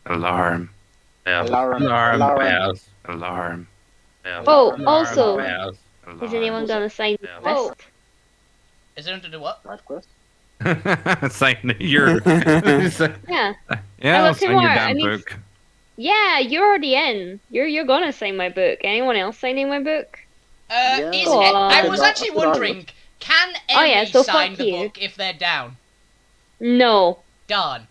Alarm. Bells. Alarm. Alarm. Alarm. Bells. Alarm. Bells. Oh, Alarm. also, Bells. is Alarm. anyone gonna sign the Bells. quest? Is it under the what? Side quest. Sign your. Yeah. Yeah, I'll looked sign more, your I damn need- book. Yeah, you're already in. You're gonna sign my book. Anyone else signing my book? Yeah, I I was could actually wondering, can Oh, yeah, Emmy so sign fuck the you. book if they're down? No. Darn.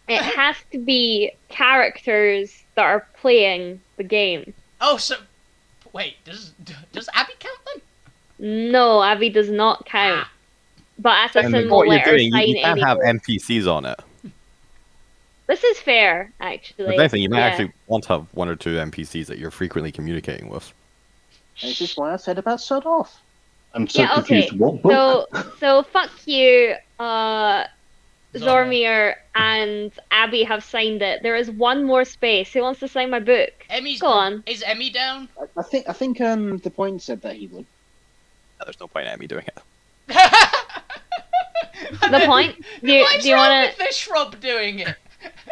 It has to be characters that are playing the game. Oh, so wait, does Abby count then? No, Abby does not count. Ah. But And Assassin what will you're let her doing, sign you can't any have book. NPCs on it. This is fair, actually. If anything, you might Yeah. actually want to have 1 or 2 NPCs that you're frequently communicating with. This is why I said about shut off. I'm so Yeah, okay. confused. What book? So fuck you, Zormir and Abby have signed it. There is one more space. Who wants to sign my book? Emmy's Go on. Is Emmy down? I think the point said that he would. There's no point in me doing it. The point? Do you What's do you wrong wanna with the shrub doing it?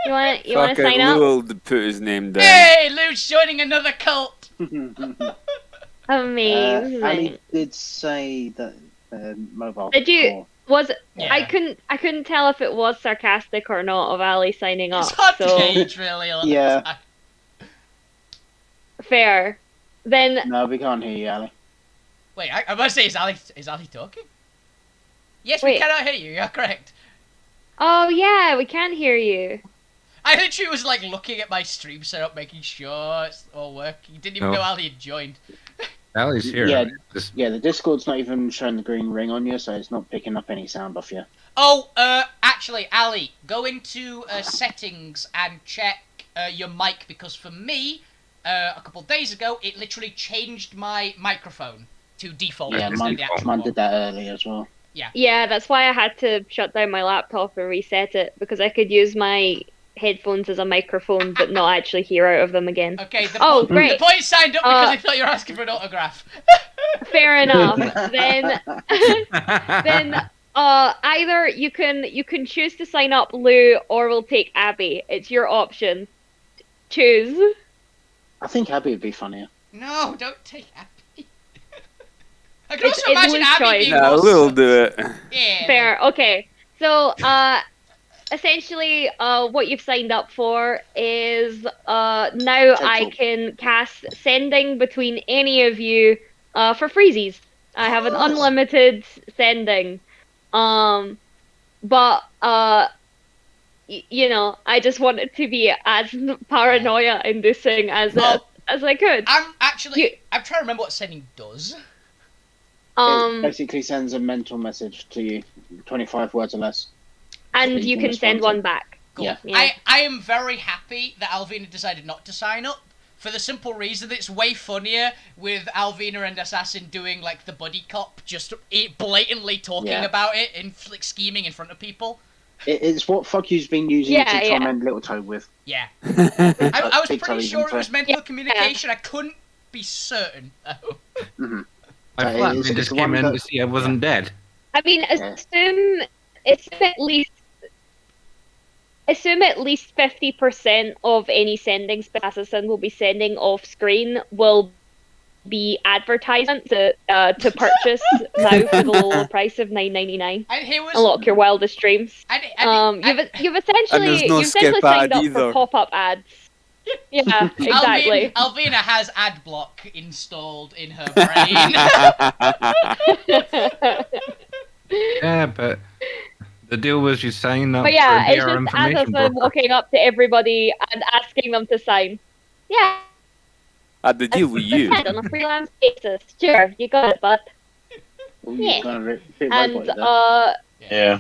you wanna Fuck it, sign up? Lou will put his name down. Hey, Lou's joining another cult. Amazing. Ali did say that mobile. Did you- call. Was Yeah. I couldn't tell if it was sarcastic or not of Ali signing up. It's hard to So gauge, really. On Yeah. that. fair. Then No, we can't hear you, Ali. Wait, I must say, is Ali talking? Yes, we Wait. cannot hear you. You're correct. oh yeah, we can hear you. I literally was like looking at my stream setup, making sure it's all working. Didn't even No. know Ali had joined. Allie's here. Yeah. Just- Yeah, the Discord's not even showing the green ring on you, so it's not picking up any sound off you. Oh, actually, Ali, go into settings and check your mic, because for me, a couple of days ago, it literally changed my microphone to default Yeah, instead of the actual mine one. did that earlier as well. Yeah, that's why I had to shut down my laptop and reset it, because I could use my headphones as a microphone but not actually hear out of them again. Okay, the, Oh, the great. point signed up because I thought you were asking for an autograph. Fair enough. Then either you can choose to sign up Lou or we'll take Abby. It's your option. Choose. I think Abby would be funnier. No, don't take Abby. I can also It's imagine Lou's Abby choice. being Nah, more Lou will do it. Yeah. Fair. Okay. So essentially what you've signed up for is now I can cast sending between any of you for freezies. I have an unlimited sending. But you know, I just want it to be as paranoia inducing as I could. I'm trying to remember what sending does. It basically sends a mental message to you, 25 words or less. And So you you can can send respond one back. Cool. Yeah. I am very happy that Alvina decided not to sign up, for the simple reason that it's way funnier with Alvina and Assassin doing like the buddy cop, just blatantly talking about it and like scheming in front of people. It's what fuck you's been using Yeah, to yeah. torment Little Toad with. Yeah. I was Big pretty Toad sure it even was mental communication. I couldn't be certain. Mm-hmm. My it's- flatmate it's just the came one in that- to see I wasn't dead. I mean, assume at least 50% of any sendings Assassin will be sending off screen will be advertisements to purchase now for the low price of $9.99. And he was. Unlock your wildest dreams. You've essentially there's no skip signed ad up either. for pop-up ads. Yeah, exactly. Alvina has ad block installed in her brain. Yeah, but the deal was you sign up But yeah, for it's VR just information Assassin broker. walking up to everybody and asking them to sign. Yeah. Had the deal with you. On a freelance basis. Sure, you got it, bud. Ooh, Yeah. you're gonna bit And robot there. Yeah.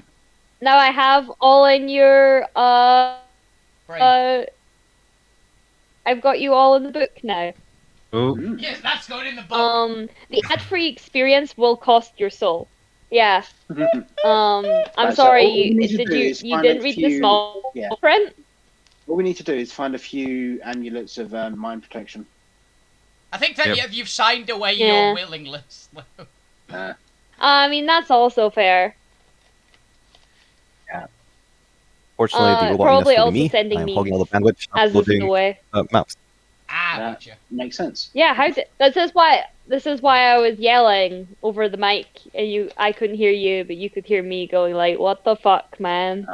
now I have all in your Brain. I've got you all in the book now. Oh, Yes, that's going in the book. The ad-free experience will cost your soul. Yeah. I'm Right, so sorry, all we need to do is you find didn't a read the few- small yeah. print? All we need to do is find a few amulets of mind protection. I think that Yep. you've signed away Yeah. your willingness. I mean, that's also fair. Fortunately, the robot probably needs to also be me. sending I'm hogging all the memes, bandwidth, as is the uploading way. maps. Ah, That gotcha. makes sense. Yeah, this is why I was yelling over the mic, and I couldn't hear you, but you could hear me going like, "What the fuck, man?"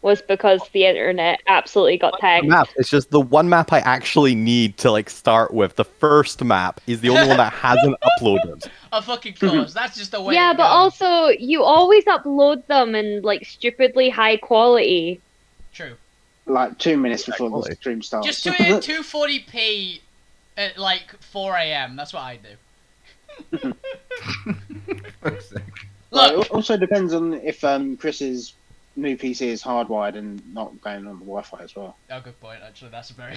Was because the internet absolutely got tagged. Map. It's just the one map I actually need to like start with. The first map is the only one that hasn't uploaded. Of fucking course, that's just the way. Yeah, it but goes. also you always upload them in like stupidly high quality. True. Like 2 minutes before the Quality. stream starts. Just do it at 240p at like 4 a.m. That's what I do. Fuck's sake. Well, Look, it also depends on if Chris's new PC is hardwired and not going on the Wi-Fi as well. oh, good point. Actually, that's a very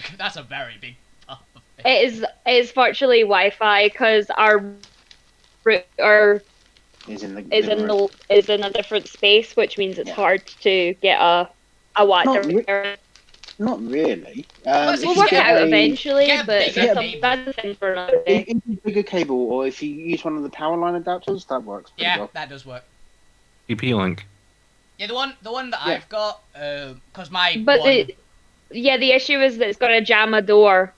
big part of it. It is virtually Wi-Fi because our router Is in the is in a different space, which means it's hard to get a Wi-Fi. Not really. Well, If We'll you work it get out a- eventually, get a but bigger that's a thing for another day. If you bigger cable, or if you use one of the power line adapters, that works pretty Yeah, well. that does work. TP link. Yeah, the one that Yeah. I've got, because my But one, the issue is that it's gonna jam a door.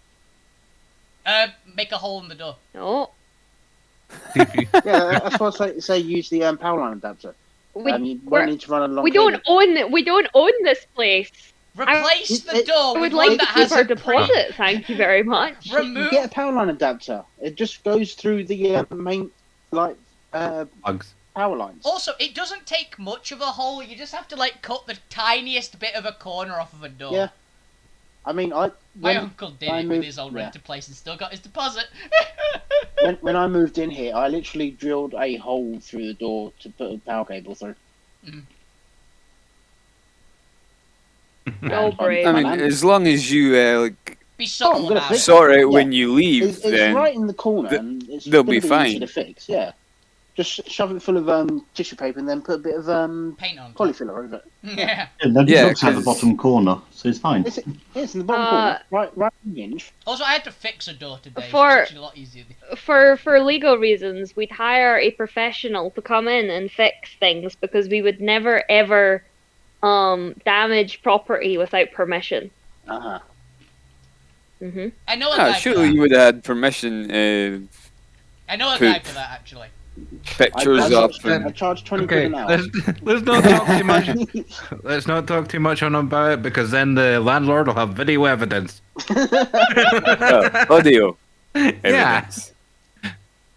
make a hole in the door. No, TP. Yeah, that's why I say use the power line adapter. You we're- won't need to run a long we cable. don't own this place. Replace the door I with would one like that to keep has our a pre. deposit. Thank you very much. You Remove. get a power line adapter. It just goes through the main Bugs. power lines. Also, it doesn't take much of a hole. You just have to like cut the tiniest bit of a corner off of a door. Yeah. I mean, My when, uncle did I it with moved- his old yeah. rented place and still got his deposit. when I moved in here, I literally drilled a hole through the door to put a power cable through. No brave. I mean, as long as you like Be subtle I'm gonna about fix it. sort it Yeah. when you leave, It's then right in the corner, th- and it's they'll gonna be fine. easy to fix. Yeah, just shove it full of tissue paper and then put a bit of Paint on. top. polyfiller over it. Yeah. Yeah, no, Yeah, just at the 'cause- bottom corner, so it's fine. It's in the bottom corner, right in the hinge. Also, I had to fix a door today. For- So it's actually a lot easier. For legal reasons, we'd hire a professional to come in and fix things because we would never ever damage property without permission. Uh-huh. Hmm I know a ah, guy for surely that. you would have had permission I know a poop. guy for that actually. pictures I up. I charge 20 Okay, quid an hour. let's not talk too much. Let's not talk too much on about it because then the landlord will have video evidence. Audio Yeah. evidence.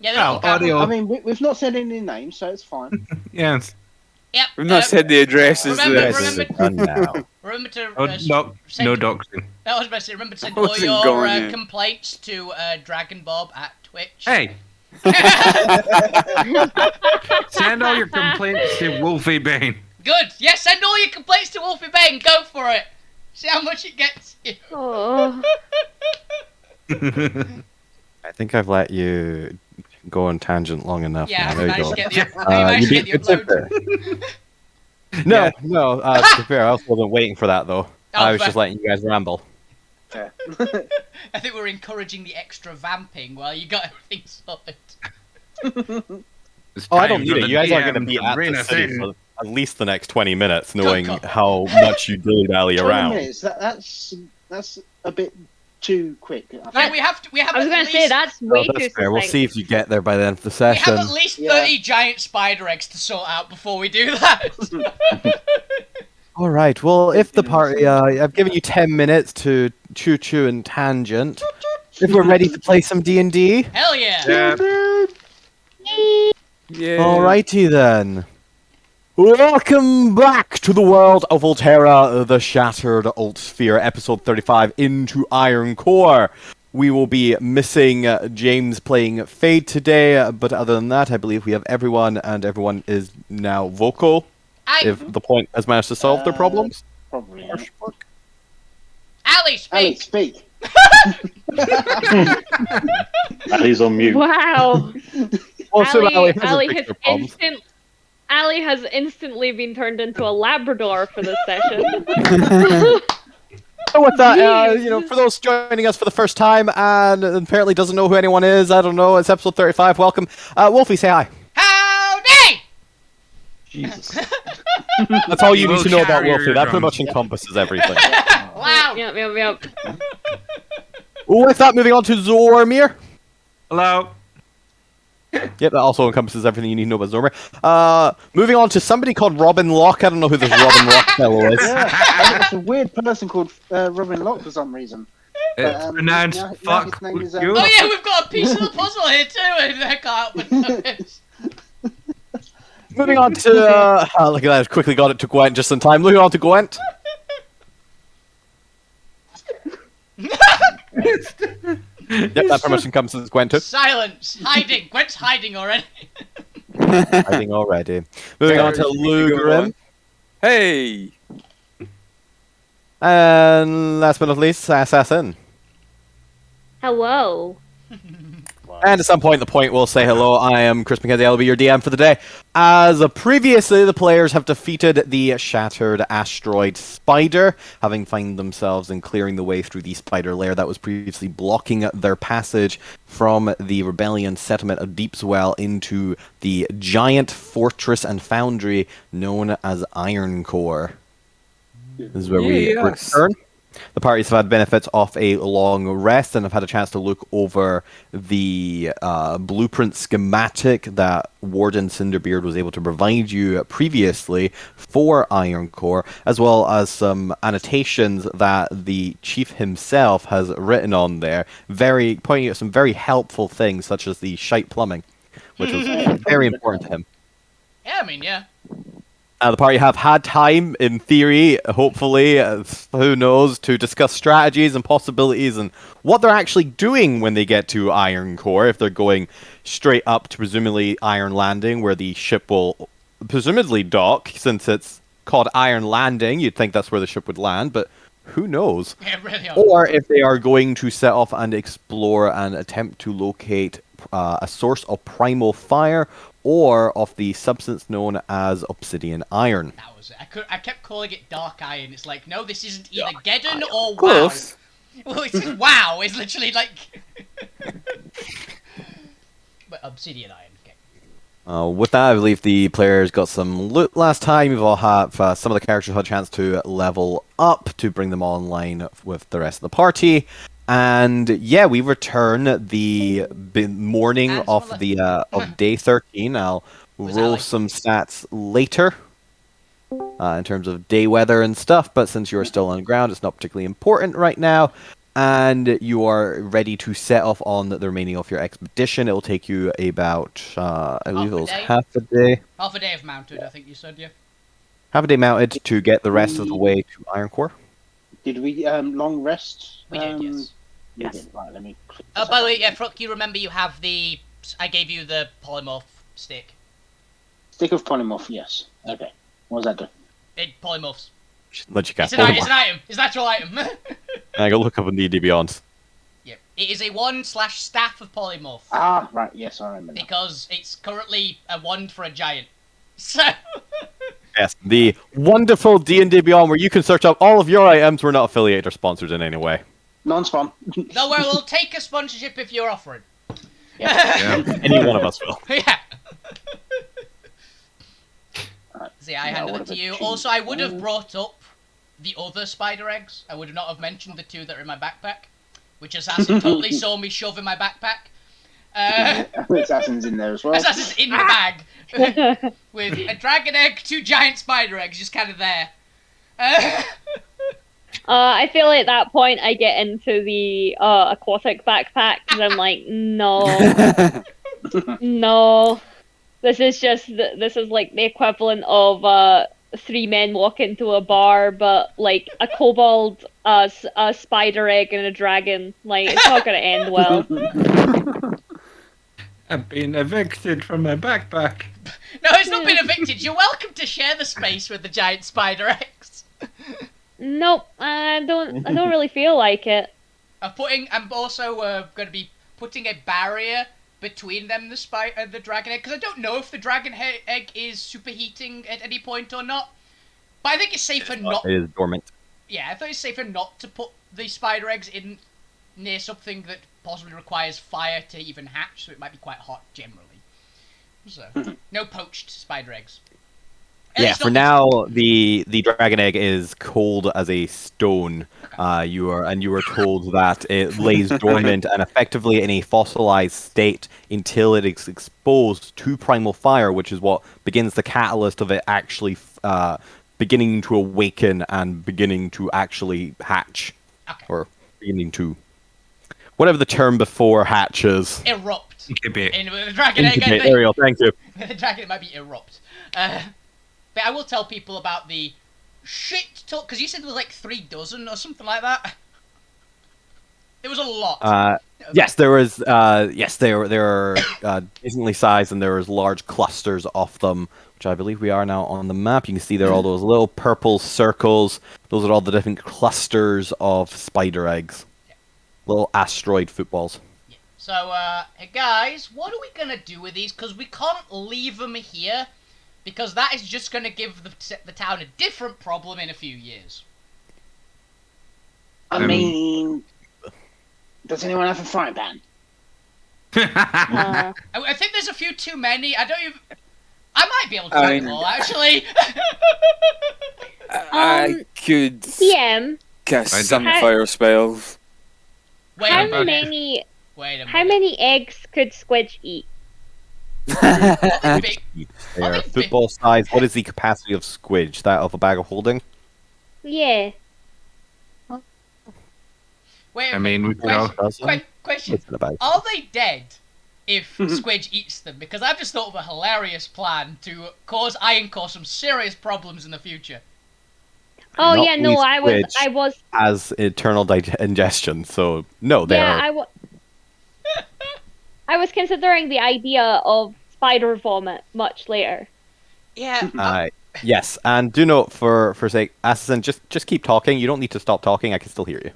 Yeah, Well, there's audio. I mean, we've not said any names, so it's fine. Yes. Yep. We've not said the addresses. remember- Guys, remember- this is done now. Remember to Oh, send, no doxing. That was best. Remember to send I all wasn't your going in. complaints to Dragon Bob at Twitch. Hey, send all your complaints to Wolfie Bane. Good. Yes, send all your complaints to Wolfie Bane. Go for it. See how much it gets you. Oh, I think I've let you go on tangent long enough. Yeah, now. There you nice go. to get the, nice you to get beat the the upload. No, Yeah. no. To be fair, I wasn't waiting for that though. I was fair. just letting you guys ramble. Yeah. I think we're encouraging the extra vamping while you got everything sorted. It's Oh, I don't time need for it. the You guys aren't DM going to be to at bring the us city in. for at least the next 20 minutes, knowing God. how much you dilly-dally 20 around. minutes, that's a bit too quick. Yeah, we have I was at gonna least, say that's Oh, way too that's fair. We'll succinct. see if you get there by the end of the we have session. at least Yeah. 30 giant spider eggs to sort out before we do that. All right. Well, if the party, I've given you 10 minutes to choo-choo and tangent. If we're ready to play some D&D. Hell yeah. Yeah. Alrighty then. Welcome back to the world of ALTERRA, the Shattered Altsphere, episode 35, Into Iron Core. We will be missing James playing Fade today, but other than that, I believe we have everyone, and everyone is now vocal. If the point has managed to solve their problems. Probably. Ali, Ali, speak. speak. Ali's on mute. Wow. Well, so Ali hasn't Ali fixed has their problems. Ali has instantly been turned into a Labrador for this session. So with that, Jeez. for those joining us for the first time and apparently doesn't know who anyone is, I don't know, it's episode 35, welcome. Wolfie, say hi. Howdy! Jesus. That's all you He need to will know about carry your Wolfie. That pretty drums. much encompasses everything. Wow. Yep. With that, moving on to Zormir. Hello. Yep, that also encompasses everything you need to know about Zormir. Moving on to somebody called Robin Locke. I don't know who this Robin Locke fellow is. Yeah, it's a weird person called Robin Locke for some reason. It's But, pronounced now fuck his name is, you. Oh yeah, we've got a piece of the puzzle here too, and I can't help but notice. Moving on to look at that, quickly got it to Gwent just in time. Moving on to Gwent. Yep, that pretty much encompasses Gwent too. Silence, hiding. Gwent's hiding already. Hiding already. Moving on to Lugrim. Hey! And last but not least, Assassin. Hello. And at some point, the point will say hello. I am Chris McKenzie. I'll be your DM for the day. As previously, the players have defeated the shattered asteroid spider, having found themselves in clearing the way through the spider lair that was previously blocking their passage from the rebellion settlement of Deepswell into the giant fortress and foundry known as Iron Core. This is where we return. The parties have had benefits of a long rest and have had a chance to look over the blueprint schematic that Warden Cinderbeard was able to provide you previously for Iron Core, as well as some annotations that the chief himself has written on there, pointing out some very helpful things, such as the shite plumbing, which was very important to him. Yeah, I mean, yeah. The party have had time, in theory, hopefully, who knows, to discuss strategies and possibilities and what they're actually doing when they get to Iron Core, if they're going straight up to presumably Iron Landing, where the ship will presumably dock, since it's called Iron Landing. You'd think that's where the ship would land, but who knows? Yeah, really. Or if they are going to set off and explore and attempt to locate a source of primal fire, or of the substance known as obsidian iron. That was it. I kept calling it dark iron. It's like, no, this isn't either Geddon or WoW. Close. Well, it's just WoW. It's literally like... But obsidian iron, okay. With that, I believe the players got some loot last time. You've all had some of the characters had a chance to level up to bring them online with the rest of the party. And yeah, we return the morning of the of day 13. I'll roll some stats later in terms of day weather and stuff. But since you're still on the ground, it's not particularly important right now. And you are ready to set off on the remaining of your expedition. It will take you about I believe it was half a day. Half a day of mounted, I think you said, yeah. Half a day mounted to get the rest of the way to Iron Core. Did we long rest? We did, yes. Yes. Right, let me By the way, yeah, Fruck, you remember you have the... I gave you the polymorph stick. Stick of polymorph, yes. Okay. What does that do? It polymorphs. Let you It's an item. It's an actual item. I go look up on D&D Beyond. Yep. It is a wand/staff of polymorph. Ah, right, yes, I remember. Because it's currently a wand for a giant. So... Yes, the wonderful D&D Beyond where you can search up all of your items. We're not affiliated or sponsored in any way. Non-spawn. No, we'll take a sponsorship if you're offering. Yeah. Any one of us will. Yeah. See, I handed it to you. Also, I would have brought up the other spider eggs. I would not have mentioned the two that are in my backpack, which Assassin totally saw me shove in my backpack. Assassin's in there as well. Assassin's in the bag with a dragon egg, 2 giant spider eggs, just kind of there. I feel like at that point I get into the aquatic backpack because I'm like, no, no. This is like the equivalent of 3 men walk into a bar, but like a kobold, a spider egg, and a dragon. Like, it's not gonna end well. I've been evicted from my backpack. No, it's not been evicted. You're welcome to share the space with the giant spider eggs. Nope, I don't really feel like it. I'm also going to be putting a barrier between them, the dragon egg, because I don't know if the dragon egg is superheating at any point or not. But I think it's safer not. It is dormant. Yeah, I thought it's safer not to put the spider eggs in near something that possibly requires fire to even hatch, so it might be quite hot generally. So, no poached spider eggs. Yeah, It's for not- now, the dragon egg is cold as a stone. You are told that it lays dormant and effectively in a fossilized state until it is exposed to primal fire, which is what begins the catalyst of it actually beginning to awaken and beginning to actually hatch, Okay. or beginning to whatever the term before hatches. Erupt. Incubate. In the dragon egg, I Incubate, think. there you go, thank you. The dragon it might be erupt. But I will tell people about the shit talk, because you said there was like 3 dozen or something like that. There was a lot. Yes, there was. Yes, there are decently sized, and there was large clusters of them, which I believe we are now on the map. You can see there are all those little purple circles. Those are all the different clusters of spider eggs, little asteroid footballs. Yeah. So, hey guys, what are we gonna do with these? Because we can't leave them here, because that is just gonna give the town a different problem in a few years. I mean, does anyone have a frying pan? I think there's a few too many. I might be able to I do mean- them all, actually. I could DM, cast I some don't- fire spells. Wait how a minute. many Wait a minute. how many eggs could Squidge eat? Big- They are big- football size. What is the capacity of squidge? That of a bag of holding? Yeah. Wait a I minute. mean, we could all. Question. It's in a bag. Are they dead if Squidge eats them? Because I've just thought of a hilarious plan to cause Iron Core some serious problems in the future. Oh Not yeah, no, least I was Squidge has eternal ingestion, so no, they yeah, are. I was considering the idea of spider vomit much later. Yeah. Yes, and do note for sake, Assassin, just keep talking. You don't need to stop talking. I can still hear you.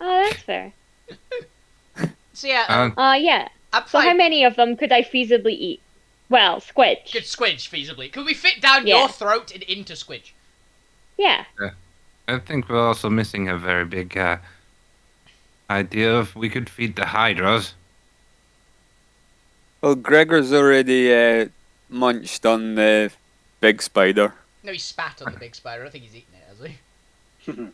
Oh, that's fair. So yeah, Yeah. I'm So how fine. many of them could I feasibly eat? Well, Squidge. Could Squidge feasibly? Could we fit down Yeah. your throat and into Squidge? Yeah. I think we're also missing a very big idea of we could feed the hydras. Well, Gregor's already munched on the big spider. No, he spat on the big spider. I don't think he's eaten it, has he?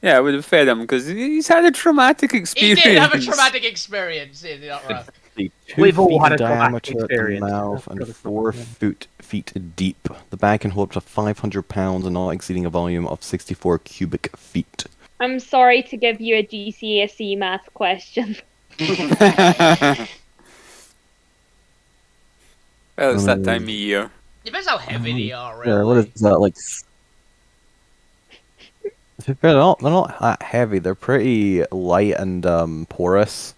Yeah, I would have fed him because he's had a traumatic He experience. did have a traumatic experience. You're not wrong. The We've 2 all feet had in a traumatic diameter at the experience. mouth and That's good 4 feet deep. The bag can hold up to 500 pounds and not exceeding a volume of 64 cubic feet. I'm sorry to give you a GCSE math question. Well, it's that time of year. Depends how heavy they are, really. Yeah, what is that like? They're not that heavy. They're pretty light and porous,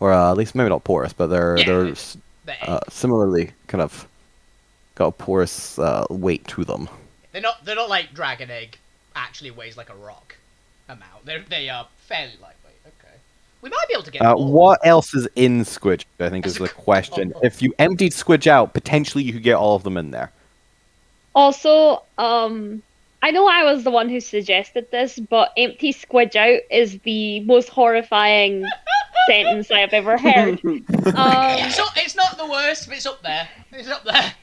or at least maybe not porous, but they're The egg. similarly kind of got a porous weight to them. They're not like dragon egg. Actually weighs like a rock amount. They are fairly lightweight. Okay. We might be able to get them all. What else is in Squidge? I think is That's the a- question. If you emptied Squidge out, potentially you could get all of them in there. Also, I know I was the one who suggested this, but empty Squidge out is the most horrifying sentence I have ever heard. It's not the worst, but it's up there. It's up there.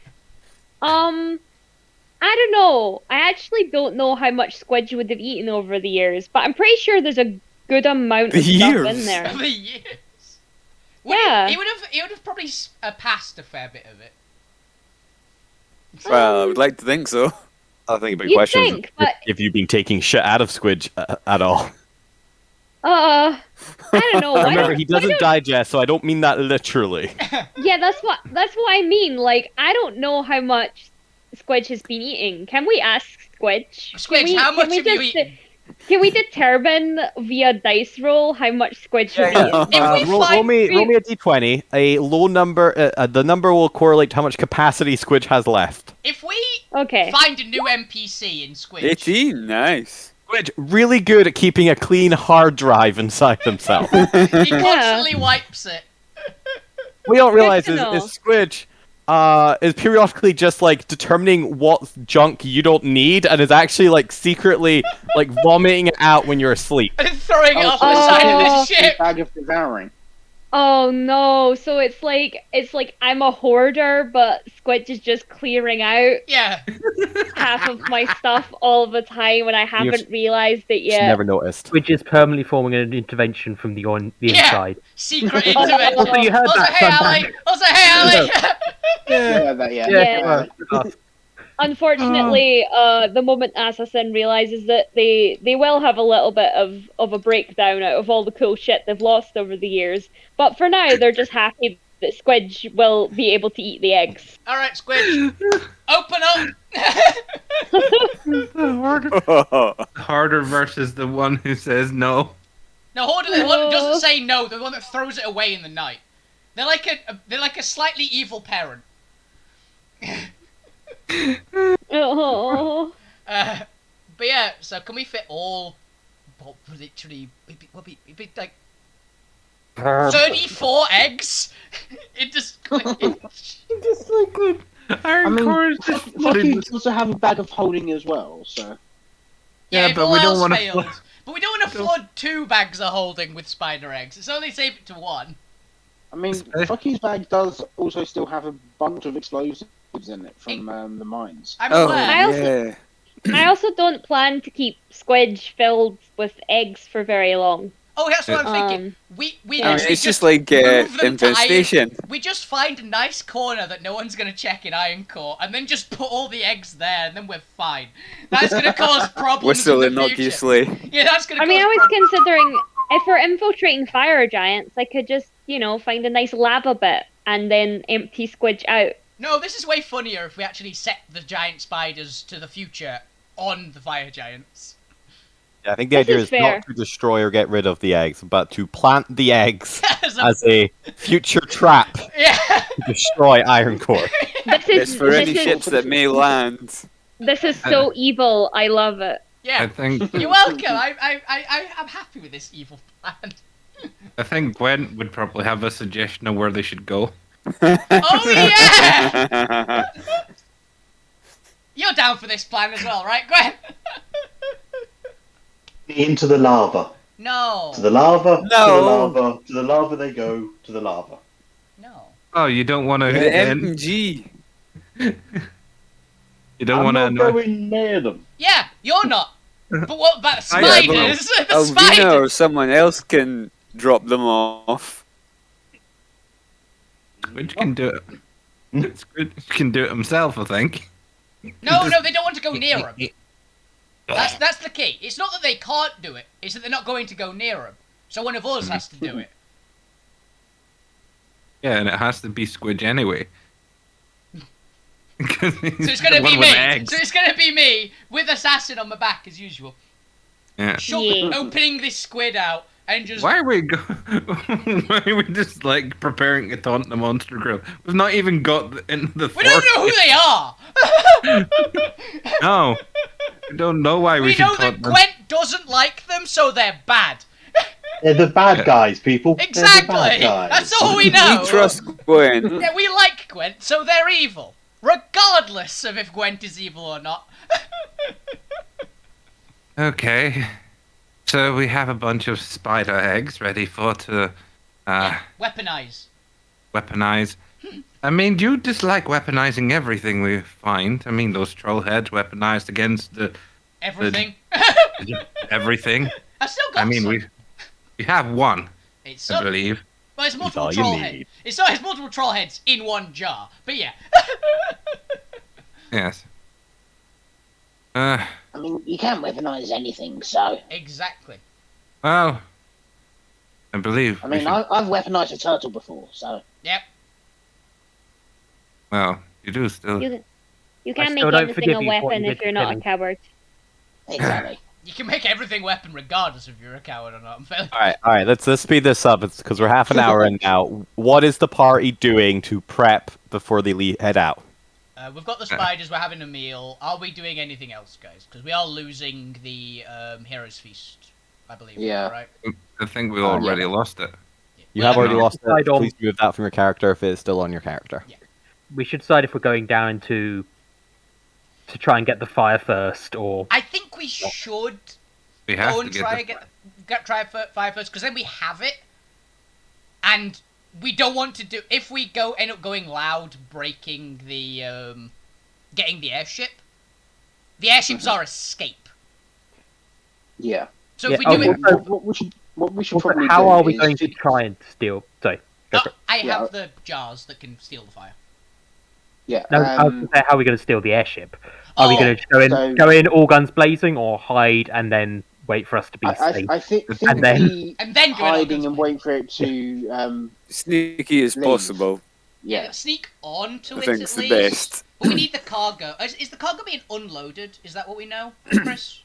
I don't know. I actually don't know how much Squidge would have eaten over the years, but I'm pretty sure there's a good amount of stuff in Years? there. Over the years. Yeah. He would have probably passed a fair bit of it. Well, I would like to think so. I think a big You'd question think, is but- if you've been taking shit out of Squidge at all. I don't know. why Remember, don't- he why doesn't don't- digest, so I don't mean that literally. Yeah, that's what I mean. Like, I don't know how much Squidge has been eating. Can we ask Squidge? Squidge, how much have you eaten? Can we determine via dice roll how much Squidge has eaten? If we roll find me a d20. A low number, the number will correlate to how much capacity Squidge has left. If we Okay. find a new NPC in Squidge, 18, nice. Squidge, really good at keeping a clean hard drive inside himself. he constantly wipes it. We don't realize to is know. Squidge is periodically just like determining what junk you don't need and is actually like secretly like vomiting it out when you're asleep. And throwing it off the Oh, side of the oh. ship. Bag of devouring. Oh no, so it's like I'm a hoarder, but Squidge is just clearing out Yeah. half of my stuff all the time, and I haven't realized it Just yet. never noticed. Which is permanently forming an intervention from the Yeah. inside. Secret intervention. Also, you heard Also, that, hey, so I'm Ali. back. Also, hey, Ali. Yeah, that, yeah. Yeah. well, Unfortunately, the moment Assassin realizes that they will have a little bit of a breakdown out of all the cool shit they've lost over the years. But for now, they're just happy that Squidge will be able to eat the eggs. All right, Squidge. Open up. Harder versus the one who says no. No, Hoarder, the one that doesn't say no, the one that throws it away in the night. They're like a slightly evil parent. Oh. But yeah, so can we fit all? Literally, it'd be like 34 eggs. It just. Just so good. Iron Core is just Fucky also have a bag of holding as well, so. Yeah, if but all we don't else want to. fails. But we don't want to flood 2 bags of holding with spider eggs. It's only save it to 1. I mean, Fucky's bag does also still have a bunch of explosives in it from the mines. I'm Oh, aware. I also don't plan to keep Squidge filled with eggs for very long. Oh, that's what I'm thinking. We Yeah. literally It's just like move them to infestation. We just find a nice corner that no one's gonna check in Iron Core, and then just put all the eggs there, and then we're fine. That's gonna cause problems Whistle in the future. innocuously. Yeah, that's gonna. I mean, I cause was problems. considering if we're infiltrating fire giants, I could just, find a nice lava bit and then empty Squidge out. No, this is way funnier if we actually set the giant spiders to the future on the fire giants. Yeah, I think the This idea is is fair. not to destroy or get rid of the eggs, but to plant the eggs As as a future trap yeah. to destroy Iron Core. This It's is for any this ships that may land. is so evil. I love it. Yeah. I think You're welcome. I'm happy with this evil plan. Gwen would probably have a suggestion of where they should go. Oh yeah! You're down for this plan as well, right, Gwen? Into the lava. No. To the lava. No. To the lava. To the lava they go. To the lava. No. Oh, you don't want to. The MG. You don't I'm want to not annoy. going near them. Yeah, you're not. But what about the I am. spiders? The Alvina spiders. or someone else can drop them off. Squidge can do it. Squidge can do it himself, I think. No, they don't want to go near him. That's the key. It's not that they can't do it. It's that they're not going to go near him. So one of us has to do it. Yeah, and it has to be Squidge anyway. So it's gonna be me. So it's gonna be me with Assassin on my back as usual. Yeah. Yeah. Opening this squid out and just. Why are we Why are we just like preparing to taunt the monster grill? We've not even got into the. We don't know who they are. No, we don't know why we We should know that taunt them. Gwent doesn't like them, so they're bad. They're the bad guys, people. They're the Exactly. bad guys. That's all we know. We trust Gwen. Yeah, we like Gwent, so they're evil, regardless of if Gwent is evil or not. Okay, so we have a bunch of spider eggs ready to Weaponize. weaponize. I mean, do you dislike weaponizing everything we find? I mean, those troll heads weaponized against Everything. everything. I've still got I mean, some. we have one, It's I believe. Well, it's multiple all you troll need. heads. It's multiple troll heads in one jar. But yeah. Yes. I mean, you can't weaponize anything, so. Exactly. Well, I believe. I we mean, should- I've weaponized a turtle before, so. Yep. Well, you do still. You I can't make still don't anything forgive a you for what weapon you if did you're to not a Kevin. coward. Exactly. You can make everything weapon regardless if you're a coward or not. I'm fairly. All right. Let's speed this up because we're half an hour in now. What is the party doing to prep before they head out? We've got the spiders. We're having a meal. Are we doing anything else, guys? Because we are losing the Heroes Feast, I believe. Yeah. Right. I think we already lost it. You have already no. lost it. Side on. Please remove that from your character if it's still on your character. We should decide if we're going down into to try and get the fire first, or I think we should We have go to and get try the. and try fire first, because then we have it, And we don't want to do... If we end up going loud, breaking the... getting the airship, the airships our escape. Yeah. So if we do it... What we should probably how do are we is going to try and steal? Sorry. Go for it. I have the jars that can steal the fire. Yeah. No, I was gonna say, how are we going to steal the airship? Are we going to go in all guns blazing, or hide and then wait for us to be safe? I think and then go hiding and wait for it to sneaky as leave. possible. Yeah. Sneak onto I it think at it's the least. best. But we need the cargo. Is the cargo being unloaded? Is that what we know, Chris?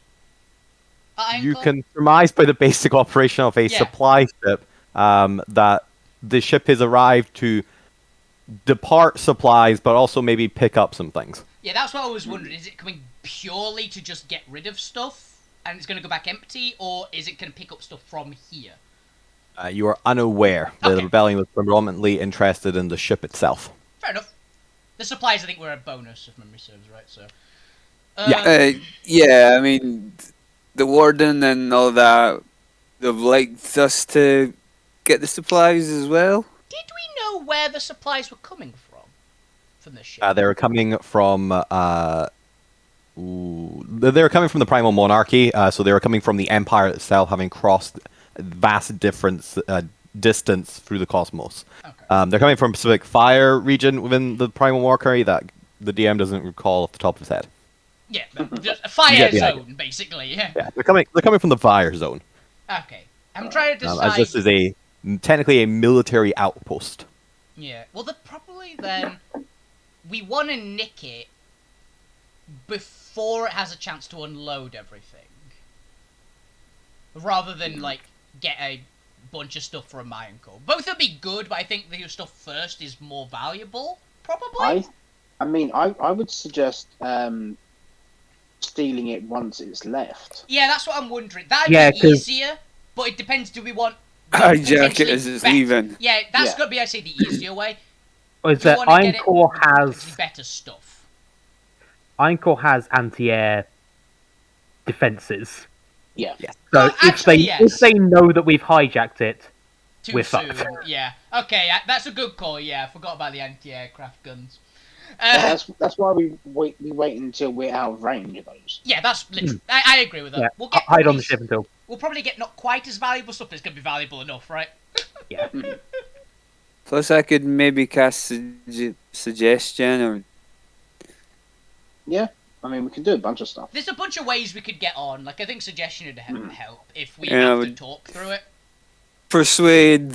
You can surmise by the basic operation of a supply ship that the ship has arrived to depart supplies, but also maybe pick up some things. Yeah, that's what I was wondering. Is it coming purely to just get rid of stuff, and it's going to go back empty, or is it going to pick up stuff from here? You are unaware. The rebellion was predominantly interested in the ship itself. Fair enough. The supplies, I think, were a bonus, if memory serves right, so... yeah, I mean, the warden and all that, they've liked us to get the supplies as well. Did we know where the supplies were coming from the ship? They were coming from... they were coming from the Primal Monarchy, so they were coming from the Empire itself, having crossed vast distance through the cosmos. Okay. They're coming from a specific fire region within the Primal Monarchy that the DM doesn't recall off the top of his head. Yeah, just a fire zone, basically. Yeah, they're coming from the fire zone. Okay, I'm trying to decide. As this is technically a military outpost. Yeah, well, probably then we want to nick it before it has a chance to unload everything, rather than like get a bunch of stuff for a mine core. Both would be good, but I think the stuff first is more valuable. Probably. I mean, I would suggest stealing it once it's left. Yeah, that's what I'm wondering. That'd be easier, but it depends. Do we want hijack it as it's leaving? Yeah, that's gonna be, I say, the easier way. Or is that Iron Core has better stuff? Iron Core has anti-air defenses. Yeah. So if they know that we've hijacked it, we're fucked. Yeah. Okay, that's a good call. Yeah, I forgot about the anti-aircraft guns. That's why we wait until we're out of range of those. Yeah, that's literally. I agree with that. Yeah. We'll get hide on the ship until. We'll probably get not quite as valuable stuff, but it's gonna be valuable enough, right? Yeah. Plus, I could maybe cast suggestion or. Yeah. I mean, we can do a bunch of stuff. There's a bunch of ways we could get on. Like, I think suggestion would help if we have to talk through it. Persuade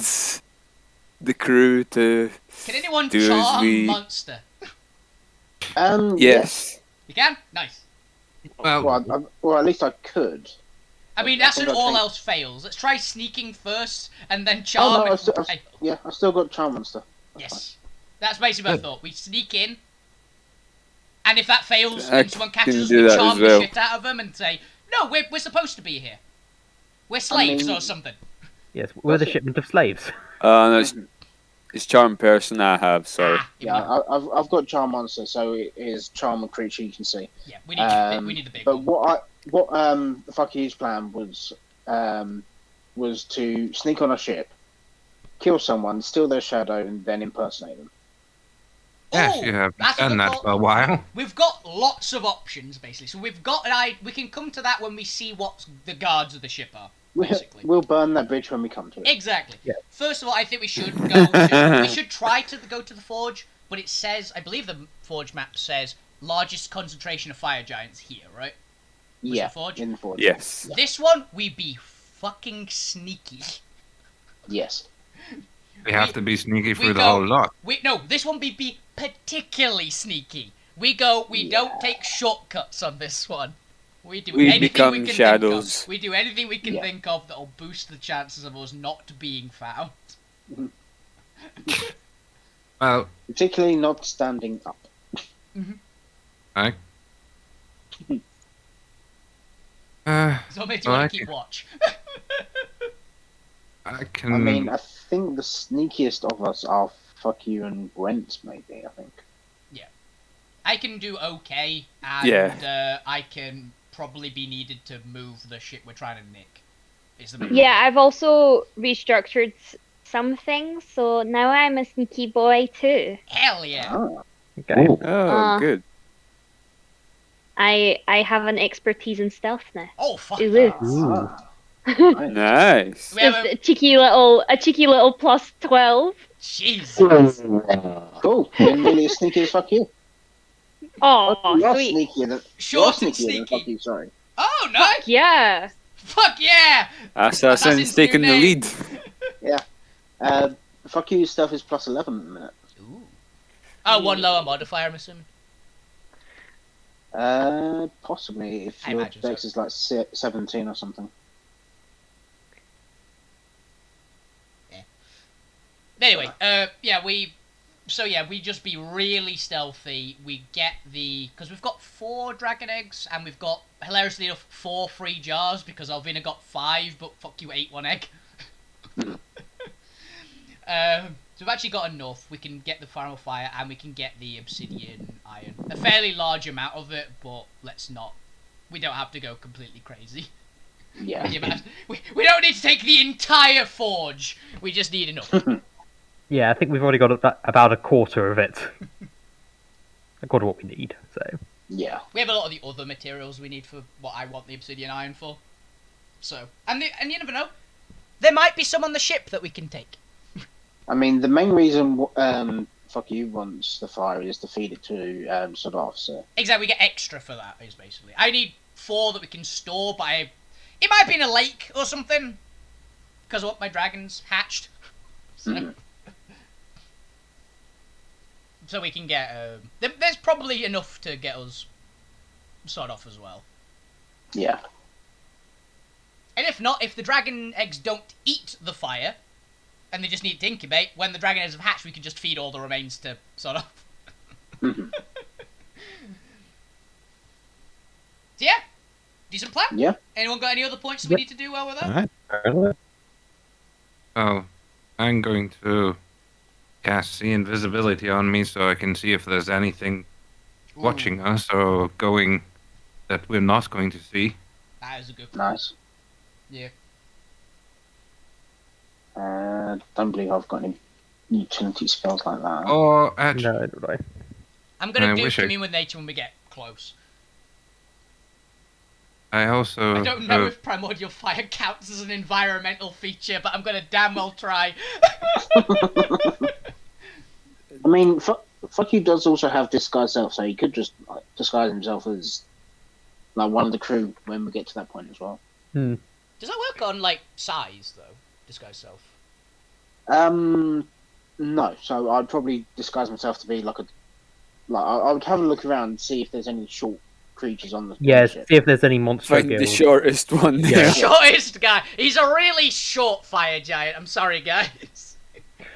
the crew to. Can anyone do charm as we... monster? Yes. You can? Nice. Well, at least I could. I mean, that's when all else fails. Let's try sneaking first, and then charm. I've still got charm monster. Yes. That's basically my thought. We sneak in, and if that fails, and someone catches us, we charm the shit out of them and say, no, we're supposed to be here. We're slaves or something. Yes, we're the shipment of slaves. No, it's charm person I have, sorry. Yeah, I've got charm monster, so it is charm a creature you can see. Yeah, we need the big but one. What the fuck his plan was to sneak on a ship, kill someone, steal their shadow, and then impersonate them. Yes, you have done that for a while. We've got lots of options, basically. So we've got we can come to that when we see what the guards of the ship are. Basically. We'll burn that bridge when we come to it. Exactly. Yeah. First of all, I think we should go. We should try to go to the forge, but it says, I believe the forge map says largest concentration of fire giants here, right? Yeah. The forge? In the forge. Yes. This one, we be fucking sneaky. Yes. We have to be sneaky through the whole lot. This one be particularly sneaky. We don't take shortcuts on this one. We become we can shadows. Think of. We do anything we can think of that'll boost the chances of us not being found. Well, particularly not standing up. Right. So maybe you want to keep watch. I mean, I think the sneakiest of us are Fuck You and Brent, maybe, I think. Yeah. I can do okay, and I can probably be needed to move the ship we're trying to nick. Yeah, I've also restructured something, so now I'm a sneaky boy too. Hell yeah. Oh. Okay. Oh, good. I have an expertise in stealth now. Oh, fuck Ooh. yeah. Nice. We have Just a... a cheeky little plus 12. Jesus. Cool. Then really as sneaky as fuck you. Oh, You're sweet. sneakier than. Short you're and sneakier than sneaky. fuck you. Sorry. Oh, nice. Yeah. Fuck yeah. Assassin's taking the new lead. Fuck you stuff is plus 11 at the minute. Ooh. Oh, one lower modifier, I'm assuming. Possibly if I your imagine dex so. is like 17 or something. Anyway, we just be really stealthy. We get because we've got 4 dragon eggs, and we've got, hilariously enough, 4 free jars, because Alvina got 5, but fuck you, ate 1 egg. So we've actually got enough. We can get the final fire, and we can get the obsidian iron. A fairly large amount of it, but we don't have to go completely crazy. Yeah. We don't need to take the entire forge. We just need enough. Yeah, I think we've already got about a quarter of it. A quarter of what we need, so... Yeah. We have a lot of the other materials we need for what I want the obsidian iron for. So, and you never know. There might be some on the ship that we can take. I mean, the main reason fuck you wants the fire is to feed it to Sod Officer. Exactly, we get extra for that, is basically. I need 4 that we can store, but it might be in a lake or something. Because of what my dragons hatched. So... So we can get... there's probably enough to get us sort off as well. Yeah. And if not, if the dragon eggs don't eat the fire, and they just need to incubate, when the dragon eggs have hatched, we can just feed all the remains to sort of... So yeah, decent plan. Yeah. Anyone got any other points that we need to do while we're there? Alright. Oh, I'm going to cast See Invisibility on me so I can see if there's anything watching us or going that we're not going to see. That is a good plan. Nice. Yeah. Don't believe I've got any utility spells like that. Or actually, No, do I? I'm going I to do wish I- Commune with Nature when we get close. I also... I don't know if Primordial Fire counts as an environmental feature, but I'm going to damn well try. I mean, fuck you does also have Disguise Self, so he could just disguise himself as like one of the crew when we get to that point as well. Does that work on, like, size, though? Disguise Self? No. So I'd probably disguise myself to be like I would have a look around and see if there's any short creatures on the Yes, ship. see if there's any monster Find the guild. shortest one Yeah. there. Shortest guy. He's a really short fire giant. I'm sorry, guys.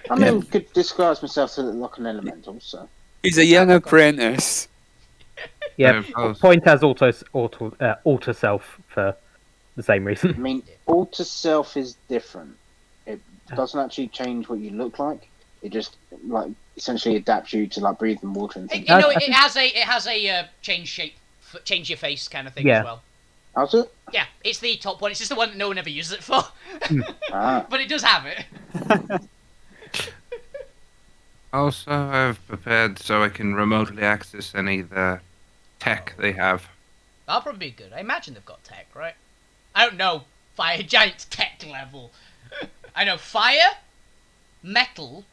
I mean, could disguise myself to look like an elemental, so. He's a young apprentice. Yeah, Yeah, point as alter self for the same reason. I mean, alter self is different. It doesn't actually change what you look like. It just like essentially adapts you to like breathing water and things. You know, it has a change shape, change your face kind of thing Yeah. as well. How's it? Yeah, it's the top one. It's just the one that no one ever uses it for. Ah. But it does have it. Also, I've prepared so I can remotely access any of the tech they have. That'll probably be good. I imagine they've got tech, right? I don't know fire giant's tech level. I know fire, metal,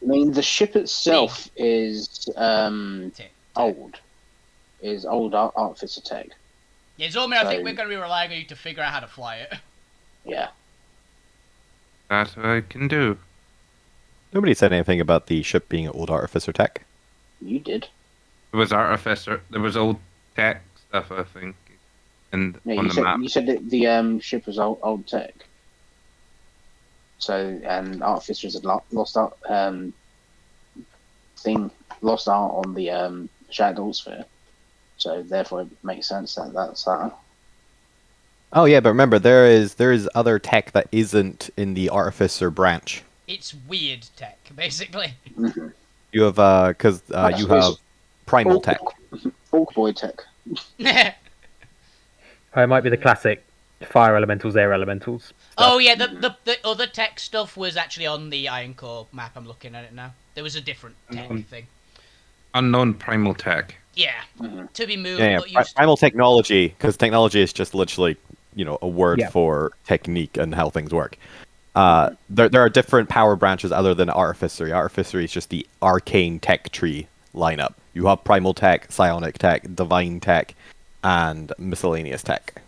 I mean, the ship itself is tech. old. Is old Artificer tech. Yeah, Zorman, I think So- we're going to be relying on you to figure out how to fly it. Yeah. That's what I can do. Nobody said anything about the ship being old artificer tech. You did. There was Artificer, there was old tech stuff, I think, and Yeah, on you the said map. you said that the ship was old tech. So and Artificers had lost art lost art on the Shattered Altsphere. So therefore, it makes sense that that's that. Oh yeah, but remember there is other tech that isn't in the artificer branch. It's weird tech, basically. You have because you have primal tech. Orc boy tech. Or it might be the classic fire elementals, air elementals. Stuff. Oh yeah, the other tech stuff was actually on the Iron Core map. I'm looking at it now. There was a different tech thing. Unknown primal tech. Yeah, to be moved. Yeah, primal technology, because technology is just literally, a word for technique and how things work. There are different power branches other than artificery. Artificery is just the arcane tech tree lineup. You have primal tech, psionic tech, divine tech, and miscellaneous tech.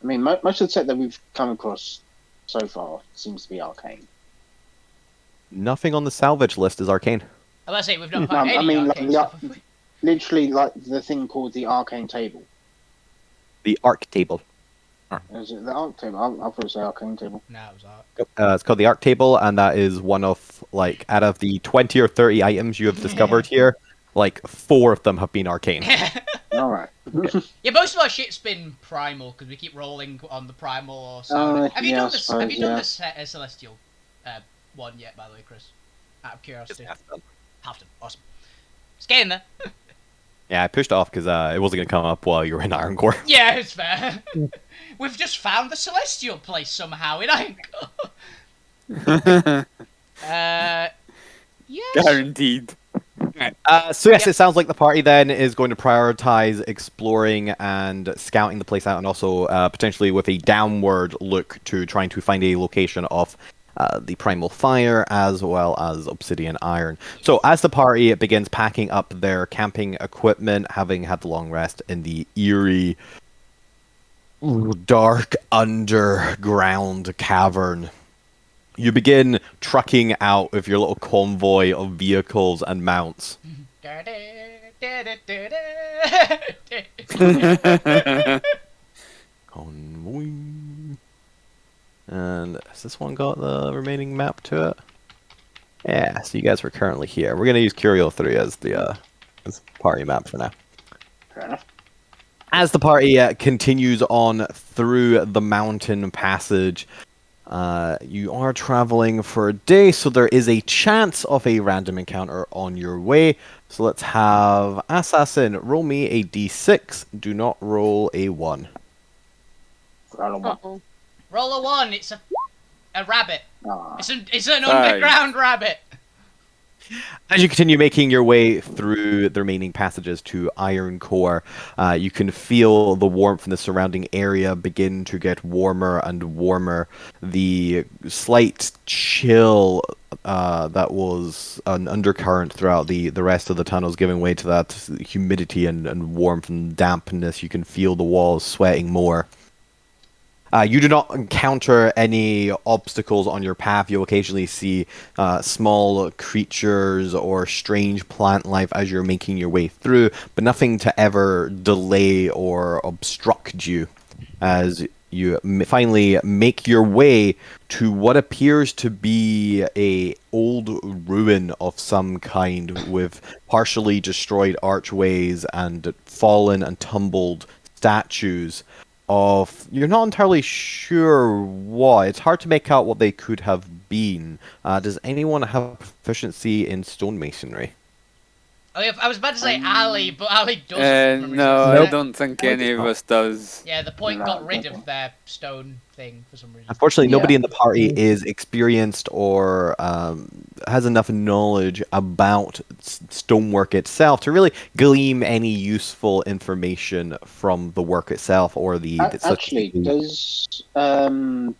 I mean, most of the tech that we've come across so far seems to be arcane. Nothing on the salvage list is arcane. I was say we've not found any arcane stuff. Literally, like the thing called the arcane table. The arc table. Is it the arc table? I'll probably say arcane table. No, it was arc. It's called the arc table, and that is one of, out of the 20 or 30 items you have discovered here, 4 of them have been arcane. Alright. Yeah, most of our shit's been primal, because we keep rolling on the primal or something. Have you done the Celestial one yet, by the way, Chris? Out of curiosity. Half done. Awesome. It's getting there. Yeah, I pushed it off because it wasn't going to come up while you were in Iron Core. Yeah, it's fair. We've just found the Celestial place somehow in Iron Core. Yes. Guaranteed. So yes, it sounds like the party then is going to prioritize exploring and scouting the place out, and also potentially with a downward look to trying to find a location of the primal fire as well as obsidian iron. So as the party begins packing up their camping equipment, having had the long rest in the eerie, dark underground cavern, you begin trucking out with your little convoy of vehicles and mounts. Convoy. And has this one got the remaining map to it? Yeah, so you guys are currently here. We're going to use Curio 3 as the as party map for now. Fair enough. As the party continues on through the mountain passage, you are traveling for a day, so there is a chance of a random encounter on your way. So let's have Assassin roll me a d6. Do not roll a 1. Roll a 1. It's a rabbit. Aww. It's an underground rabbit. As you continue making your way through the remaining passages to Iron Core, you can feel the warmth in the surrounding area begin to get warmer and warmer. The slight chill that was an undercurrent throughout the rest of the tunnels giving way to that humidity and warmth and dampness. You can feel the walls sweating more. You do not encounter any obstacles on your path. You'll occasionally see small creatures or strange plant life as you're making your way through, but nothing to ever delay or obstruct you as you finally make your way to what appears to be a old ruin of some kind with partially destroyed archways and fallen and tumbled statues of, you're not entirely sure what. It's hard to make out what they could have been. Does anyone have proficiency in stonemasonry? I was about to say Ali, but Ali doesn't. No, I don't think any of us does. Yeah, the point got rid of their stone thing for some reason. Unfortunately, nobody in the party is experienced or has enough knowledge about stonework itself to really glean any useful information from the work itself or the. Actually, does Orme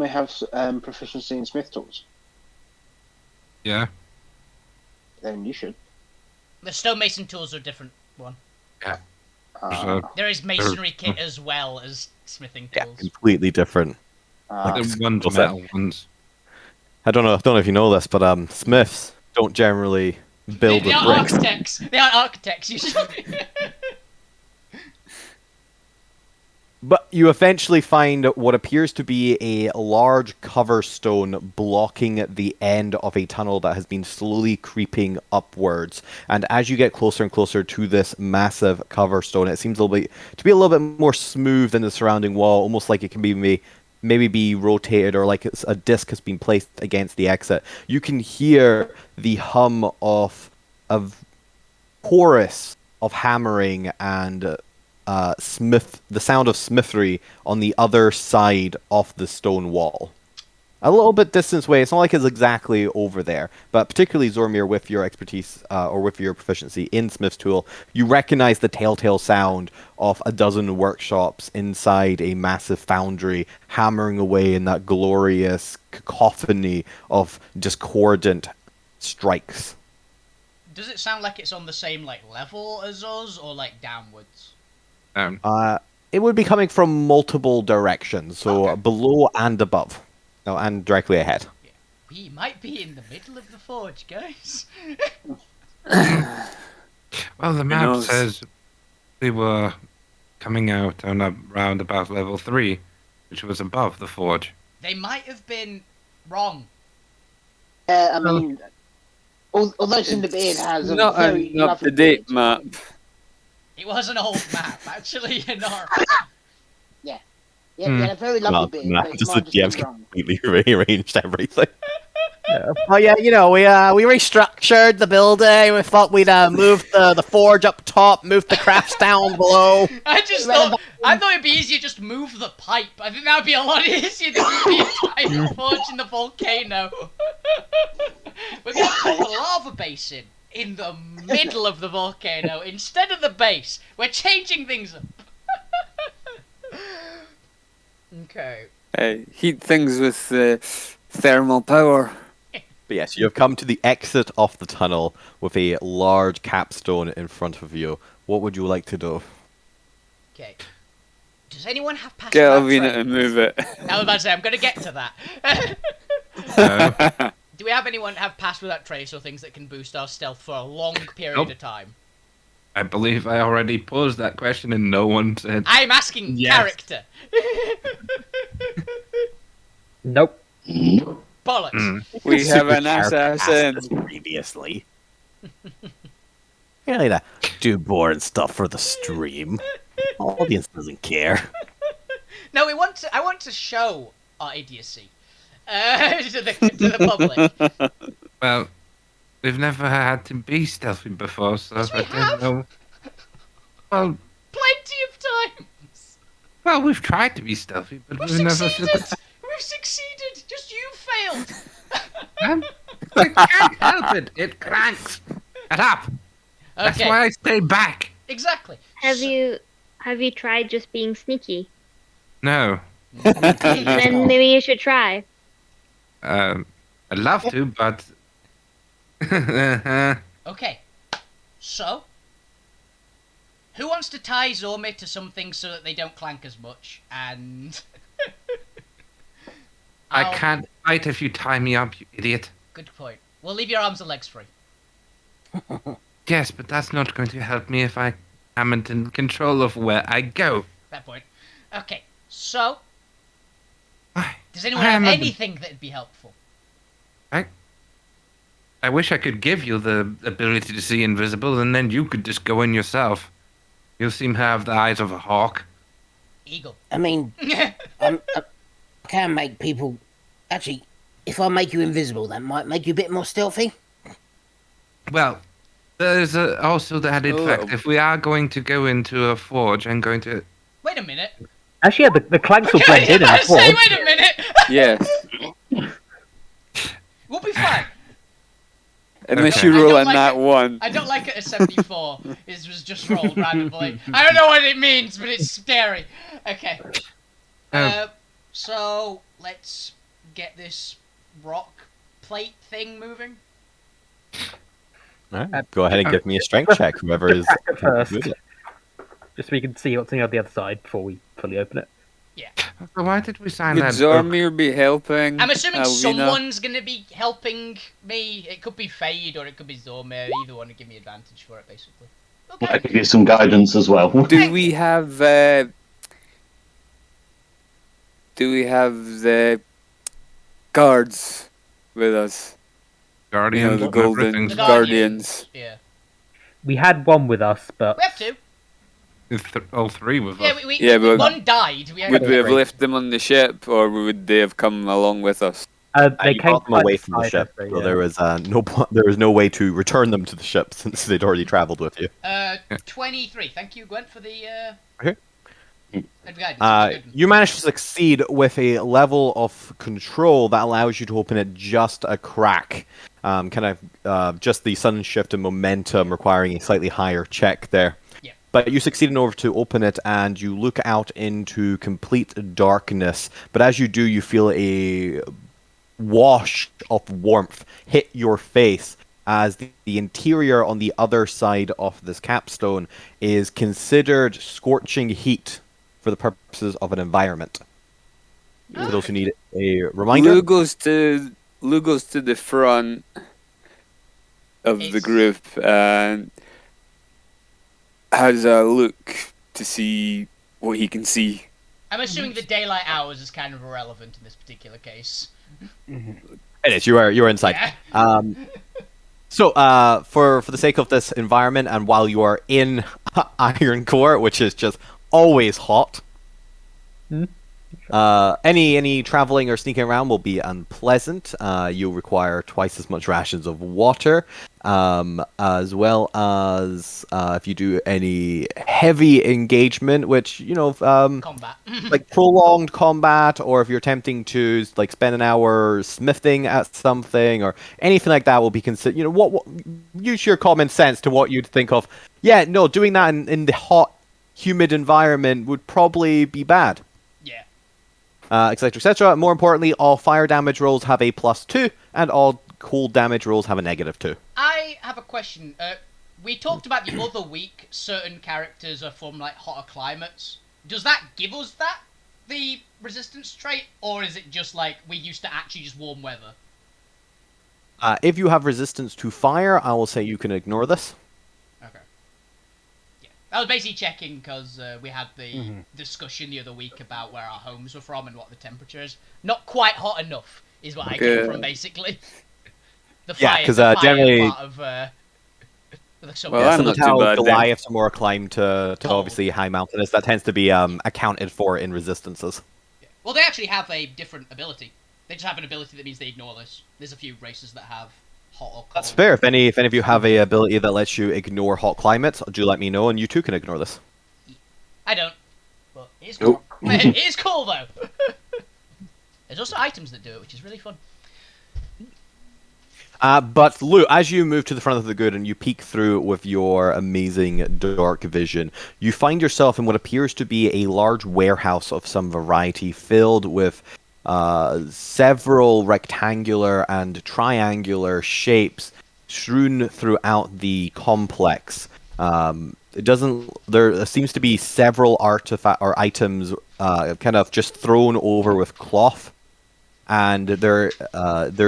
have proficiency in smith tools? Yeah. Then you should. The stonemason tools are a different one. Yeah. There is masonry kit as well as smithing tools. Yeah, completely different. The ones metal ones. I don't know if you know this, but smiths don't generally build with bricks. Architects. They are architects usually. But you eventually find what appears to be a large cover stone blocking the end of a tunnel that has been slowly creeping upwards. And as you get closer and closer to this massive cover stone, it seems to be a little bit more smooth than the surrounding wall, almost like it can be maybe be rotated or like a disc has been placed against the exit. You can hear the hum of a chorus of hammering and the sound of smithery on the other side of the stone wall. A little bit distance away. It's not like it's exactly over there, but particularly Zormir, with your expertise or with your proficiency in Smith's tool, you recognize the telltale sound of a dozen workshops inside a massive foundry, hammering away in that glorious cacophony of discordant strikes. Does it sound like it's on the same like level as us, or like downwards? It would be coming from multiple directions, so Okay. below and above. No, and directly ahead. Yeah. We might be in the middle of the forge, guys. Well, the map knows? says we were coming out on around about level 3, which was above the forge. They might have been wrong. I mean, although Cinderbeard has a Not very an up-to-date map. It was an old map, actually. Not. Yeah, we had a very lovely beard. But Just it the might have just GM's been wrong. completely rearranged everything. Oh yeah, we restructured the building. We thought we'd move the forge up top, move the crafts down below. I thought it'd be easier just move the pipe. I think that'd be a lot easier than move the entire forge in the volcano. We're gonna put the lava basin in the middle of the volcano instead of the base. We're changing things up. Okay. Heat things with thermal power. But yes, you have come to the exit of the tunnel with a large capstone in front of you. What would you like to do? Okay. Does anyone have pass Get without Alvina to trace? move it. I was about to say, I'm gonna get to that. Do we have anyone have pass without trace or things that can boost our stealth for a long period Nope. of time? I believe I already posed that question and no one said. I'm asking Yes. character. Nope. Bollocks. Mm. We have an Character assassin. asked us previously. Really, to do boring stuff for the stream. Audience doesn't care. No, I want to show our idiocy to the public. Well, we've never had to be stealthy before, so Yes, we I have. don't know. Well, Plenty of times. well, we've tried to be stealthy, but We've we've never. succeeded. We've succeeded. Just you failed. I can't help it. It cranks. Shut up. That's Okay. why I stay back. Exactly. Have you tried just being sneaky? No. Then maybe you should try. I'd love to, but. Okay. So, who wants to tie Zormir to something so that they don't clank as much? And I I'll- can't fight if you tie me up, you idiot. Good point. We'll leave your arms and legs free. Yes, but that's not going to help me if I am in control of where I go. Fair point. Okay. So, I does anyone I have am a- anything that'd be helpful? I wish I could give you the ability to see invisible, and then you could just go in yourself. You seem to have the eyes of a hawk. Eagle. I mean, I can make people. Actually, if I make you invisible, that might make you a bit more stealthy. Well, there's also the added A fact, little. if we are going to go into a forge and going to... Wait a minute. Actually, yeah, the clanks will I blend in was about and to say, forge. wait a minute. Yes. We'll be fine. Unless Okay. you I roll don't a like nat it. one. I don't like it at 74. It was just rolled randomly. I don't know what it means, but it's scary. Okay. So let's get this rock plate thing moving. Alright, go ahead and give me a strength check, whoever is. First. with it. Just so we can see what's on the other side before we fully open it. So why did we sign Would that book? Zormir be helping? I'm assuming Alvina? someone's gonna be helping me. It could be Fade or it could be Zormir. Either one would give me advantage for it, basically. I Okay. could give some guidance as well. Do we have the guards with us? You know, Guardians the and golden everything. The guardians. Yeah. We had one with us, but We have two. All three with Yeah, us. we Yeah, but- one died. We had Would we have three. left them on the ship, or would they have come along with us? They you came got them away from the beside ship, us, so so yeah. there was no way to return them to the ship since they'd already travelled with you. 23. Thank you, Gwent, for the Okay. guidance. You managed to succeed with a level of control that allows you to open it just a crack. Just the sudden shift in momentum requiring a slightly higher check there. Yeah. But you succeed in order to open it, and you look out into complete darkness. But as you do, you feel a wash of warmth hit your face as the interior on the other side of this capstone is considered scorching heat for the purposes of an environment. For those who need a reminder, Lou goes to the front of the group and has a look to see what he can see. I'm assuming the daylight hours is kind of irrelevant in this particular case. it is. You are inside. Yeah. So, for the sake of this environment, and while you are in Iron Core, which is just always hot, any traveling or sneaking around will be unpleasant. You'll require twice as much rations of water, as well as if you do any heavy engagement, which Combat. like prolonged combat, or if you're attempting to like spend an hour smithing at something or anything like that, will be considered. What use your common sense to what you'd think of. Yeah, no, doing that in the hot, humid environment would probably be bad. Yeah. Etc. etc. More importantly, all fire damage rolls have a +2, and all cold damage rolls have a -2. I have a question. We talked about the other week, certain characters are from like hotter climates. Does that give us the resistance trait, or is it just like we used to actually just warm weather? If you have resistance to fire, I will say you can ignore this. Okay. Yeah, I was basically checking because we had the discussion the other week about where our homes were from and what the temperature is. Not quite hot enough is what I came from, basically. The fire, because generally part of the summer. Well, I'm some not of how too bad then. Goliaths are more climbed to obviously high mountainous. That tends to be accounted for in resistances. Yeah. Well, they actually have a different ability. They just have an ability that means they ignore this. There's a few races that have hot or cold. That's fair. If any of you have a ability that lets you ignore hot climates, do let me know, and you too can ignore this. I don't. But it is cool. It is cool though. There's also items that do it, which is really fun. But Lou, as you move to the front of the good and you peek through with your amazing dark vision, you find yourself in what appears to be a large warehouse of some variety, filled with several rectangular and triangular shapes strewn throughout the complex. There seems to be several artifact or items kind of just thrown over with cloth. And there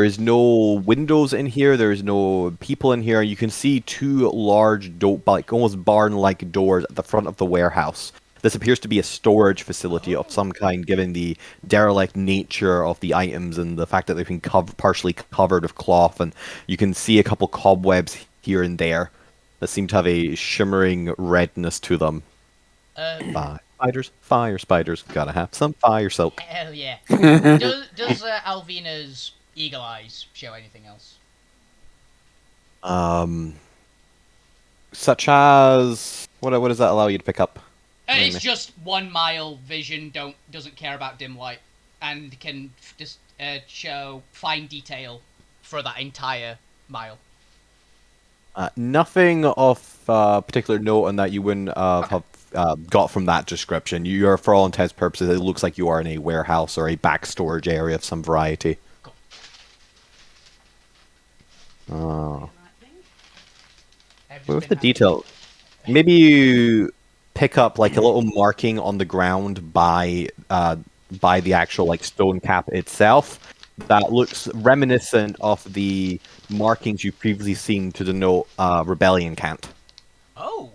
is no windows in here. There is no people in here. You can see two large, almost barn-like doors at the front of the warehouse. This appears to be a storage facility of some kind, given the derelict nature of the items and the fact that they've been partially covered with cloth. And you can see a couple cobwebs here and there that seem to have a shimmering redness to them. Fire spiders. Gotta have some fire soap. Hell yeah. Does Alvina's eagle eyes show anything else? Such as what does that allow you to pick up? It's just 1 mile vision. Doesn't care about dim light, and can just show fine detail for that entire mile. Nothing of particular note on that you wouldn't have got from that description. You're, for all intents and purposes, it looks like you are in a warehouse or a back storage area of some variety. Cool. With the detail, maybe you pick up like a little marking on the ground by the actual like stone cap itself that looks reminiscent of the markings you've previously seen to denote rebellion cant. Oh.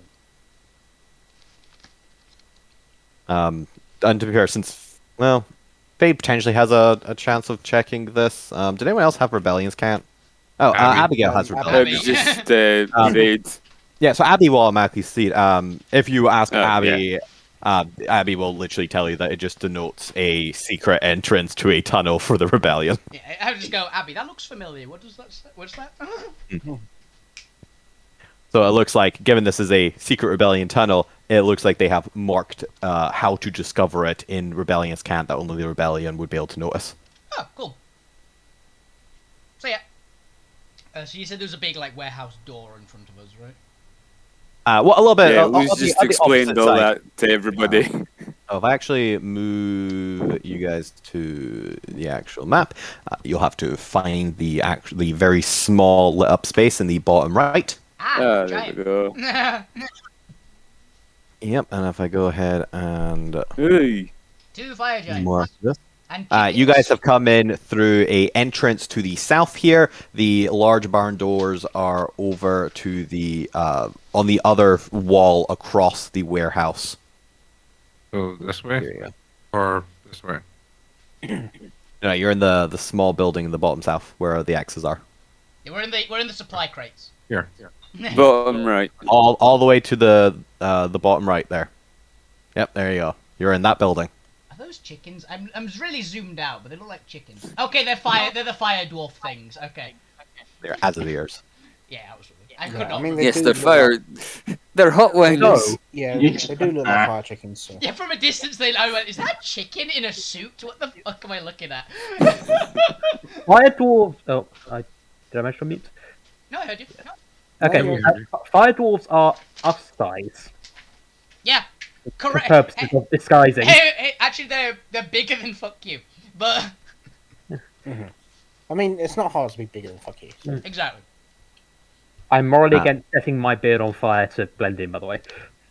And to be fair, since Fade potentially has a chance of checking this. Did anyone else have rebellions cant? Oh, Abigail has rebellion. It was just Fade. Yeah, so Abby will automatically see it. If you ask Abby, yeah. Abby will literally tell you that it just denotes a secret entrance to a tunnel for the rebellion. Yeah, I would just go, Abby, that looks familiar. What does that say? What's that? So it looks like, given this is a secret rebellion tunnel, it looks like they have marked how to discover it in Rebellion's Cant that only the rebellion would be able to notice. Oh, cool. So yeah. So you said there was a big like warehouse door in front of us, right? Well, a little bit. Yeah, we just explained all that to everybody. So if I actually move you guys to the actual map, you'll have to find the actually very small lit up space in the bottom right. There we go. Yep, and if I go ahead and Hey. 2 fire giants. mark this. And You guys have come in through a entrance to the south here. The large barn doors are over to the on the other wall across the warehouse. So this way? Here you go. Or this way? No, you're in the small building in the bottom south where the axes are. Yeah, we're in the supply crates. Here. Bottom right. All the way to the bottom right there. Yep, there you go. You're in that building. Are those chickens? I'm really zoomed out, but they look like chickens. Okay, they're fire. They're the fire dwarf things. Okay. They're Azadiers. Yeah, I could not. Yes, they're fire. They're hot wings. No, yeah, they do look like fire chickens. So. Yeah, from a distance, I went, is that chicken in a suit? What the fuck am I looking at? Fire dwarves. Oh, did I mention on mute? No, I heard you. No. Okay, fire dwarves are us size. Yeah, correct. For purposes of disguising. Actually, they're bigger than fuck you, but. I mean, it's not hard to be bigger than fuck you. So. Exactly. I'm morally against setting my beard on fire to blend in, by the way.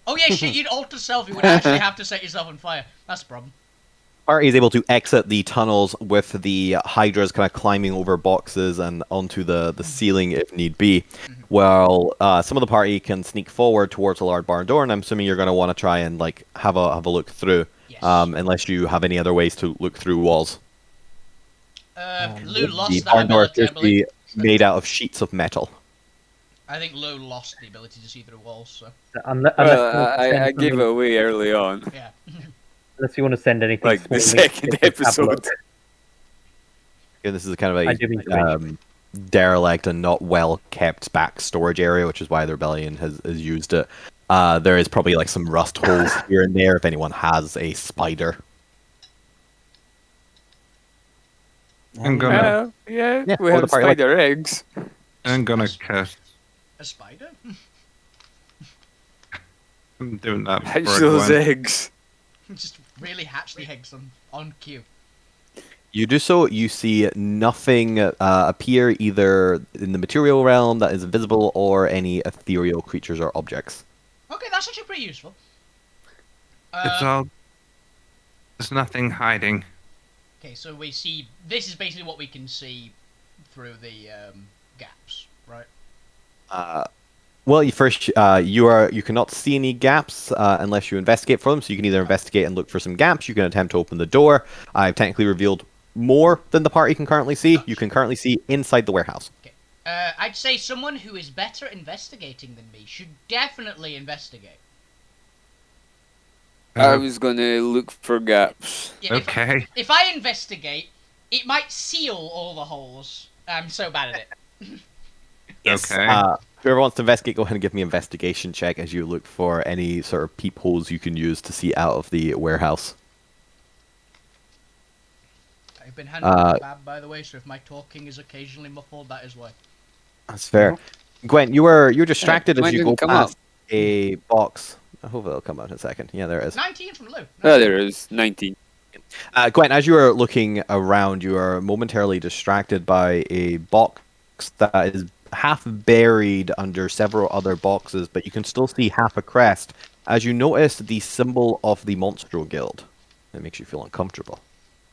Oh yeah, shit, you'd alter self, you would actually have to set yourself on fire. That's the problem. Party is able to exit the tunnels with the hydras kind of climbing over boxes and onto the ceiling if need be, while some of the party can sneak forward towards a large barn door, and I'm assuming you're going to want to try and like have a look through, unless you have any other ways to look through walls. Lou lost the that barn door ability, appears to be made out of sheets of metal. I think Lou lost the ability to see through walls, so. I gave it away early on. Yeah. Unless you want to send anything Like the second episode. Yeah, this is kind of a derelict and not well kept back storage area, which is why the rebellion has used it. There is probably like some rust holes here and there if anyone has a spider. I'm gonna. We have spider eggs. I'm gonna cast. A spider? I'm doing that. Hatch for those Gwen. eggs. Just really hatch the eggs on cue. You do so, you see nothing appear either in the material realm that is invisible or any ethereal creatures or objects. Okay, that's actually pretty useful. There's nothing hiding. Okay, so we see. This is basically what we can see through the gaps, right? Well, you cannot see any gaps unless you investigate for them. So you can either investigate and look for some gaps. You can attempt to open the door. I've technically revealed more than the party can currently see. You can currently see inside the warehouse. Okay. I'd say someone who is better investigating than me should definitely investigate. I was gonna look for gaps. Yeah, Okay. If I investigate, it might seal all the holes. I'm so bad at it. Yes. Okay. Whoever wants to investigate, go ahead and give me an investigation check as you look for any sort of peepholes you can use to see out of the warehouse. I've been handling bad, by the way, so if my talking is occasionally muffled, that is why. That's fair. Gwen, you're distracted as you go come past up. a box. I hope it'll come out in a second. Yeah, there it is. 19 from Lou. Oh, there is 19. Gwen, as you are looking around, you are momentarily distracted by a box that is half buried under several other boxes, but you can still see half a crest as you notice the symbol of the Monstro Guild. It makes you feel uncomfortable.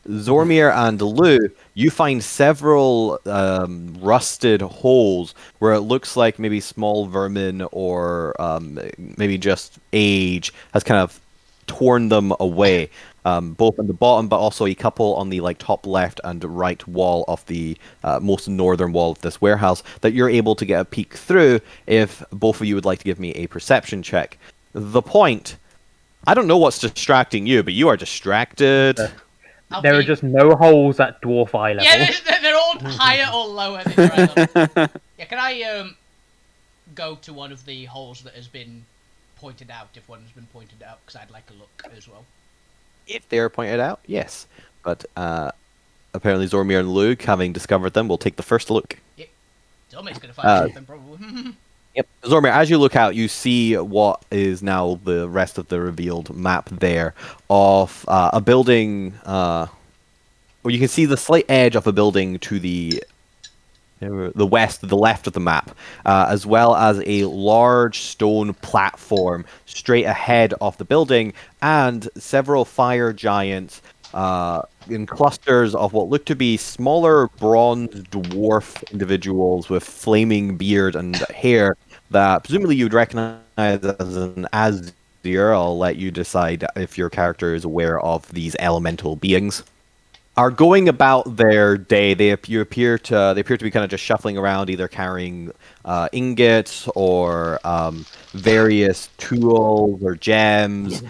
Zormir and Lou, you find several rusted holes where it looks like maybe small vermin or maybe just age has kind of torn them away, both on the bottom but also a couple on the top left and right wall of the most northern wall of this warehouse that you're able to get a peek through if both of you would like to give me a perception check. The point I don't know what's distracting you, but you are distracted. There are just no holes at dwarf eye level. Yeah, they're all higher or lower than your eye level. Yeah, can I go to one of the holes that has been pointed out, if one has been pointed out, because I'd like a look as well. If they're pointed out, yes. But apparently Zormir and Luke, having discovered them, will take the first look. Yep. Zormir's going to find something, probably. Yep. Zormir, as you look out, you see what is now the rest of the revealed map there of a building, well, you can see the slight edge of a building to the west, the left of the map, as well as a large stone platform straight ahead of the building, and several fire giants in clusters of what look to be smaller bronze dwarf individuals with flaming beard and hair that presumably you'd recognize as an Azir. I'll let you decide if your character is aware of these elemental beings. Are going about their day. They appear to be kind of just shuffling around, either carrying ingots or various tools or gems,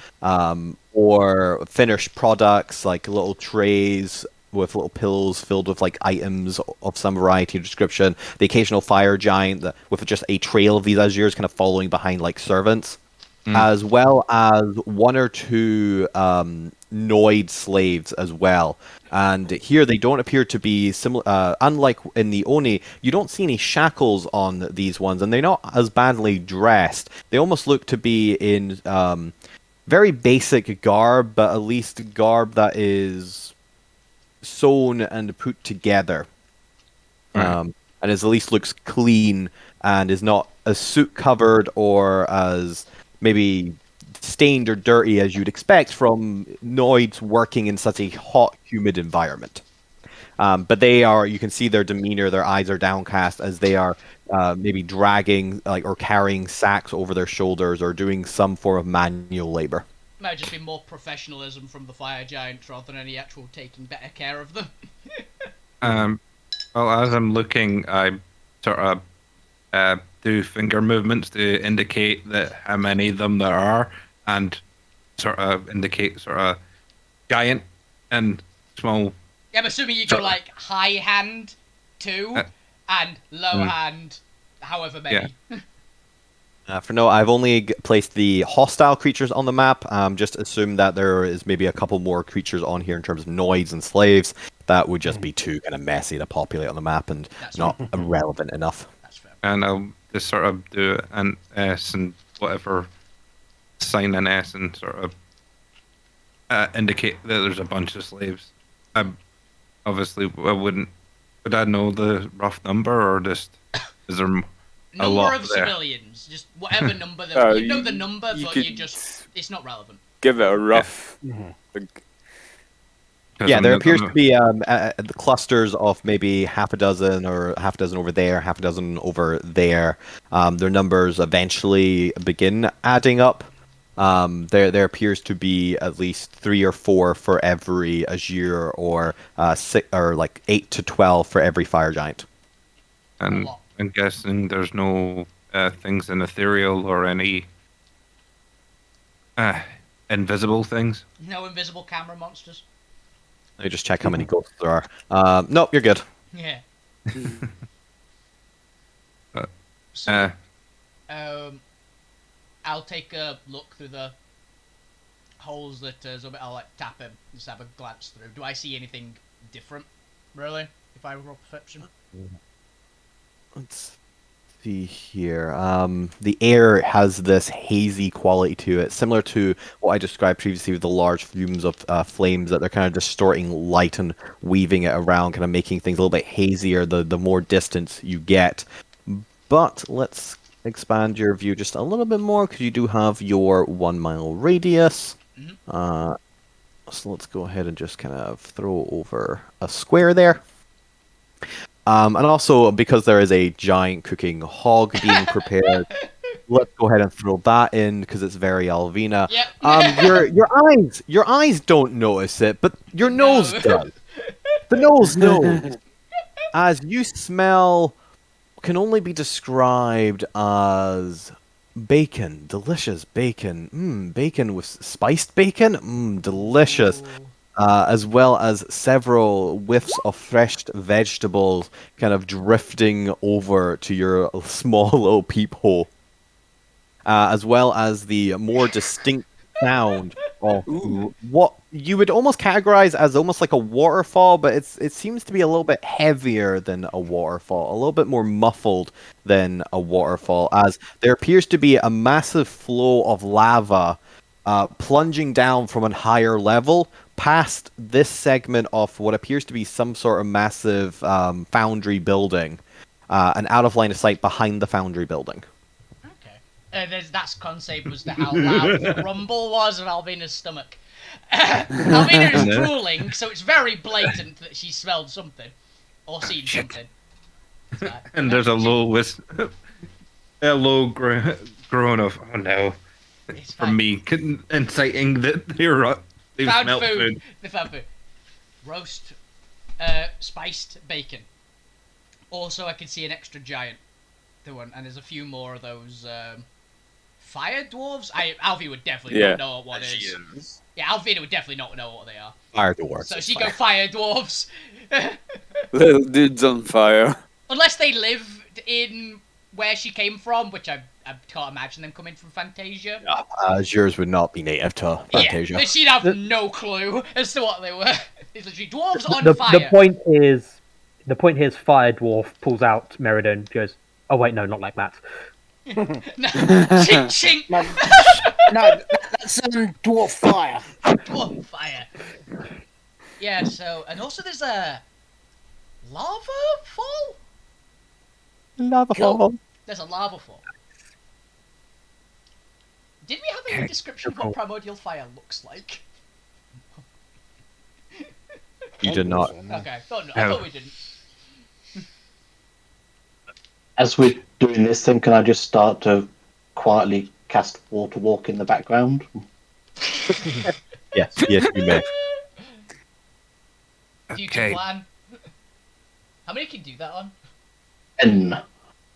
or finished products like little trays with little pills filled with like items of some variety or description. The occasional fire giant with just a trail of these Azirs kind of following behind like servants. As well as one or two Noid slaves as well. And here they don't appear to be similar. Unlike in the Oni, you don't see any shackles on these ones, and they're not as badly dressed. They almost look to be in very basic garb, but at least garb that is sewn and put together. And at least looks clean and is not as soot covered or as maybe stained or dirty as you'd expect from Noids working in such a hot, humid environment. But they are, you can see their demeanor, their eyes are downcast as they are maybe dragging or carrying sacks over their shoulders or doing some form of manual labor. Might just be more professionalism from the fire giants rather than any actual taking better care of them. Well, as I'm looking, I sort of do finger movements to indicate that how many of them there are, and sort of indicate sort of giant and small. Yeah, I'm assuming you go like high hand 2 and low hand however many. Yeah. For no, I've only placed the hostile creatures on the map. Just assume that there is maybe a couple more creatures on here in terms of Noids and slaves. That would just be too kind of messy to populate on the map and not relevant enough. That's fair. And I'll just sort of do an S and whatever, sign an S and sort of indicate that there's a bunch of slaves. Obviously, I wouldn't. Would I know the rough number, or just is there a lot number of there? Civilians, just whatever number. You know the number, but it's not relevant. Give it a rough. Yeah, there appears to be the clusters of maybe half a dozen or half a dozen over there, half a dozen over there. Their numbers eventually begin adding up. There appears to be at least 3 or 4 for every Azir, or 6 or like 8 to 12 for every fire giant. And I'm guessing there's no things in ethereal or any invisible things. No invisible camera monsters. Let me just check how many ghosts there are. Nope, you're good. Yeah. I'll take a look through the holes that I'll like tap him, just have a glance through. Do I see anything different, really, if I roll perception? Let's see here. The air has this hazy quality to it, similar to what I described previously with the large fumes of flames, that they're kind of distorting light and weaving it around, kind of making things a little bit hazier the more distance you get. But let's expand your view just a little bit more, because you do have your 1 mile radius. So let's go ahead and just kind of throw over a square there. And also, because there is a giant cooking hog being prepared, let's go ahead and throw that in, because it's very Alvina. Yep. Your eyes don't notice it, but your nose does. The nose knows. As you smell, can only be described as bacon, delicious bacon. Bacon with spiced bacon, delicious. As well as several whiffs of fresh vegetables kind of drifting over to your small little peephole. As well as the more distinct sound of what you would almost categorize as almost like a waterfall, but it seems to be a little bit heavier than a waterfall, a little bit more muffled than a waterfall, as there appears to be a massive flow of lava plunging down from a higher level past this segment of what appears to be some sort of massive foundry building, and out of line of sight behind the foundry building. That's concept was how loud the rumble was of Alvina's stomach. Alvina is drooling, so it's very blatant that she smelled something or seen something. And there's a low groan of "oh no" from me, inciting that they found smelled food. They found food. Roast, spiced bacon. Also, I can see an extra giant. The one, and there's a few more of those. Fire dwarves? Alfie would definitely not know what is. Yeah, Alvina would definitely not know what they are. Fire dwarves. So she go fire dwarves. Little dudes on fire. Unless they live in where she came from, which I can't imagine them coming from Fantasia. Yours would not be native to Fantasia. Yeah, she'd have no clue as to what they were. It's literally dwarves on fire. The point is, fire dwarf pulls out Merida and goes, "Oh wait, no, not like that." Chink chink. No, that's dwarf fire. Dwarf fire. Yeah. So, and also there's a lava fall. Lava fall. There's a lava fall. Did we have any description of what primordial fire looks like? You did not. Okay, I thought we didn't. As we're doing this, then can I just start to quietly cast water walk in the background? Yes, you may. Future plan. How many can do that on? 10.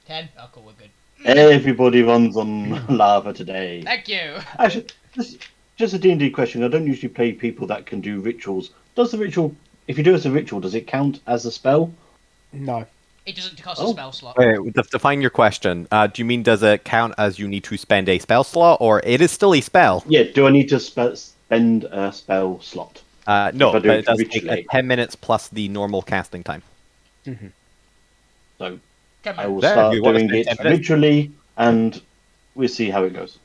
10? Oh, cool, we're good. Everybody runs on lava today. Thank you. Actually, just a D&D question. I don't usually play people that can do rituals. Does the ritual, if you do it as a ritual, does it count as a spell? No. It doesn't cost a spell slot. Wait, define your question. Do you mean does it count as you need to spend a spell slot, or it is still a spell? Yeah, do I need to spend a spell slot? No, but it does take 10 minutes plus the normal casting time. Mm-hmm. So Come I on. will start doing it ritually, and we'll see how it goes.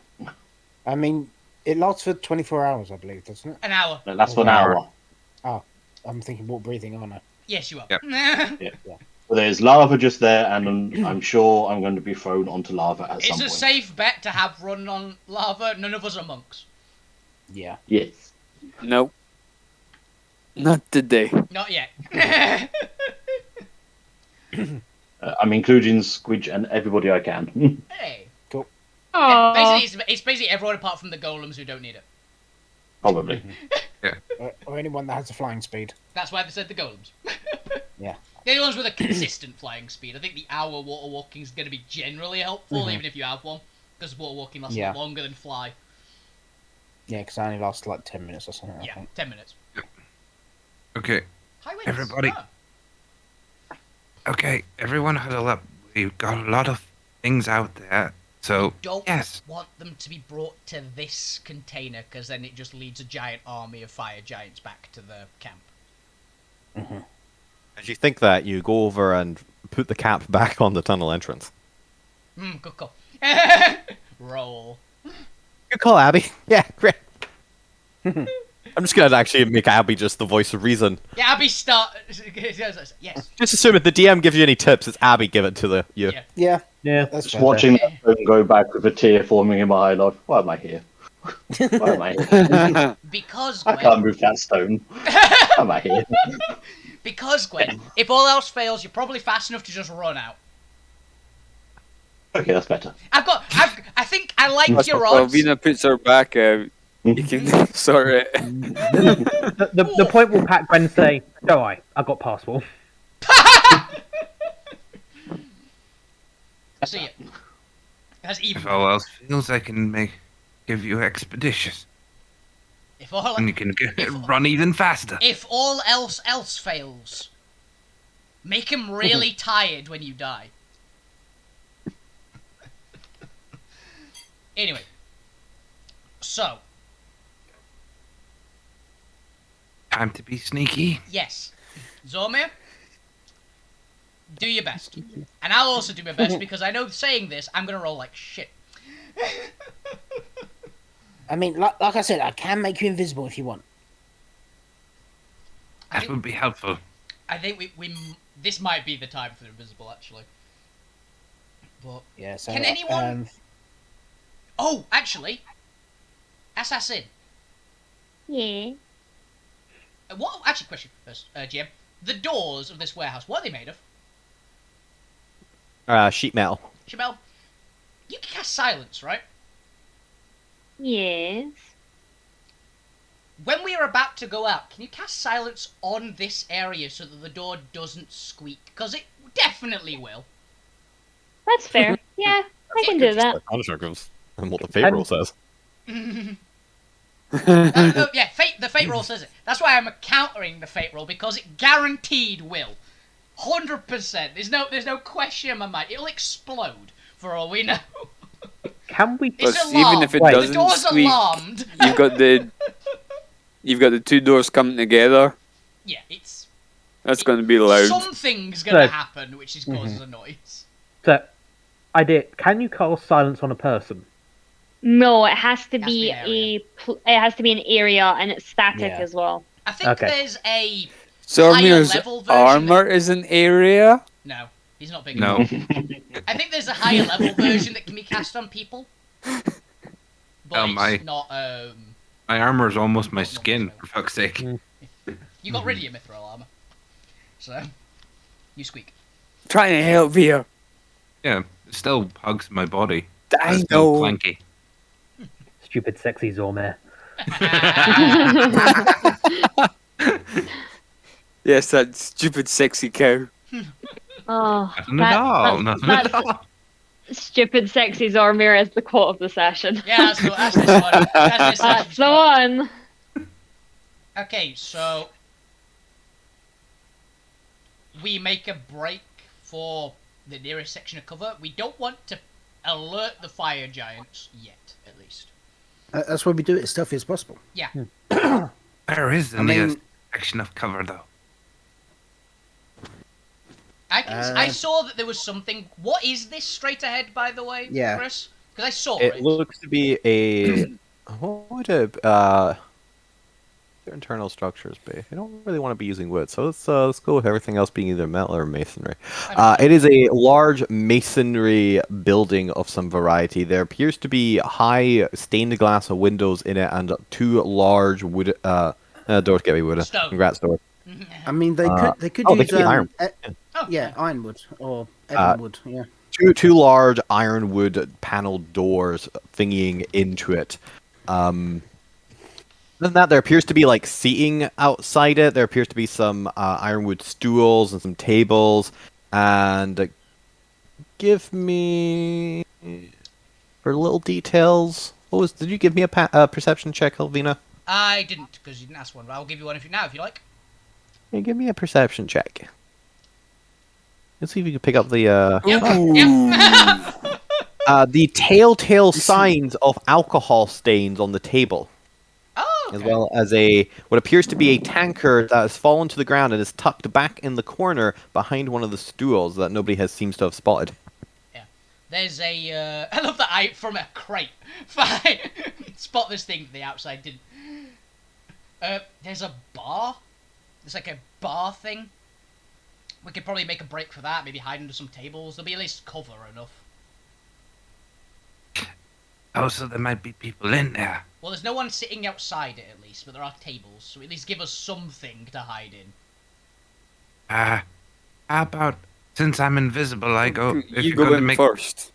I mean, it lasts for 24 hours, I believe, doesn't it? An hour. No, that's for an hour. Oh, I'm thinking water breathing, aren't I? Yes, you are. Yep. Yeah. Well, there's lava just there, and I'm sure I'm going to be thrown onto lava at some It's a point. safe bet to have run on lava. None of us are monks. Yeah. Yes. No. Not today. Not yet. I'm including Squidge and everybody I can. Hey. Cool. Basically, it's basically everyone apart from the golems who don't need it. Probably. Or anyone that has a flying speed. That's why they said the golems. Yeah. The only ones with a consistent flying speed. I think the hour water walking is going to be generally helpful, even if you have one, because water walking lasts a lot longer than fly. Yeah, because I only last like 10 minutes or something. Yeah, I think. 10 minutes. Okay. Hi, Winds. Everybody. Ah. Okay, everyone huddle up. We've got a lot of things out there. So, Don't yes. want them to be brought to this container, because then it just leads a giant army of fire giants back to the camp. Mm-hmm. As you think that, you go over and put the cap back on the tunnel entrance. Good call. Roll. Good call, Abby. Yeah, great. I'm just gonna actually make Abby just the voice of reason. Yeah, Abby start. Yes. Just assume if the DM gives you any tips, it's Abby give it to you. Yeah. Yeah, that's Just fair. watching that phone go back with a tear forming in my eye, like, why am I here? Why am I here? Because I Gwen. can't move that stone. Why am I here? Because Gwen, if all else fails, you're probably fast enough to just run out. Okay, that's better. I think I like your Well, odds. Vina puts her back out. You can sort it. The point will Pat Gwen say, "Don't I got password." So yeah. That's even If better. all else fails, I can give you expeditious. If all And you can run even faster. if all else fails, make him really tired when you die. Anyway, so Time to be sneaky. yes, Zormir, do your best, and I'll also do my best because I know saying this, I'm gonna roll like shit. I mean, like I said, I can make you invisible if you want. That would be helpful. I think we this might be the time for invisible actually. But Yeah. So can anyone? Oh, actually, assassin. Yeah. What? Actually, question first, GM. The doors of this warehouse, what are they made of? Sheet metal. Shabelle, you can cast silence, right? Yes. When we are about to go out, can you cast silence on this area so that the door doesn't squeak? Because it definitely will. That's fair. Yeah, I can do that. And what the fate roll says. Yeah, the fate roll says it. That's why I'm countering the fate roll, because it guaranteed will. 100%. There's no question in my mind. It'll explode for all we know. Can we? It's But alarmed. even if it The doesn't door's squeak, alarmed. you've got the two doors coming together. Yeah, it's That's going to be loud. something's gonna So- happen, which is causes a noise. So, idea. Can you cast silence on a person? No, it has to Has to be be an area. it has to be an area, and it's static Yeah. as well. I think Okay. there's a Zormir's higher level version armor is an area. no. He's not big No. enough. I think there's a higher level version that can be cast on people. But Oh, it's my. not. My armor is almost my Not skin, normal for fuck's sake. You got rid of your mithril armor, so you squeak. Trying to help here. Yeah, it still hugs my body. I It's still know. clanky. Stupid, sexy Zormir. Yes, that stupid sexy cow. Oh, Nothing at all. Nothing at all. stupid, sexy Zormir is the quote of the session. Yeah, that's this one. That's this That's the one. one. Okay, so we make a break for the nearest section of cover. We don't want to alert the fire giants yet, at least. That's why we do it as stealthy as possible. Yeah. Where is the I mean- nearest section of cover, though? I saw that there was something. What is this straight ahead, by the way, Yeah. Chris? Because I saw It it. looks to be a what would their internal structures be? I don't really want to be using wood, so let's go with everything else being either metal or masonry. It is a large masonry building of some variety. There appears to be high stained glass windows in it and two large wood doors. Get me wood. Stone. Congrats, door. I mean, they could oh, they use could be iron. Oh, yeah, ironwood or ebonwood. Yeah. Two large ironwood paneled doors thingying into it. Other than that, there appears to be like seating outside it. There appears to be some ironwood stools and some tables. And give me for little details. Did you give me a perception check, Helvina? I didn't, because you didn't ask one, but I'll give you one if you like. Yeah, give me a perception check. Let's see if you can pick up the the telltale signs of alcohol stains on the table. Oh, okay. As well as what appears to be a tankard that has fallen to the ground and is tucked back in the corner behind one of the stools that nobody seems to have spotted. There's a, I love that from a crate. Fine. Spot this thing from the outside, didn't. There's a bar. There's like a bar thing. We could probably make a break for that, maybe hide under some tables. There'll be at least cover enough. Oh, so there might be people in there. Well, there's no one sitting outside it at least, but there are tables, so at least give us something to hide in. How about, since I'm invisible, I go... If You you're go going in to first.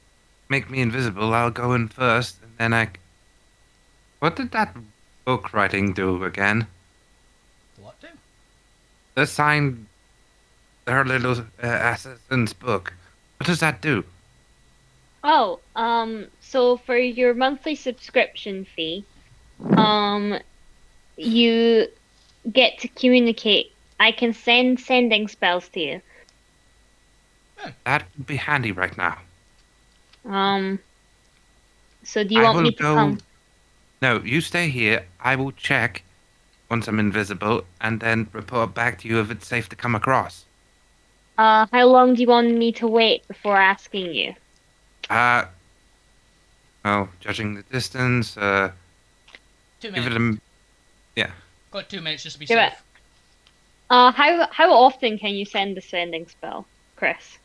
make me invisible, I'll go in first, and then I... What did that book writing do again? What do? The sign... Her little assassin's book. What does that do? Oh, so for your monthly subscription fee, you get to communicate. I can send sending spells to you. That would be handy right now. So do you want me to come? No, you stay here. I will check once I'm invisible and then report back to you if it's safe to come across. How long do you want me to wait before asking you? Well, judging the distance, 2 give minutes. it a... Yeah. Got 2 minutes just to be Give safe. it. How often can you send the sending spell, Chris?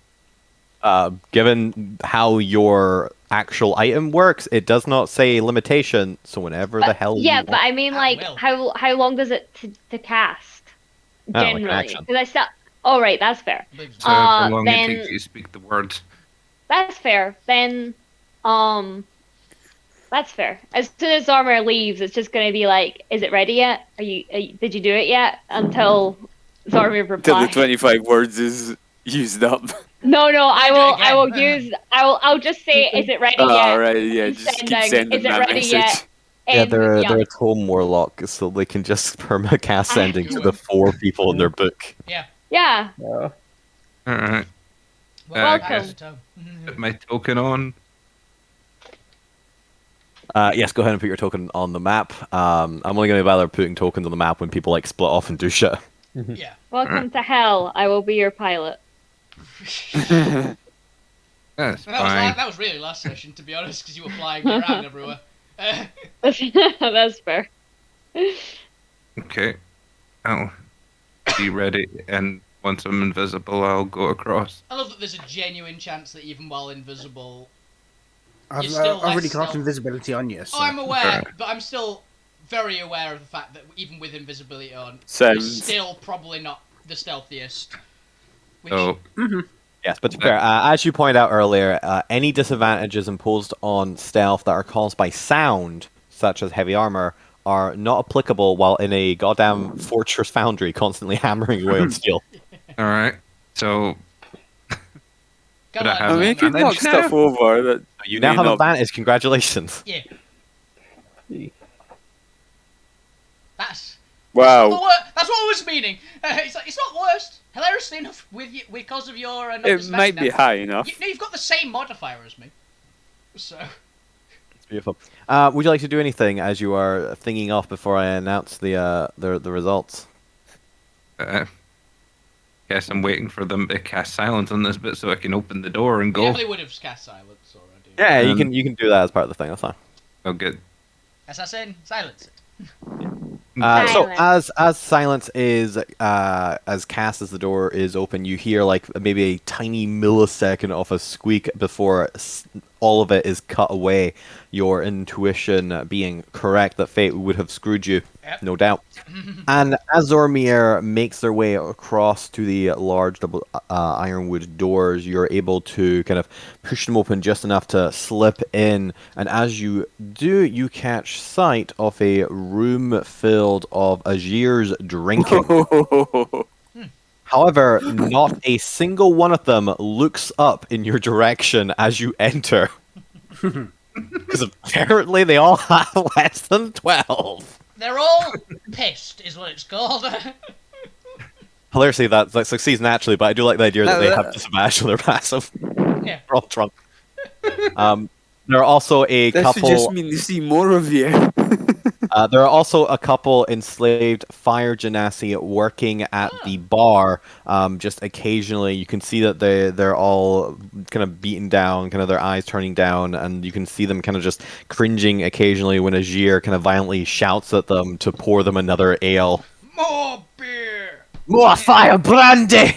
Given how your actual item works, it does not say limitation, so whenever the hell Yeah, you but I mean, like, how long does it to cast? like Generally. action. Because I still... Oh, right, that's fair. So how long then... it takes you to speak the words. That's fair. Then, that's fair. As soon as Zormir leaves, it's just gonna be like, "Is it ready yet? Did you do it yet?" Until Zormir Till the replies. 25 words is used up. No, I will again. use. I'll just say, "Is it ready Oh, yet?" right, yeah, And just keep sending, sending "Is it that ready message. yet?" Yeah, And they're yeah. a tome warlock, so they can just permacast sending to the 4 people in their book. Yeah. Yeah. All right. Welcome. Put my token on. Yes, go ahead and put your token on the map. I'm only going to bother putting tokens on the map when people like split off and do shit. Yeah. Welcome to hell. I will be your pilot. That's And fine. that was really last session, to be honest, because you were flying around everywhere. That's fair. Okay. I'll be ready, and once I'm invisible, I'll go across. I love that there's a genuine chance that even while invisible, I've you're still already less got stealth- invisibility on you. So. Oh, I'm aware, but I'm still very aware of the fact that even with invisibility on, you're Sounds. still probably not the stealthiest. Which, So, Yes, but to be fair, as you pointed out earlier, any disadvantages imposed on stealth that are caused by sound, such as heavy armor, are not applicable while in a goddamn fortress foundry constantly hammering away on steel. all right. So, Come Could I on, have I mean, you can knock advantage now? stuff over. That You now may have not- advantage, congratulations. Yeah. That's Wow. that's what I was meaning. It's not worst. Hilariously enough, because of your. It might be high enough. You've got the same modifier as me. So. It's beautiful. Would you like to do anything as you are thinking off before I announce the results? guess I'm waiting for them to cast silence on this bit so I can open the door and They go. definitely would have cast silence already. Yeah, you can do that as part of the thing. That's fine. Oh, good. Assassin, silence it. So as silence is as cast as the door is open, you hear like maybe a tiny millisecond of a squeak before all of it is cut away. Your intuition being correct that fate would have screwed you, no doubt. And as Zormir makes their way across to the large double ironwood doors, you're able to kind of push them open just enough to slip in. And as you do, you catch sight of a room filled of Azir's drinking. However, not a single one of them looks up in your direction as you enter. Because apparently they all have less than 12. They're all pissed, is what it's called. Hilariously, that succeeds naturally, but I do like the idea that they have disadvantage on their passive. Yeah. They're all drunk. There are also a That couple. should just mean to see more of you. There are also a couple enslaved fire genasi working at the bar. Just occasionally, you can see that they're all kind of beaten down, kind of their eyes turning down, and you can see them kind of just cringing occasionally when Azir kind of violently shouts at them to pour them another ale. More beer! More fire brandy!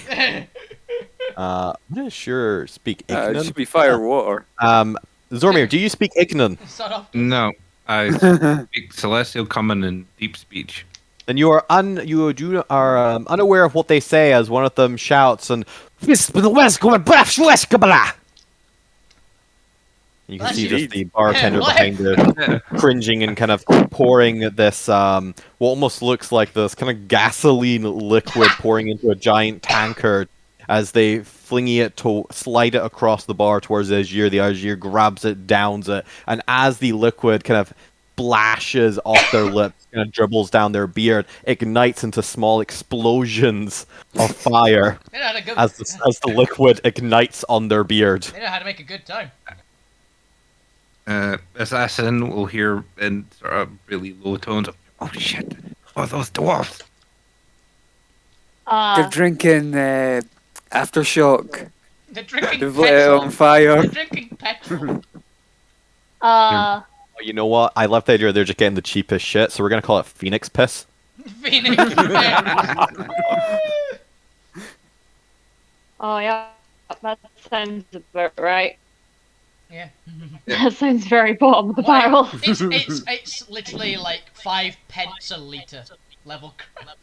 I'm not sure speak Ignan. It should be fire water. Zormir, do you speak Ignan? Sort of. No, I speak Celestial Common and Deep Speech. Then you are unaware of what they say as one of them shouts and you can see just the bartender behind the cringing and kind of pouring this what almost looks like this kind of gasoline liquid pouring into a giant tankard as they flingy it to slide it across the bar towards the Azir grabs it, downs it, and as the liquid kind of splashes off their lips, kind of dribbles down their beard, ignites into small explosions of fire They know how to go. as the liquid ignites on their beard. They know how to make a good time. Assassin will hear in sort of really low tones of, "Oh shit! Oh, those dwarfs!" They're drinking aftershock. They're drinking They've lit it petrol. on fire. They're drinking petrol. You know what? I love the idea they're just getting the cheapest shit, so we're gonna call it Phoenix Piss. Phoenix. Oh yeah, that sounds about right. Yeah. That sounds very bottom of the barrel. It's literally like 5 pence a litre level crap.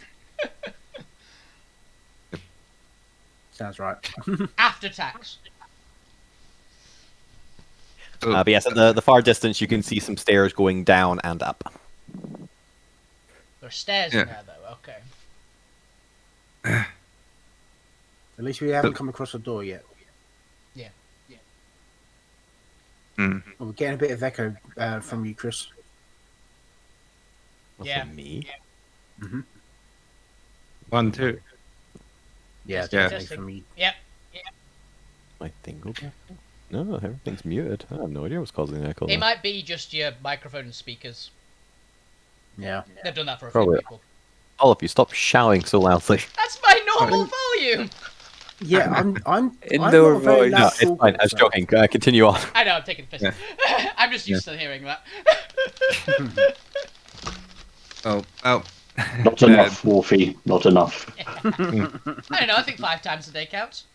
Sounds right. After tax. But yes, at the far distance, you can see some stairs going down and up. There's stairs in there though, okay. At least we haven't come across a door yet. Yeah. Well, we're getting a bit of echo from you, Chris. Yeah. From me? Mm-hmm. 1, 2. Yeah, Yeah. definitely from me. Yep. My thing go back? No, everything's muted. I have no idea what's causing the echo. It might be just your microphone and speakers. Yeah. They've done that for a Probably. few people. All of you, stop shouting so loudly. That's my normal volume! Yeah, I'm Indoor not a very voice. loud No, it's talker, fine. I was so- joking. Continue on. I know, I'm taking the piss. Yeah. I'm just used to hearing that. Oh. Not enough, Wolfie. Not enough. I don't know, I think 5 times a day counts.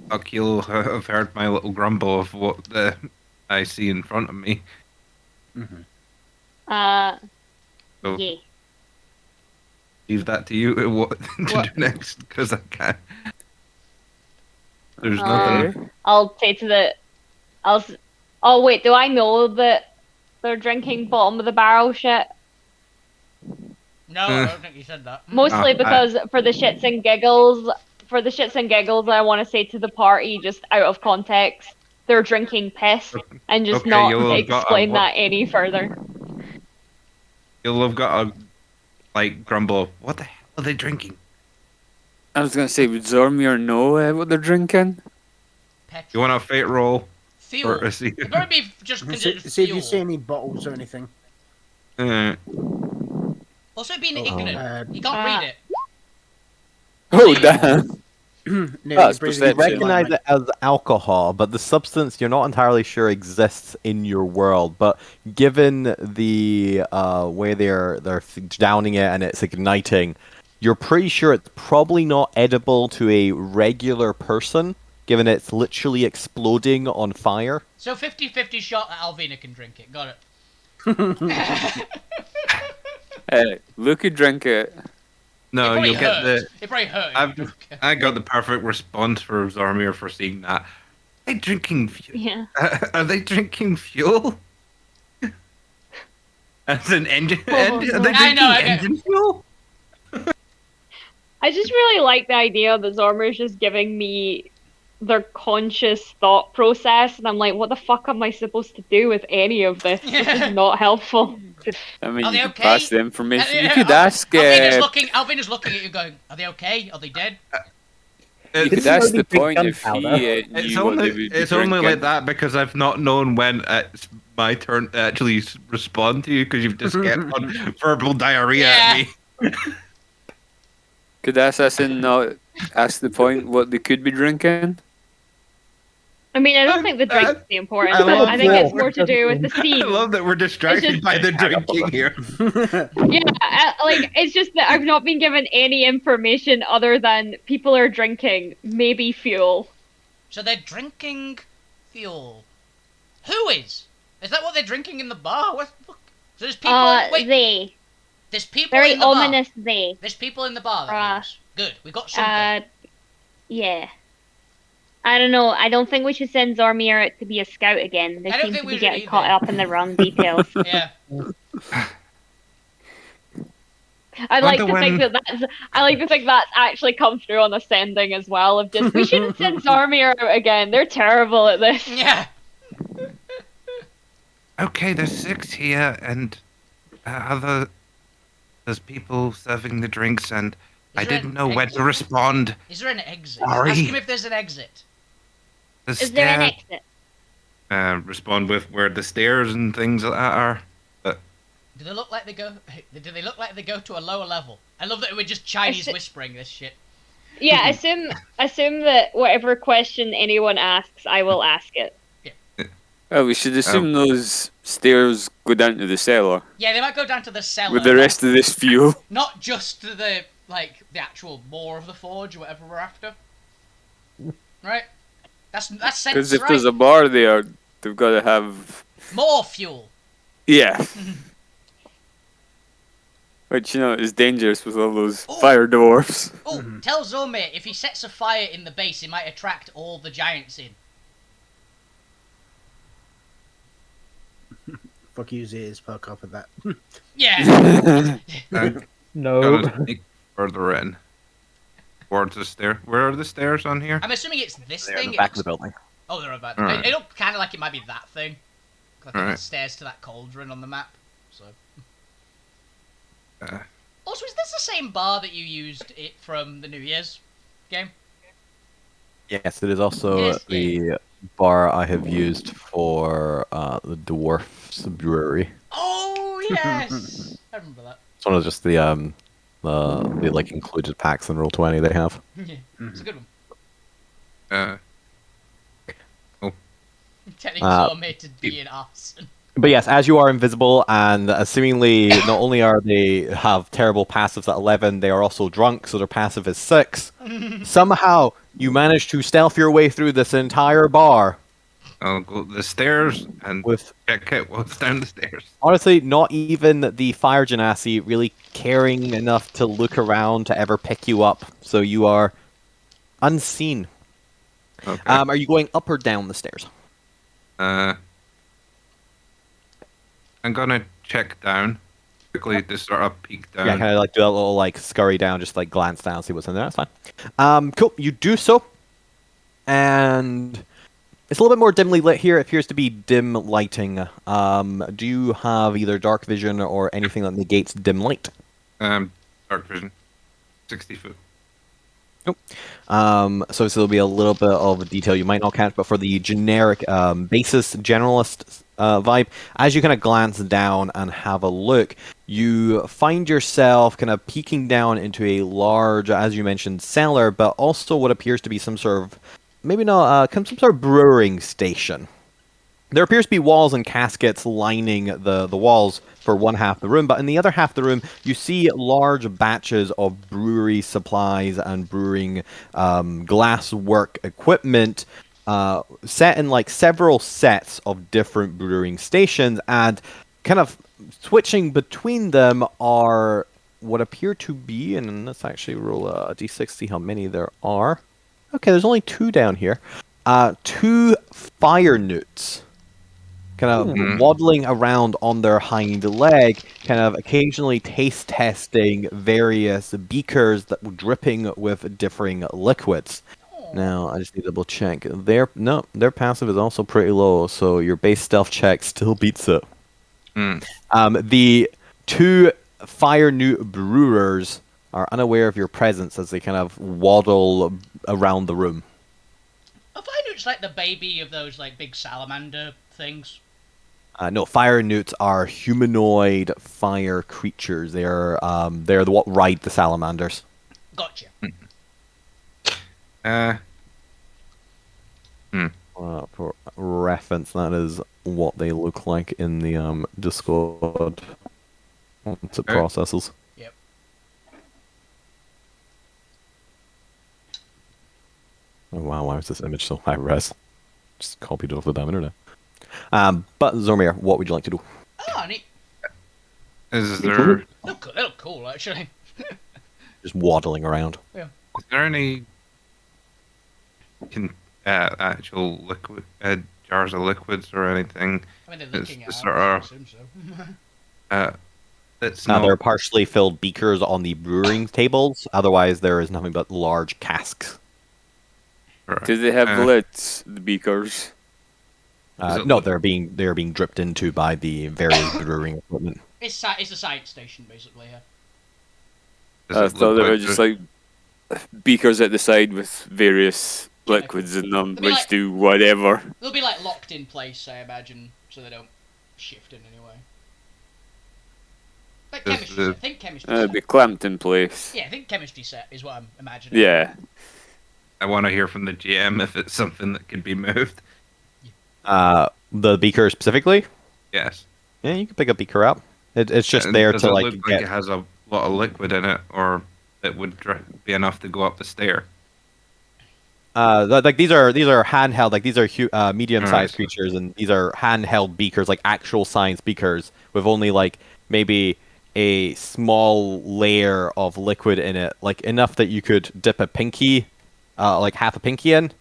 Fuck, you'll have heard my little grumble of what I see in front of me. So Yeah. leave that to you. What to do next? Because I can't. There's nothing. I'll say to the, oh wait, do I know that they're drinking bottom of the barrel shit? No, I don't think you said that. Mostly because for the shits and giggles, I want to say to the party, just out of context, they're drinking piss, and just Okay, not you'll have got a explain what? that any further. You'll have got a grumble of, what the hell are they drinking? I was gonna say, would Zormir know what they're drinking? Petrol. You want a fate roll? Fuel. Or a see? It better be just considered See if fuel. you see any bottles or anything. Also being ignorant. You can't Uh, read it. Oh, damn. No, That's breathing You perception. recognize it as alcohol, but the substance you're not entirely sure exists in your world. But given the way they're downing it and it's igniting, you're pretty sure it's probably not edible to a regular person, given it's literally exploding on fire. So 50-50 shot that Alvina can drink it. Got it. Luke could drink it. No, It you'll get probably the. It probably hurt. I got the perfect response for Zormir for seeing that. Are they drinking fuel? Yeah. Are they drinking fuel? As an engine? Are they I drinking know, I get- engine fuel? I just really like the idea that Zormer is just giving me their conscious thought process, and I'm like, what the fuck am I supposed to do with any of this? This is not helpful. I mean, Are they you could okay? pass the information. You Yeah, could ask. Alvina's looking at you going, are they okay? Are they dead? You could It's, ask the big point if gunpowder. he it's knew what they only would be it's only like drinking. that because I've not known when it's my turn to actually respond to you because you've just kept on verbal diarrhea at me. Could the assassin not ask the point what they could be drinking? I mean, I don't think the drink's the important I thing. love I think that. it's more to do with the I scene. love that we're distracted just- by the drinking here. Yeah, like, it's just that I've not been given any information other than people are drinking, maybe fuel. So they're drinking fuel. Who is? Is that what they're drinking in the bar? What the fuck? So there's people. Wait, They. there's people Very in the ominous bar. they. There's people in the bar. That means. Good. We got something. Yeah. I don't know. I don't think we should send Zormir out to be a scout again. They I don't seem think to we be should getting either. caught up in the wrong details. Yeah. I like to think that's actually come through on Ascending as well. Of just we shouldn't send Zormir out again. They're terrible at this. Yeah. Okay, there's 6 here, and there's people serving the drinks, and I didn't know when to respond. Is there an exit? Sorry. Ask him if there's an exit. Is there an exit? Respond with where the stairs and things like that are. Do they look like they go? Do they look like they go to a lower level? I love that we're just Chinese whispering this shit. Yeah, assume that whatever question anyone asks, I will ask it. Oh, we should assume those stairs go down to the cellar. Yeah, they might go down to the cellar. With the rest of this fuel. Not just to the actual more of the forge or whatever we're after. Right? That's sense, Because if there's a bar there, they've got to have... more fuel. Yeah. Which, you know, is dangerous with all those fire dwarfs. Oh, tell Zormir if he sets a fire in the base, it might attract all the giants in. Fuck you's ears perk up at that. Yeah. No. Sneak further in. Towards the stair. Where are the stairs on here? I'm assuming it's this They're thing. in the back of the building. Oh, they're about. Right. It looked kind of like it might be that thing. I think Right. it stairs to that cauldron on the map. So. Uh, Also, is this the same bar that you used it from the New Year's game? Yes, it is also the bar I have used for the Dwarf's Brewery. Oh yes, I remember that. It's one of just the like included packs in Roll20 they have. Yeah, it's a good one. Telling Zormir to be an arson. But yes, as you are invisible, and seemingly not only are they have terrible passives at 11, they are also drunk, so their passive is 6. Somehow, you manage to stealth your way through this entire bar. I'll go up the stairs and check out what's down the stairs. Honestly, not even the fire genasi really caring enough to look around to ever pick you up, so you are unseen. Okay. Are you going up or down the stairs? I'm gonna check down quickly to sort of peek down. Yeah, kind of like do a little like scurry down, just like glance down, see what's in there. That's fine. Cool. You do so, and it's a little bit more dimly lit here. It appears to be dim lighting. Do you have either dark vision or anything that negates dim light? Dark vision, 60 foot. Nope. So there'll be a little bit of detail you might not catch, but for the generic basis generalist vibe, as you kind of glance down and have a look, you find yourself kind of peeking down into a large, as you mentioned, cellar, but also what appears to be some sort of, maybe not, some sort of brewing station. There appears to be walls and caskets lining the walls for one half of the room, but in the other half of the room, you see large batches of brewery supplies and brewing glasswork equipment set in like several sets of different brewing stations, and kind of switching between them are what appear to be, and let's actually roll a d6, see how many there are. Okay, there's only 2 down here. 2 fire newts. Kind of waddling around on their hind leg, kind of occasionally taste testing various beakers that were dripping with differing liquids. Now, I just need to double check. Their passive is also pretty low, so your base stealth check still beats it. The 2 fire newt brewers are unaware of your presence as they kind of waddle around the room. I find it's like the baby of those like big salamander things. No, fire newts are humanoid fire creatures. They're what ride the salamanders. Gotcha. For reference, that is what they look like in the Discord once it processes. Yep. Oh wow, why is this image so high res? Just copied it off the damn internet. But Zormir, what would you like to do? Oh, neat. Is there? They look cool, actually. Just waddling around. Yeah. Is there any actual liquid jars of liquids or anything? I mean, they're looking at it, sort I of, assume so. It's There are not. partially filled beakers on the brewing tables. Otherwise, there is nothing but large casks. Right. Do they have lids, the beakers? No, they're being dripped into by the various brewing equipment. It's a science station, basically. Yeah. I thought they were just like beakers at the side with various liquids in them, which like, do whatever. They'll be like locked in place, I imagine, so they don't shift in any way. Like chemistry set. I think chemistry set. It'd be clamped in place. Yeah, I think chemistry set is what I'm imagining. Yeah. I want to hear from the GM if it's something that can be moved. The beaker specifically? Yes. Yeah, you can pick a beaker up. It's just there does to it like. look like it has a lot of liquid in it, or it would be enough to go up the stair. Like these are handheld, like these are medium-sized creatures, and these are handheld beakers, like actual science beakers, with only like maybe a small layer of liquid in it, like enough that you could dip a pinky, like half a pinky in.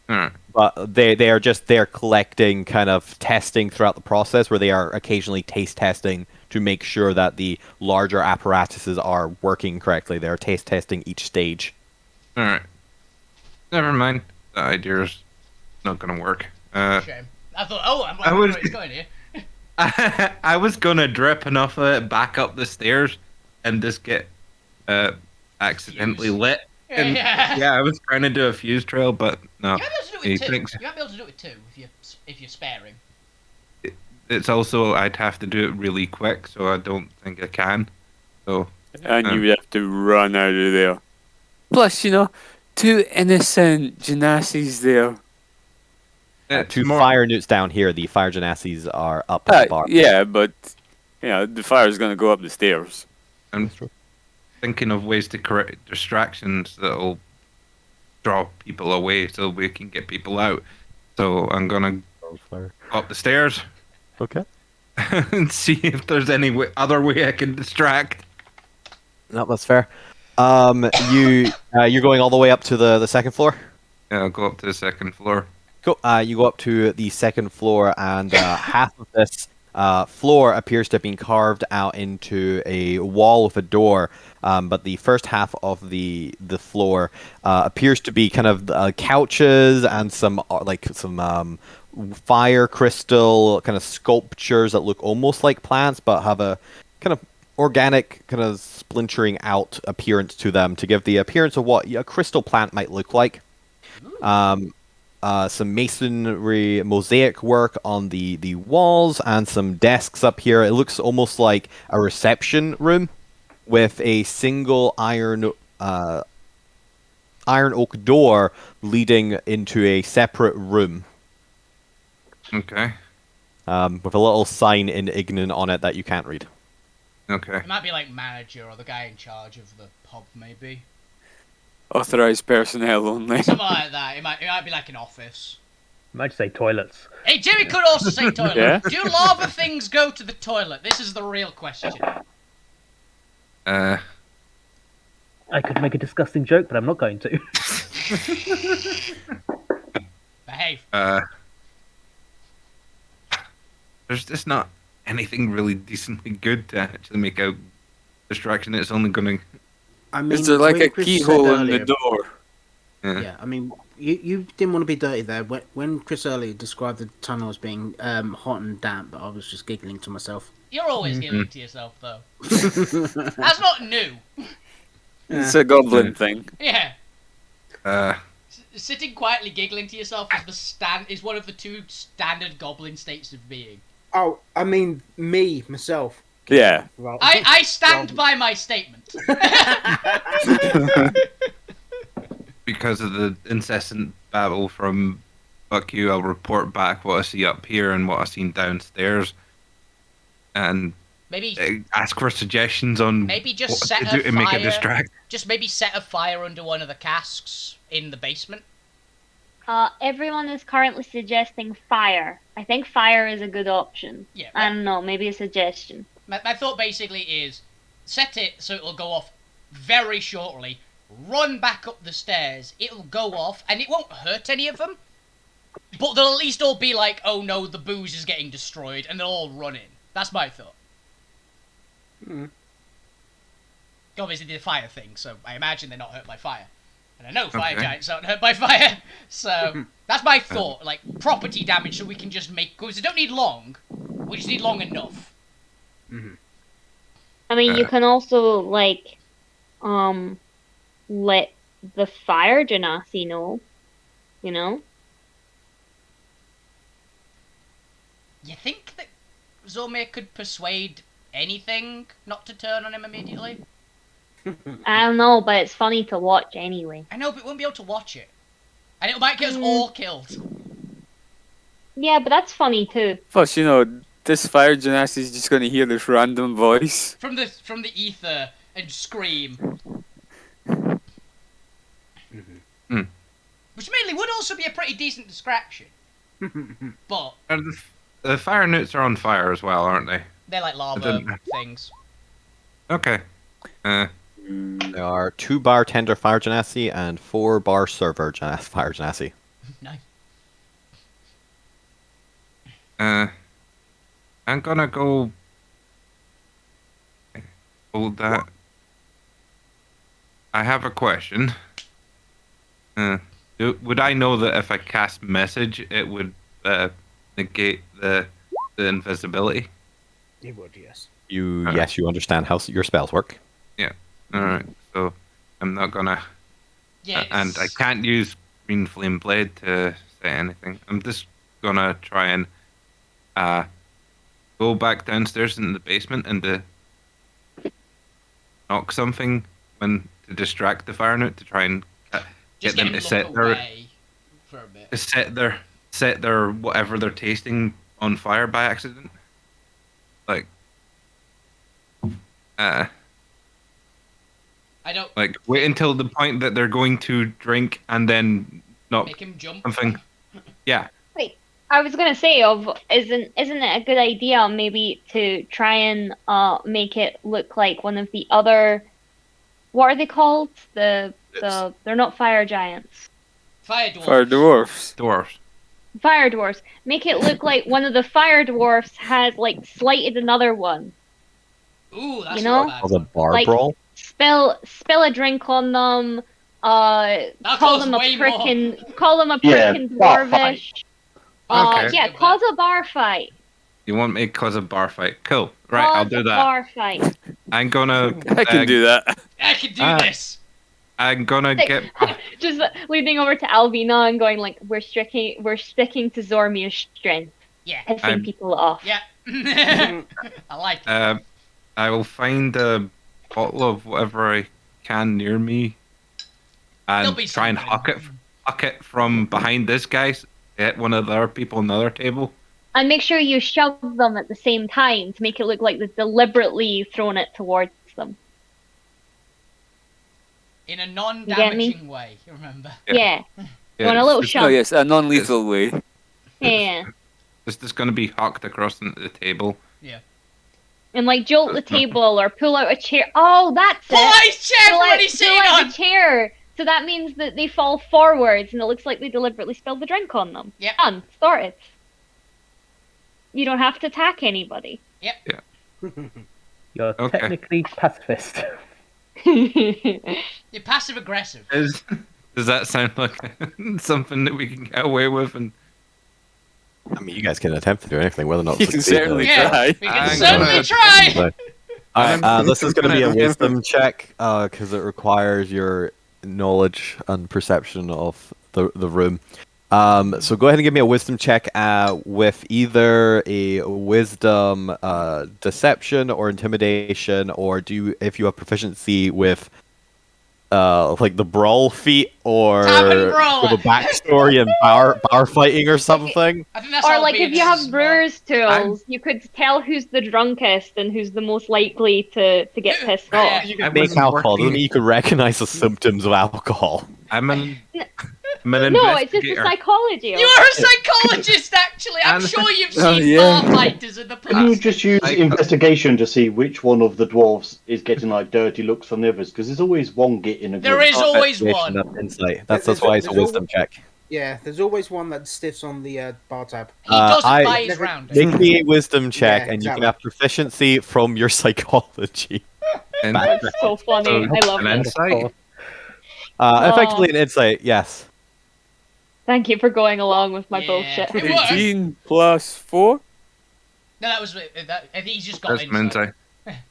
But they're collecting, kind of testing throughout the process, where they are occasionally taste testing to make sure that the larger apparatuses are working correctly. They're taste testing each stage. All right. Never mind. The idea's not gonna work. Shame. I thought, I wonder where it's going here. I was gonna drip enough of it back up the stairs and just get accidentally lit. And, yeah, I was trying to do a fuse trail, but no. You might be able to do it with two. You might be able to do it with two if you're sparing. It's also I'd have to do it really quick, so I don't think I can. So. And you would have to run out of there. Plus, two innocent Genassis there. Two fire newts down here. The fire Genassis are up at the bar. Yeah, but the fire's going to go up the stairs. I'm thinking of ways to correct distractions that'll draw people away so we can get people out. So I'm going to go up the stairs. Okay. And see if there's any other way I can distract. No, that's fair. You're going all the way up to the second floor? Yeah, I'll go up to the second floor. Cool. You go up to the second floor, and half of this floor appears to have been carved out into a wall with a door. But the first half of the floor appears to be kind of couches and some fire crystal kind of sculptures that look almost like plants, but have a kind of organic, kind of splintering out appearance to them to give the appearance of what a crystal plant might look like. Some masonry mosaic work on the walls and some desks up here. It looks almost like a reception room with a single iron oak door leading into a separate room. Okay. With a little sign in Ignan on it that you can't read. Okay. It might be like manager or the guy in charge of the pub, maybe. Authorized personnel only. Something like that. It might be like an office. Might say toilets. Hey, Jimmy could also say toilet. Yeah? Do lava things go to the toilet? This is the real question. I could make a disgusting joke, but I'm not going to. Behave. There's just not anything really decently good to actually make a distraction. It's only going to... I mean, is there like when a Chris keyhole said in the earlier- door? Yeah, I mean, you didn't want to be dirty there. When Chris earlier described the tunnel as being hot and damp, I was just giggling to myself. You're always giggling to yourself, though. That's not new. It's a goblin thing. Yeah. Uh, Sitting quietly giggling to yourself is one of the two standard goblin states of being. Oh, I mean, myself. Yeah. Well, I stand by my statement. because of the incessant babble from fuck you, I'll report back what I see up here and what I've seen downstairs. And maybe ask for suggestions on maybe just what set to a do to make fire. it distract. Just maybe set a fire under one of the casks in the basement. Everyone is currently suggesting fire. I think fire is a good option. Yeah. I don't know, maybe a suggestion. My thought basically is set it so it'll go off very shortly. Run back up the stairs. It'll go off and it won't hurt any of them. But they'll at least all be like, oh no, the booze is getting destroyed, and they'll all run in. That's my thought. Obviously, the fire thing, so I imagine they're not hurt by fire. And I know fire giants aren't hurt by fire, so that's my thought. Like, property damage so we can just make... Because we don't need long, we just need long enough. I mean, you can also, like, let the fire genasi know, you know? You think that Zormir could persuade anything not to turn on him immediately? I don't know, but it's funny to watch anyway. I know, but we won't be able to watch it. And it might get us all killed. Yeah, but that's funny too. Plus, you know, this fire genasi is just gonna hear this random voice. From the ether and scream. Which mainly would also be a pretty decent distraction. But... The fire newts are on fire as well, aren't they? They're like lava things. Okay. There are 2 bartender fire genasi and 4 bar server fire genasi. Nice. I'm gonna go hold that. I have a question. Would I know that if I cast message, it would negate the invisibility? It would, yes. Yes, you understand how your spells work. Yeah. Alright, so I'm not gonna... and I can't use Green Flame Blade to say anything. I'm just gonna try and go back downstairs in the basement and knock something to distract the fire newt to try and get them to set their whatever they're tasting on fire by accident. Like I don't wait until the point that they're going to drink and then not make him jump. Something. Yeah. Wait, I was gonna say, isn't it a good idea maybe to try and make it look like one of the other, what are they called? They're not fire giants. Fire dwarfs. Fire dwarfs. Fire dwarfs. Make it look like one of the fire dwarfs has like slighted another one. Ooh, that's not bad. Called a bar brawl. Spill a drink on them. Call them a frickin' dwarvish. Okay. Cause a bar fight. You want me to cause a bar fight? Cool. Right, I'll do that. Bar fight. I'm gonna. I can do that. I can do this. I'm gonna get. Just leaning over to Alvina and going like, we're sticking to Zormir's strength. Yeah. Pissing people off. Yeah. I like it. I will find a bottle of whatever I can near me, and try and huck it from behind this guy. Hit one of the other people on the other table. And make sure you shove them at the same time to make it look like they've deliberately thrown it towards them. In a non-damaging way, you remember? Yeah. You want a little shove? Oh yes, a non-lethal way. Yeah. This is going to be hucked across the table. Yeah. And like jolt the table or pull out a chair. Oh, that's it. Pull out his chair for what he's sitting on! The chair. So that means that they fall forwards and it looks like they deliberately spilled the drink on them. Yep. Done. Sorted. You don't have to attack anybody. Yep. Yeah. You're technically pacifist. You're passive aggressive. Does that sound like something that we can get away with? And I mean, you guys can attempt to do anything, whether or not You can certainly try. We can certainly try. Alright, this is going to be a wisdom check because it requires your knowledge and perception of the room. So go ahead and give me a wisdom check with either a wisdom deception or intimidation, or if you have proficiency with like the brawl feat or the backstory and bar fighting or something. I think that's or like if you have brewer's tools, you could tell who's the drunkest and who's the most likely to get pissed off. Make alcohol doesn't mean you can recognize the symptoms of alcohol. I'm an no, it's just the psychology. You are a psychologist, actually. I'm sure you've seen bar fighters in the past. Can you just use investigation to see which one of the dwarves is getting like dirty looks from the others? Because there's always one getting a. There is always one. Insight. That's why it's a wisdom check. Yeah, there's always one that stiffs on the bar tab. He doesn't buy his Never- round. Make me a wisdom check, Yeah, and you can exactly. have proficiency from your psychology. And That's so funny. I love an it. insight. Effectively an insight, yes. Thank you for going along with my Yeah. bullshit. It worked. 18 plus 4? No, that was that. I think he's just got That's an insight. insight.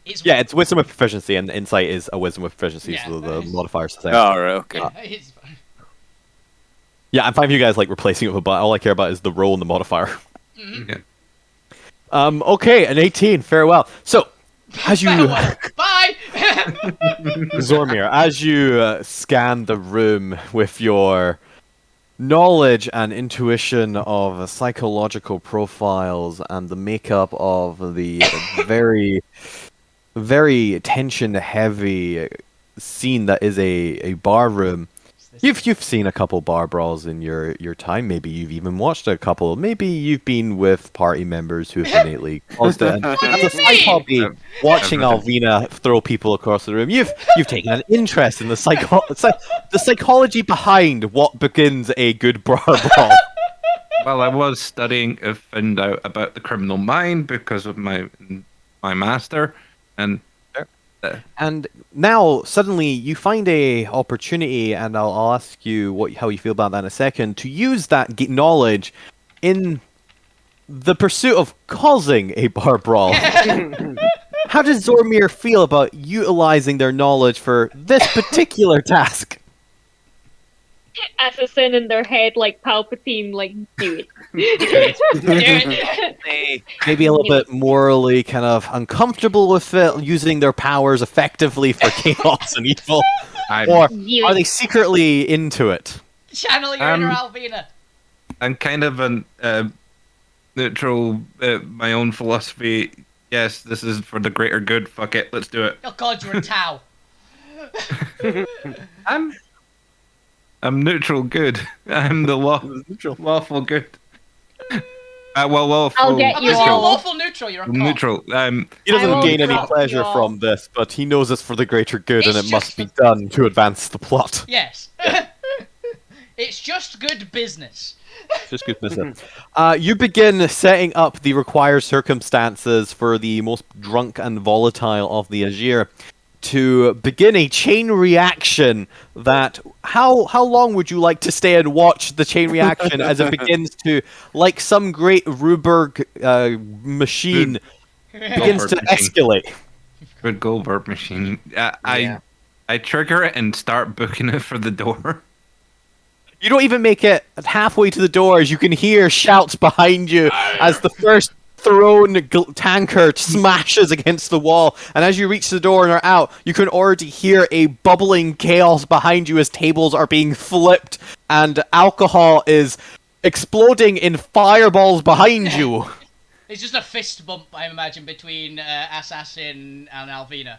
It's Yeah, it's wisdom with proficiency, and insight is a wisdom with proficiency, Yeah. so the modifiers the same. Oh, right, okay. it's Yeah, I'm fine with you guys like replacing it with a but all I care about is the roll and the modifier. Yeah. Okay, an 18, farewell. So, as you farewell. Bye. Zormir, as you scan the room with your knowledge and intuition of psychological profiles and the makeup of the very, very tension-heavy scene that is a bar room, you've seen a couple bar brawls in your time. Maybe you've even watched a couple. Maybe you've been with party members who have innately caused it. And as a side hobby, watching Alvina throw people across the room, you've taken an interest in the psychology behind what begins a good bar brawl. Well, I was studying to find out about the criminal mind because of my master, and And now suddenly you find a opportunity, and I'll ask you how you feel about that in a second, to use that knowledge in the pursuit of causing a bar brawl. How does Zormir feel about utilizing their knowledge for this particular task? Assassin in their head like Palpatine, like, do it. Maybe a little bit morally kind of uncomfortable with it, using their powers effectively for chaos and evil. Or are they secretly into it? Channel your inner Alvina. I'm kind of a neutral, my own philosophy. Yes, this is for the greater good. Fuck it, let's do it. Oh God, you're a Tau. I'm neutral good. I'm the lawful good. Lawful. I'll get you Unless you're all. lawful neutral, you're a cop. Neutral. He I doesn't will gain any drop pleasure you all. from this, but he knows it's for the greater good, and It's it must just be done to advance the plot. Yes. It's just good business. Just good business. You begin setting up the required circumstances for the most drunk and volatile of the Azir to begin a chain reaction that... How long would you like to stay and watch the chain reaction as it begins to, like some great Ruberg machine, begins to escalate? Good Goldberg machine. I trigger it and start booking it for the door. You don't even make it halfway to the door as you can hear shouts behind you as the first thrown tankard smashes against the wall. And as you reach the door and are out, you can already hear a bubbling chaos behind you as tables are being flipped and alcohol is exploding in fireballs behind you. It's just a fist bump, I imagine, between Assassin and Alvina.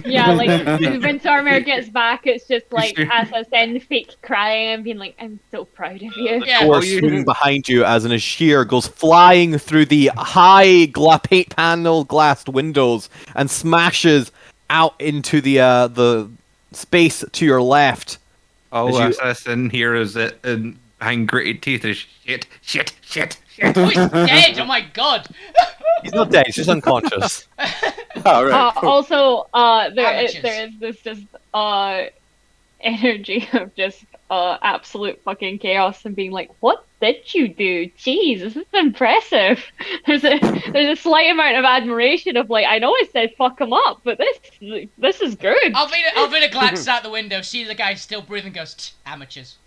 Yeah, like when Zormir gets back, it's just like Assassin fake crying and being like, "I'm so proud of you." Yeah. Door swinging behind you as an Ashir goes flying through the high paint panel glassed windows and smashes out into the space to your left. Assassin here is it behind gritted teeth is shit. Oh, he's dead! Oh my God! He's not dead, he's just unconscious. Oh, right. Also, there Amateurs. is this just energy of just absolute fucking chaos and being like, "What did you do? Jeez, this is impressive." There's a slight amount of admiration of like, I know I said fuck him up, but this is good. Alvina glances out the window, sees the guy still breathing, goes, "Tch, amateurs."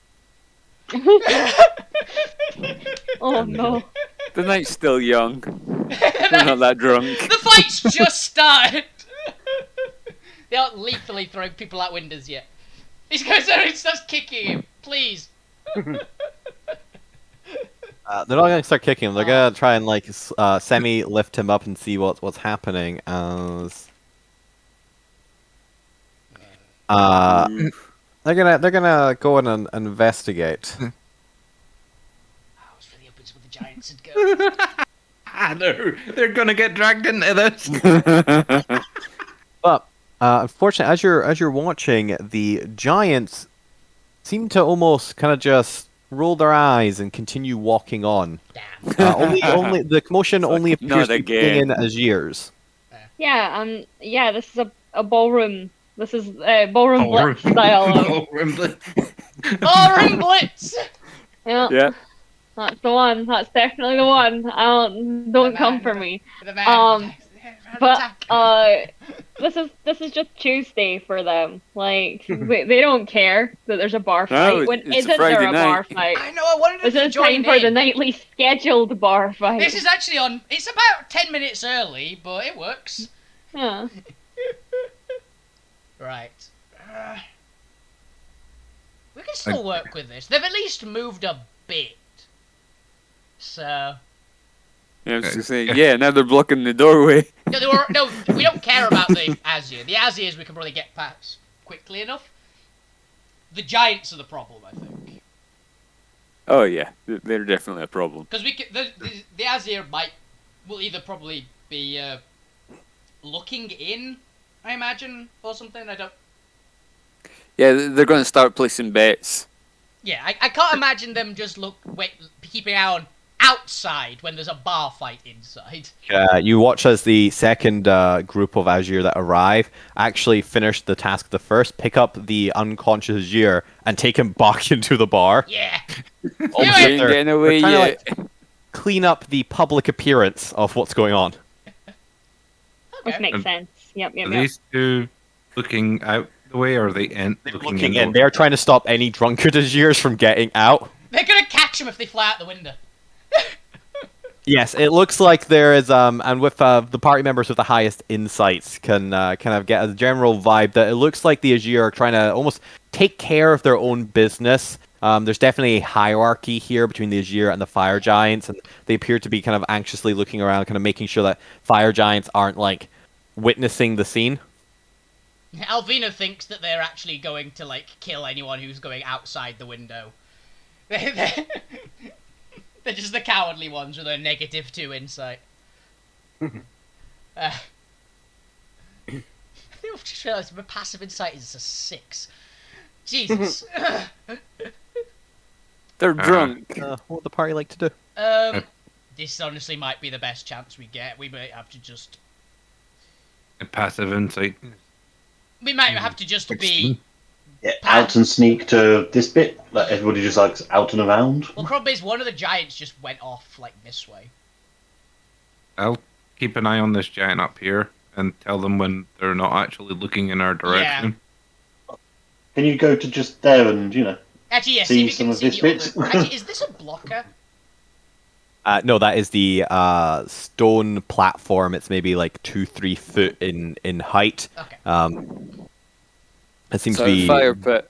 Oh no. The night's still young. We're not that drunk. The fight's just started. They aren't lethally throwing people out windows yet. He goes there and starts kicking him. Please. They're not gonna start kicking him. They're gonna try and like semi lift him up and see what's happening. As they're gonna go in and investigate. I was really hoping some of the giants would go. No, they're gonna get dragged into this. But unfortunately, as you're watching, the giants seem to almost kind of just roll their eyes and continue walking on. Damn. Only the commotion only Fuck, not appears to be coming in again. as years. Yeah, this is a ballroom. This is ballroom blitz style. Ballroom blitz. Ballroom Blitz! Yeah, Yeah. that's the one. That's definitely the one. Don't come for me. The man. But this is just Tuesday for them. Like they don't care that there's a bar fight. No, When it's a isn't Friday there a bar night. fight? I know, I wanted This to is join time for the in. nightly scheduled bar fight. This is actually on. It's about 10 minutes early, but it works. Yeah. Right. We can still work with this. They've at least moved a bit. So. Yeah, I was just saying, yeah, now they're blocking the doorway. No, we don't care about the Azir. The Azirs we can probably get past quickly enough. The Giants are the problem, I think. Oh yeah, they're definitely a problem. Because the Azir will either probably be looking in, I imagine, or something. I don't. Yeah, they're going to start placing bets. Yeah, I can't imagine them just keeping an eye on outside when there's a bar fight inside. You watch as the second group of Azir that arrive actually finish the task of the first, pick up the unconscious Azir, and take him back into the bar. Yeah. Oh, Almost they like ain't they're- getting away they're trying yet. to, like, clean up the public appearance of what's going on. Which makes sense. Yep. Are these two looking out the way, or are they looking in? They're trying to stop any drunkard Azirs from getting out. They're gonna catch him if they fly out the window. Yes, it looks like there is, and with the party members with the highest insights can kind of get a general vibe that it looks like the Azir are trying to almost take care of their own business. There's definitely a hierarchy here between the Azir and the Fire Giants, and they appear to be kind of anxiously looking around, kind of making sure that Fire Giants aren't, like, witnessing the scene. Alvina thinks that they're actually going to, like, kill anyone who's going outside the window. They're just the cowardly ones with a -2 insight. I think I've just realised my passive insight is a 6. Jesus. They're drunk. What would the party like to do? This honestly might be the best chance we get. We might have to just... A passive insight. We might have to just be... Yeah, out and sneak to this bit. Like everybody just like out and around. Well, the problem is one of the giants just went off, like, this way. I'll keep an eye on this giant up here and tell them when they're not actually looking in our direction. Can you go to just there and, Actually, yes, see if you some can of see this the bit? other... Actually, is this a blocker? No, that is the stone platform. It's maybe like 2-3 foot in height. Okay. It seems So to be fire pit.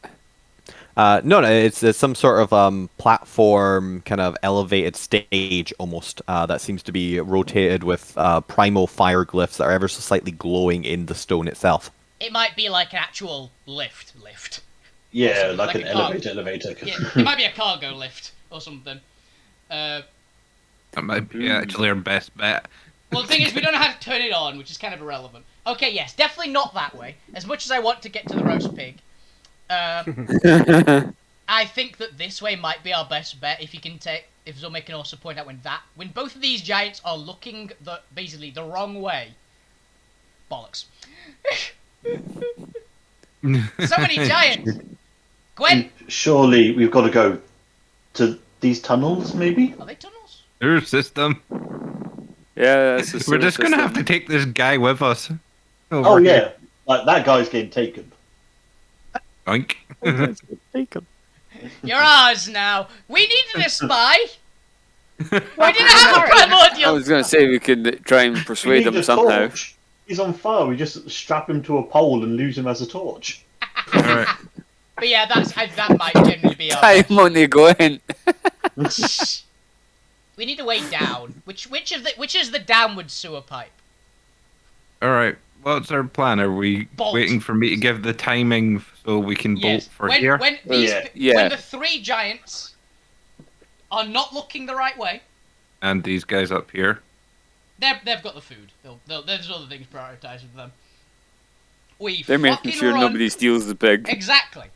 no, it's some sort of platform, kind of elevated stage almost. That seems to be rotated with primal fire glyphs that are ever so slightly glowing in the stone itself. It might be like an actual lift. Yeah, Something like an a car- elevator. Yeah, it might be a cargo lift or something. That might be actually our best bet. Well, the thing is, we don't know how to turn it on, which is kind of irrelevant. Okay, yes, definitely not that way. As much as I want to get to the roast pig, I think that this way might be our best bet. If Zomic can also point out when both of these giants are looking basically the wrong way. Bollocks. So many giants. Gwen, Surely we've got to go to these tunnels, maybe? are they tunnels? Your system. Yeah, that's the We're just gonna have to take this guy with us. Oh yeah, like that guy's getting taken. Oink. You're ours now. We needed a spy. Why didn't I have a primordial? I was going to say we could try and We persuade need them a somehow. torch. He's on fire. We just strap him to a pole and lose him as a torch. Alright. But yeah, that might generally be our. I'm only going. We need a way down. Which is the downward sewer pipe? Alright. What's our plan? Are we Bolt. waiting for me to give the timing so we can bolt for when, here? When Yeah. when the three giants are not looking the right way, And these guys up here. they've got the food. There's other things prioritized with them. We They're fucking making sure run. nobody steals the pig. Exactly.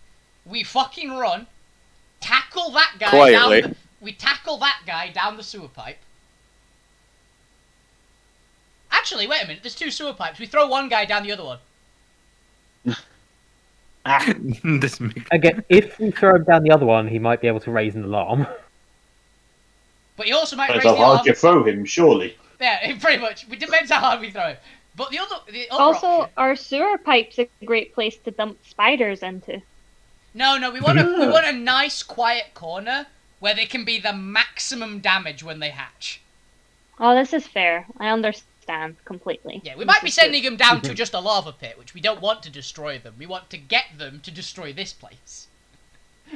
we fucking run, tackle that guy Quietly. we tackle that guy down the sewer pipe. Actually, wait a minute, there's 2 sewer pipes. We throw one guy down the other one. This makes... Again, if we throw him down the other one, he might be able to raise an alarm. But he also might Depends raise how the alarm. hard you throw him, surely. Yeah, pretty much. It depends how hard we throw him. But the other Also, option... are sewer pipes a great place to dump spiders into? No, we want a nice, quiet corner where they can be the maximum damage when they hatch. Oh, this is fair. I understand completely. Yeah, we might be sending them down to just a lava pit, which we don't want to destroy them. We want to get them to destroy this place.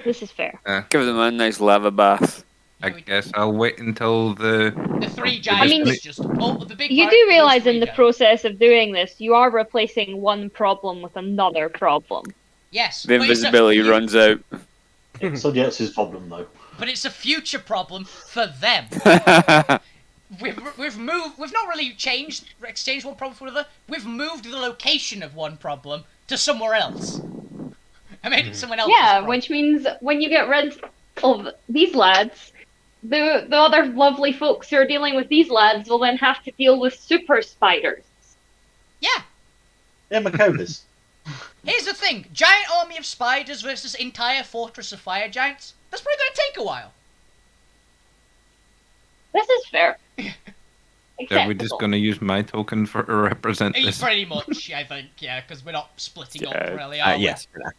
This is fair. Give them a nice lava bath. I guess I'll wait until the 3 giants just... Oh, the big You part, do those realize 3 in the giants. process of doing this, you are replacing one problem with another problem. Yes. The but it's invisibility runs out. It's somebody else's problem, though. But it's a future problem for them. We've not really exchanged one problem for another. We've moved the location of one problem to somewhere else. I made it someone else's Yeah, problem. which means when you get rid of these lads, the other lovely folks who are dealing with these lads will then have to deal with super spiders. Yeah. Yeah, Macovis. Here's the thing: giant army of spiders versus entire fortress of fire giants. That's probably going to take a while. This is fair. Are we just going to use my token for to represent this? Pretty much, I think, yeah, because we're not splitting up, really, are we? Yes, for now.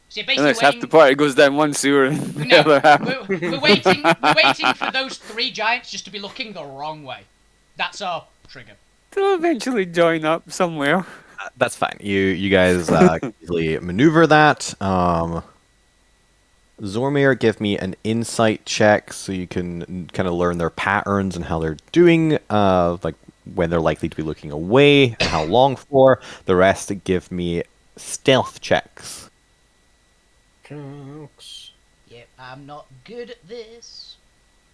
So you're basically Unless half the waiting... party goes down one sewer and the No, other half. we're waiting for those 3 giants just to be looking the wrong way. That's our trigger. They'll eventually join up somewhere. That's fine. You guys can easily maneuver that. Zormir, give me an insight check so you can kind of learn their patterns and how they're doing, like when they're likely to be looking away and how long for. The rest give me stealth checks. Yep, I'm not good at this.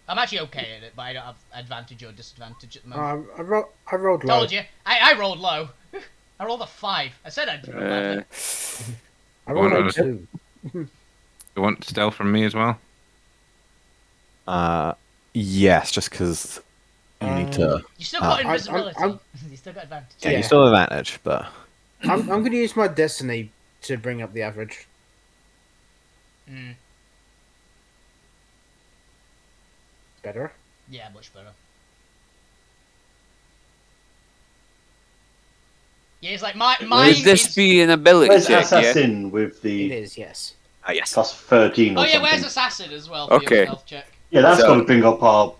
I'm actually okay at it, but I don't have advantage or disadvantage at the moment. I rolled low. Told you. I rolled low. I rolled a 5. I said I'd roll badly. I rolled One like 2. You want stealth from me as well? Yes, just because you need to. You still got invisibility. I'm- You still got advantage. Yeah, you still have advantage, but I'm going to use my destiny to bring up the average. Mm. Better. Yeah, much better. Yeah, it's like mine Would this is... be an ability Where's check, yeah? Assassin with It the is, yes. yes. plus 13 or Oh yeah, something? where's Assassin as well for Okay. your stealth check? Yeah, that's So- got to bring up our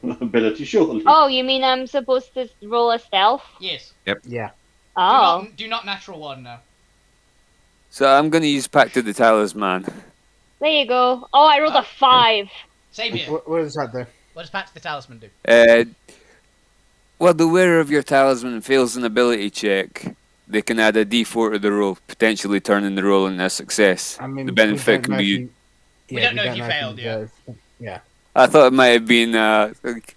ability, surely. Oh, you mean I'm supposed to roll a stealth? Yes. Yeah. Oh. Do not natural 1 now. So I'm going to use Pact of the Talisman. There you go. Oh, I rolled a 5. Same here. What does that do? What does Pact the Talisman do? Well, the wearer of your talisman fails an ability check. They can add a D4 to the roll, potentially turning the roll into a success. I mean, The benefit can be... We don't know if you failed, yeah. Yeah. I thought it might have been, like,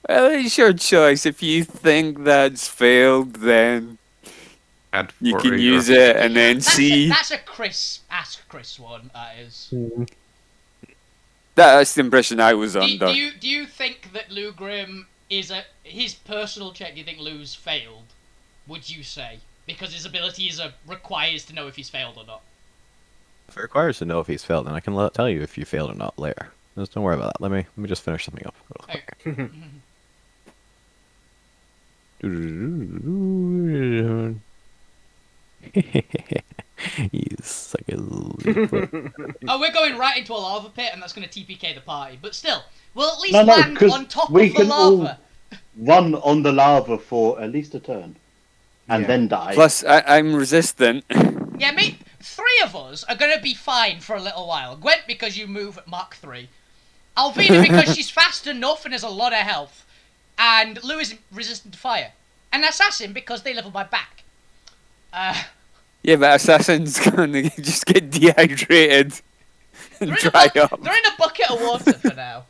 well, it's your choice. If you think that's failed, then Add you for can your- use it and then see. That's a Ask Chris one, that is. That's the impression I was Do under. you think that Lou Grimm is his personal check, do you think Lou's failed? Would you say? Because his ability requires to know if he's failed or not. If it requires to know if he's failed, then I can tell you if you failed or not later. Just don't worry about that. Let me just finish something up real quick. He's suckers. Oh, we're going right into a lava pit, and that's going to TPK the party. But still, we'll at least No, land 'cause on top we of the can all- lava. Run on the lava for at least a turn. And Yeah. then die. Plus, I'm resistant. Yeah, mate, 3 of us are going to be fine for a little while. Gwent, because you move at Mach 3. Alvina, because she's fast enough and has a lot of health. And Lou is resistant to fire. And Assassin, because they level my back. Yeah, but Assassin's gonna just get dehydrated and dry up. They're in a bucket of water for now.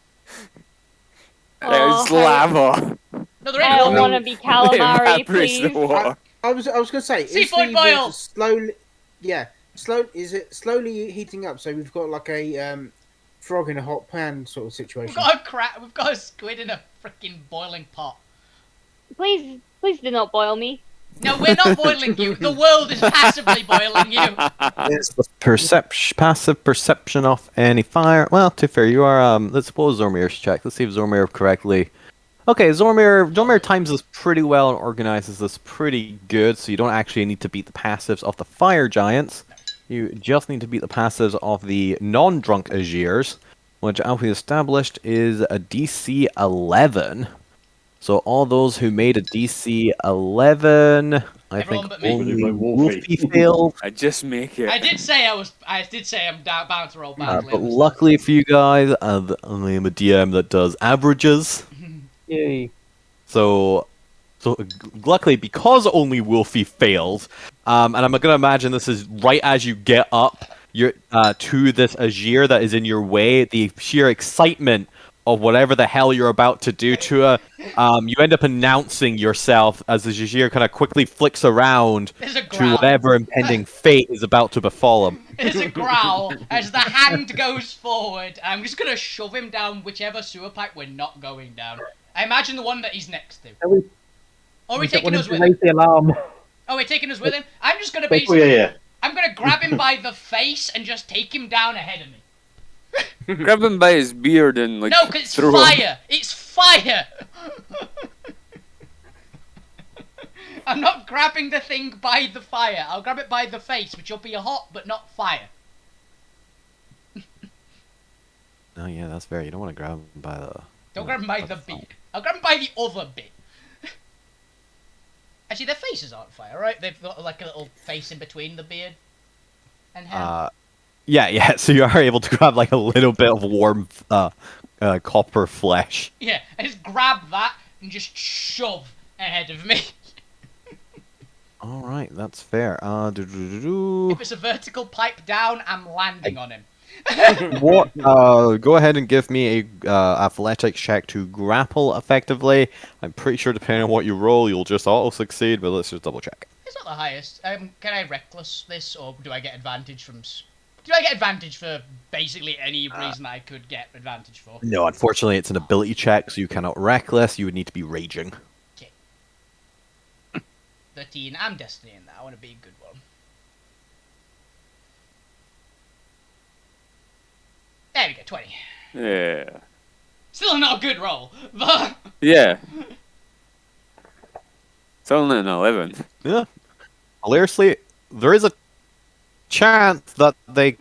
It's lava. No, they're in I a don't bucket. want to be calamari, Evaporates the please. water. I was going to say, Seafood is the boil! water slowly... Yeah. Is it slowly heating up? So we've got like a frog in a hot pan sort of We've situation. we've got a squid in a freaking boiling pot. Please do not boil me. No, we're not boiling you. The world is passively boiling you. Is the passive perception of any fire? Well, to be fair, you are. Let's suppose Zormir's check. Let's see if Zormir correctly. Okay, Zormir times this pretty well and organizes this pretty good, so you don't actually need to beat the passives of the fire giants. You just need to beat the passives of the non-drunk Agirs, which Alfie established is a DC 11. So all those who made a DC 11, I Everyone think but me. only Wolfie failed. I just make it. I did say I'm bound to roll badly. But luckily for you guys, I am a DM that does averages. Yay. So luckily, because only Wolfie failed, and I'm gonna imagine this is right as you get up to this Agir that is in your way, the sheer excitement of whatever the hell you're about to do to her, you end up announcing yourself as the Agir kind of quickly flicks around to whatever impending fate is about to befall him. There's a growl as the hand goes forward. I'm just gonna shove him down whichever sewer pipe we're not going down. I imagine the one that he's next to. Are we taking us with him? The alarm. Oh, we're taking us with him? I'm just gonna I'm gonna grab him by the face and just take him down ahead of me. Grab him by his beard and like. No, because it's throw fire! It's fire! I'm not grabbing the thing by the fire. I'll grab it by the face, which will be hot but not fire. Oh yeah, that's fair. You don't want to grab him by the. Don't grab him by the beak. I'll grab him by the other bit. Actually, their faces aren't fire, right? They've got like a little face in between the beard and hair. Yeah. So you are able to grab like a little bit of warm copper flesh. Yeah, I just grab that and just shove ahead of me. All right, that's fair. If it's a vertical pipe down, I'm landing on him. What? Go ahead and give me a athletics check to grapple effectively. I'm pretty sure depending on what you roll, you'll just auto succeed. But let's just double check. It's not the highest. Can I reckless this, or do I get advantage from? Do I get advantage for basically any reason I could get advantage for? No, unfortunately, it's an ability check, so you cannot reckless. You would need to be raging. Okay. 13. I'm destiny in that. I want to be a good one. There we go. 20. Yeah. Still not a good roll, but Yeah. It's only an 11. Yeah. Hilariously, there is a chance that they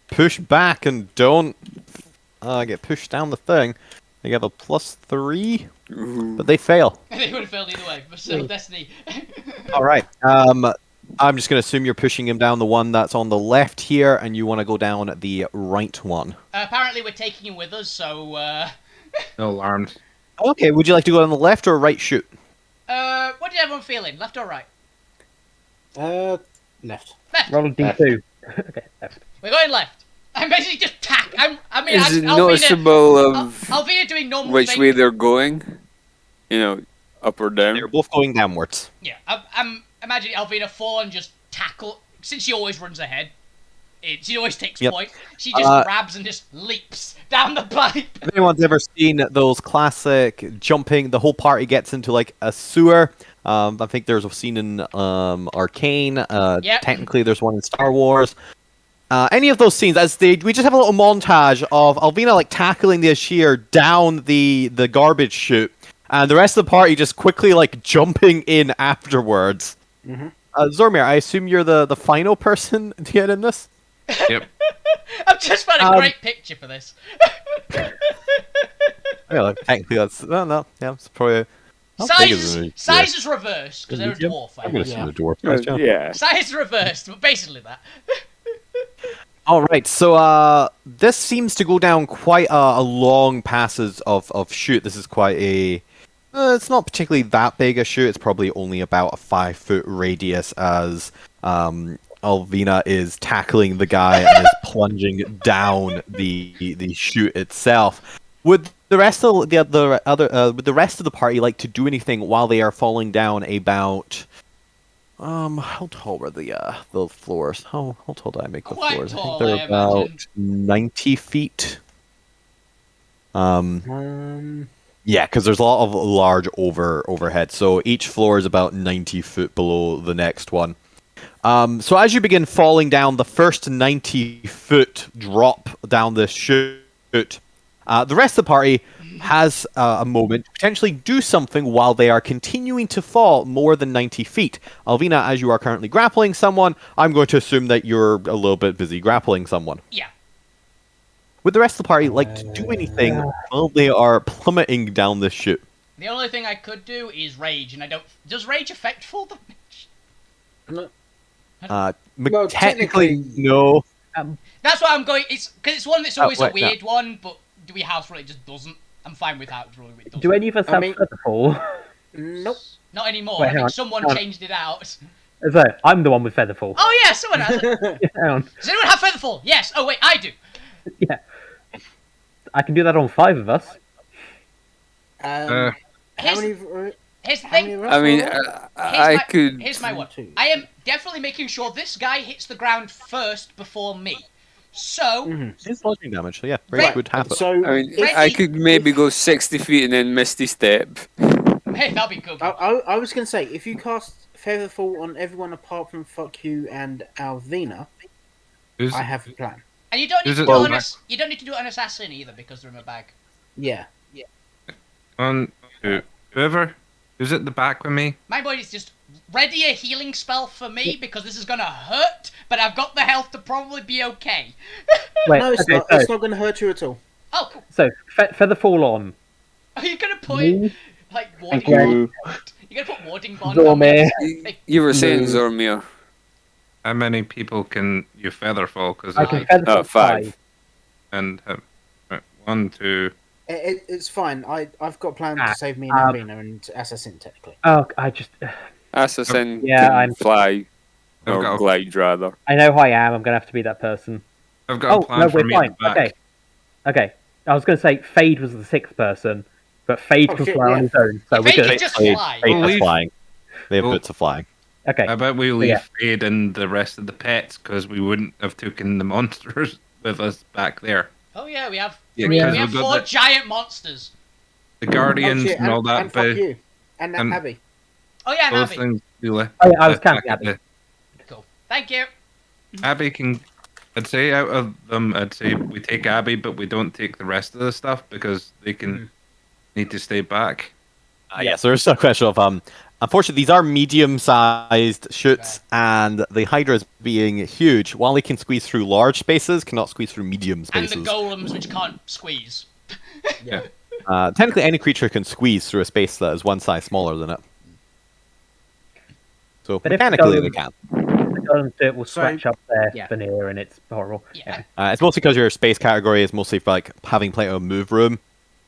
push back and don't get pushed down the thing. They have a +3, but they fail. they would have failed either way. But still, destiny. All right. I'm just going to assume you're pushing him down the one that's on the left here, and you want to go down the right one. Apparently, we're taking him with us, so. No alarms. Okay. Would you like to go on the left or right shoot? What did everyone feel in? Left or right? Left. Left. Roll a D2. Okay, left. We're going left. I'm basically just Is it noticeable of Alvina doing normal which thing. way they're going? You know, up or down? They're both going downwards. Yeah, I'm imagining Alvina fall and just tackle. Since she always runs ahead, she always takes point. She just grabs and just leaps down the pipe. If anyone's ever seen those classic jumping, the whole party gets into like a sewer. I think there's a scene in Arcane. Technically, there's one in Star Wars. Any of those scenes, we just have a little montage of Alvina like tackling the Ashir down the garbage chute, and the rest of the party just quickly like jumping in afterwards. Mm-hmm. Zormir, I assume you're the final person to get in this? Yep. I've just found a great picture for this. Yeah, like, technically that's yeah, it's probably. Size is reversed because they're a dwarf. I'm gonna assume the dwarf. Yeah. Size is reversed, but basically that. All right, so this seems to go down quite a long passes of chute. This is quite a. It's not particularly that big a chute. It's probably only about a 5-foot radius as Alvina is tackling the guy and is plunging down the chute itself. Would the rest of would the rest of the party like to do anything while they are falling down about How tall were the floors? How tall did I make the Quite floors? tall, I I think they're about imagine. 90 feet. Yeah, because there's a lot of large overhead, so each floor is about 90 foot below the next one. So as you begin falling down, the first 90-foot drop down the chute, the rest of the party has a moment to potentially do something while they are continuing to fall more than 90 feet. Alvina, as you are currently grappling someone, I'm going to assume that you're a little bit busy grappling someone. Yeah. Would the rest of the party like to do anything while they are plummeting down this chute? The only thing I could do is rage, and I don't... Does rage affect full damage? No. Well, technically, technically- no. That's why I'm going... It's because it's one that's always wait, a weird one, but do we house rule it just doesn't? I'm fine with house rule it doesn't. Do any of us I have mean- Featherfall? Nope. Not anymore. Wait, I hang think on, someone hang on. changed it out. So, I'm the one with Featherfall. Oh yeah, someone has it. Hang on. Does anyone have Featherfall? Yes. Oh wait, I do. Yeah. I can do that on 5 of us. How Here's- many? Here's the How many thing. of us I mean, were I could. Here's my one. Two. I am definitely making sure this guy hits the ground first before me. So, It's bludgeoning damage, so yeah, Right. rage would happen. So I mean, if- I could maybe go 60 feet and then Misty Step. hey, that'll be good. I was going to say, if you cast Featherfall on everyone apart from Fuck You and Alvina, Who's, I have a plan. And you don't need Is to it do it all on back? you don't need to do it on assassin either because they're in a bag. Yeah. on whoever who's at the back with me? My body's just ready a healing spell for me because this is gonna hurt, but I've got the health to probably be okay. Wait, No, it's okay, not. so, It's not going to hurt you at all. Oh, cool. so Featherfall on. Are you gonna put Me? like warding you. bond? You're gonna put warding bond on Zormir. me? You were saying, Zormir. How many people can you featherfall? Because I can Featherfall Oh, 5. and 1, 2. It's fine. I've got plans Ah, to save me and Alvina and Assassin, technically. Oh, I just... Assassin Yeah, can I'm- fly. I've Or got a- glide, rather. I know who I am. I'm going to have to be that person. I've got Oh, a plan no, for we're me fine. at the back. Okay. Okay. I was going to say Fade was the 6th person, but Fade Oh, can shit, fly yeah. on his own, so we're Fade good. can just Fade- fly. Fade Well, is leave- flying. They have Well- boots of flying. Okay. I bet we leave yeah. Fade and the rest of the pets because we wouldn't have taken the monsters with us back there. Oh yeah, we have Yeah, three. because We have we've got 4 the- giant monsters. The guardians Oh, shit, and all that. and Fuck but You. And and- Abby. Oh yeah, and those Abby. things do Oh, yeah, I was counting Abby. Cool. Thank you. Abby can. I'd say out of them, I'd say we take Abby, but we don't take the rest of the stuff because they can need to stay back. Yes, there's a question of unfortunately these are medium-sized chutes, and the Hydras being huge, while they can squeeze through large spaces, cannot squeeze through medium And spaces. the golems which can't squeeze. Technically, any creature can squeeze through a space that is one size smaller than it. So But if mechanically, the they can. The golems do it will So- scratch up their yeah. veneer, and it's horrible. Yeah. It's mostly because your space category is mostly for like having plenty of move room.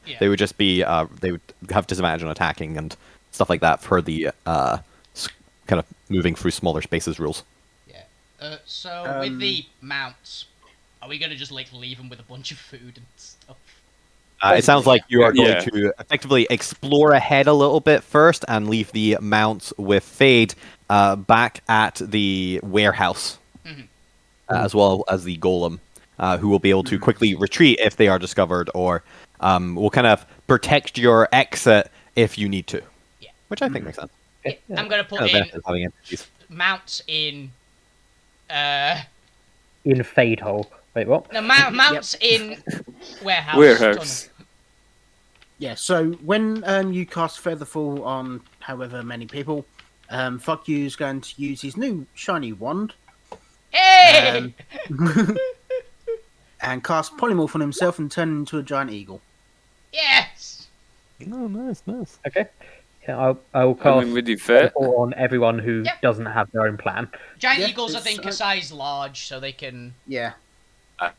Yeah. They would just be they would have disadvantage on attacking and stuff like that for the kind of moving through smaller spaces rules. So with the mounts, are we gonna just like leave them with a bunch of food and stuff? It sounds like you are going Yeah. to effectively explore ahead a little bit first and leave the mounts with Fade back at the warehouse, as well as the golem, who will be able to quickly retreat if they are discovered, or will kind of protect your exit if you need to. Yeah. Which I think makes sense. I'm gonna put Kind of in benefit of having entities. mounts in. In Fade Hole. Wait, what? No, mounts in warehouse. Warehouse. Yeah, so when you cast Featherfall on however many people, Fuck You is going to use his new shiny wand Hey! and cast Polymorph on himself and turn into a giant eagle. Yes. Oh, nice. Okay. Yeah, I will I cast mean, would you fit? Featherfall on everyone who Yep. doesn't have their own plan. Giant Yeah, eagles, I it's, think, are size large, so they can. Yeah.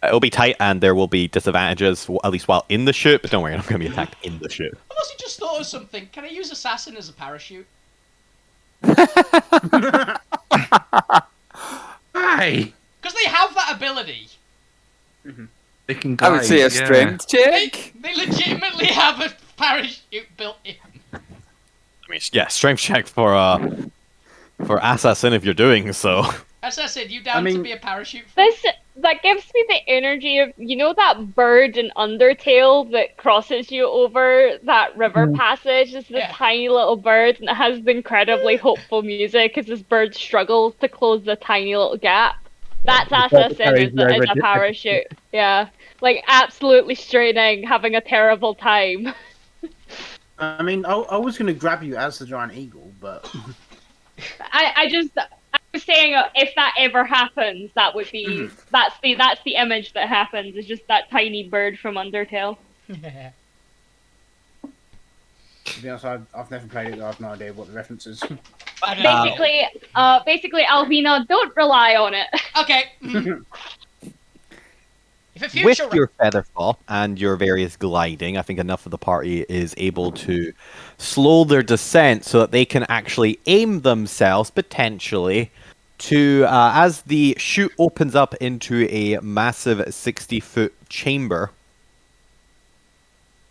It'll be tight, and there will be disadvantages, at least while in the ship. But don't worry, I'm not going to be attacked in the ship. I've also just thought of something. Can I use assassin as a parachute? Hi. Because they have that ability. They can. I would say a glide, yeah. strength check. They legitimately have a parachute built in. I mean, yeah, strength check for for assassin if you're doing so. Assassin, you down to be a parachute? That gives me the energy of, you know, that bird in Undertale that crosses you over that river passage? It's this tiny little bird, and it has the incredibly hopeful music as this bird struggles to close the tiny little gap. That's Assassin as a parachute. Yeah. Like, absolutely straining, having a terrible time. I mean, I was going to grab you as the giant eagle, but... I was saying, if that ever happens, that would be that's the image that happens. Is just that tiny bird from Undertale. To be honest, I've never played it. I have no idea what the reference is. Basically, Alvina, don't rely on it. Okay. With your featherfall and your various gliding, I think enough of the party is able to slow their descent so that they can actually aim themselves potentially to as the chute opens up into a massive 60-foot chamber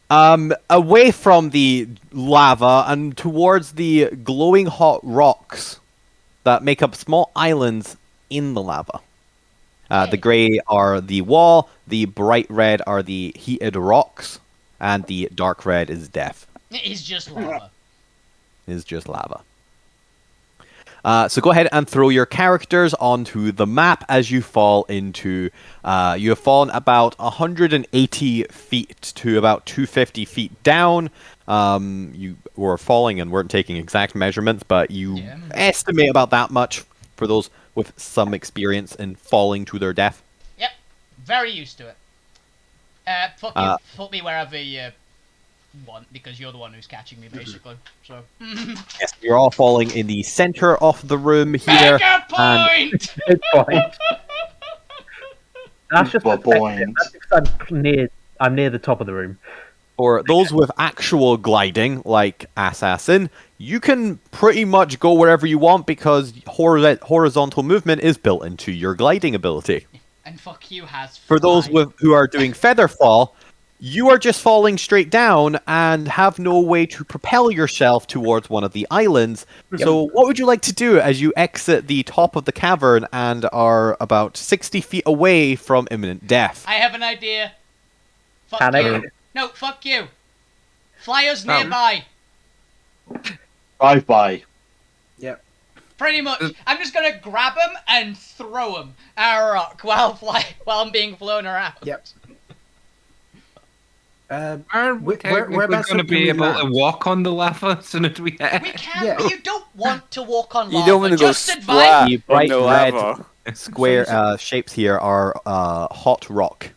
away from the lava and towards the glowing hot rocks that make up small islands in the lava. The grey are the wall, the bright red are the heated rocks, and the dark red is death. It is just lava. So go ahead and throw your characters onto the map as you fall into... you have fallen about 180 feet to about 250 feet down. You were falling and weren't taking exact measurements, but you estimate about that much for those with some experience in falling to their death. Yep, very used to it. Fuck me wherever you want, because you're the one who's catching me, basically. So. Yes, you're all falling in the center of the room here. Mega point! That's just perspective. That's because I'm near the top of the room. For those with actual gliding, like Assassin, you can pretty much go wherever you want because horizontal movement is built into your gliding ability. And fuck you has For those who are doing Featherfall, you are just falling straight down and have no way to propel yourself towards one of the islands. Yep. So what would you like to do as you exit the top of the cavern and are about 60 feet away from imminent death? I have an idea. Fuck Panic. you. No, fuck you. Fly us nearby. Drive by. Yep. Pretty much. I'm just gonna grab him and throw him at a rock while I'm being flown around. Yep. Aren't we going to be able to walk on the lava as soon as we hit? We can, but you don't want to walk on lava. You don't want to go splat the bright on the red lava. square shapes here are hot rock.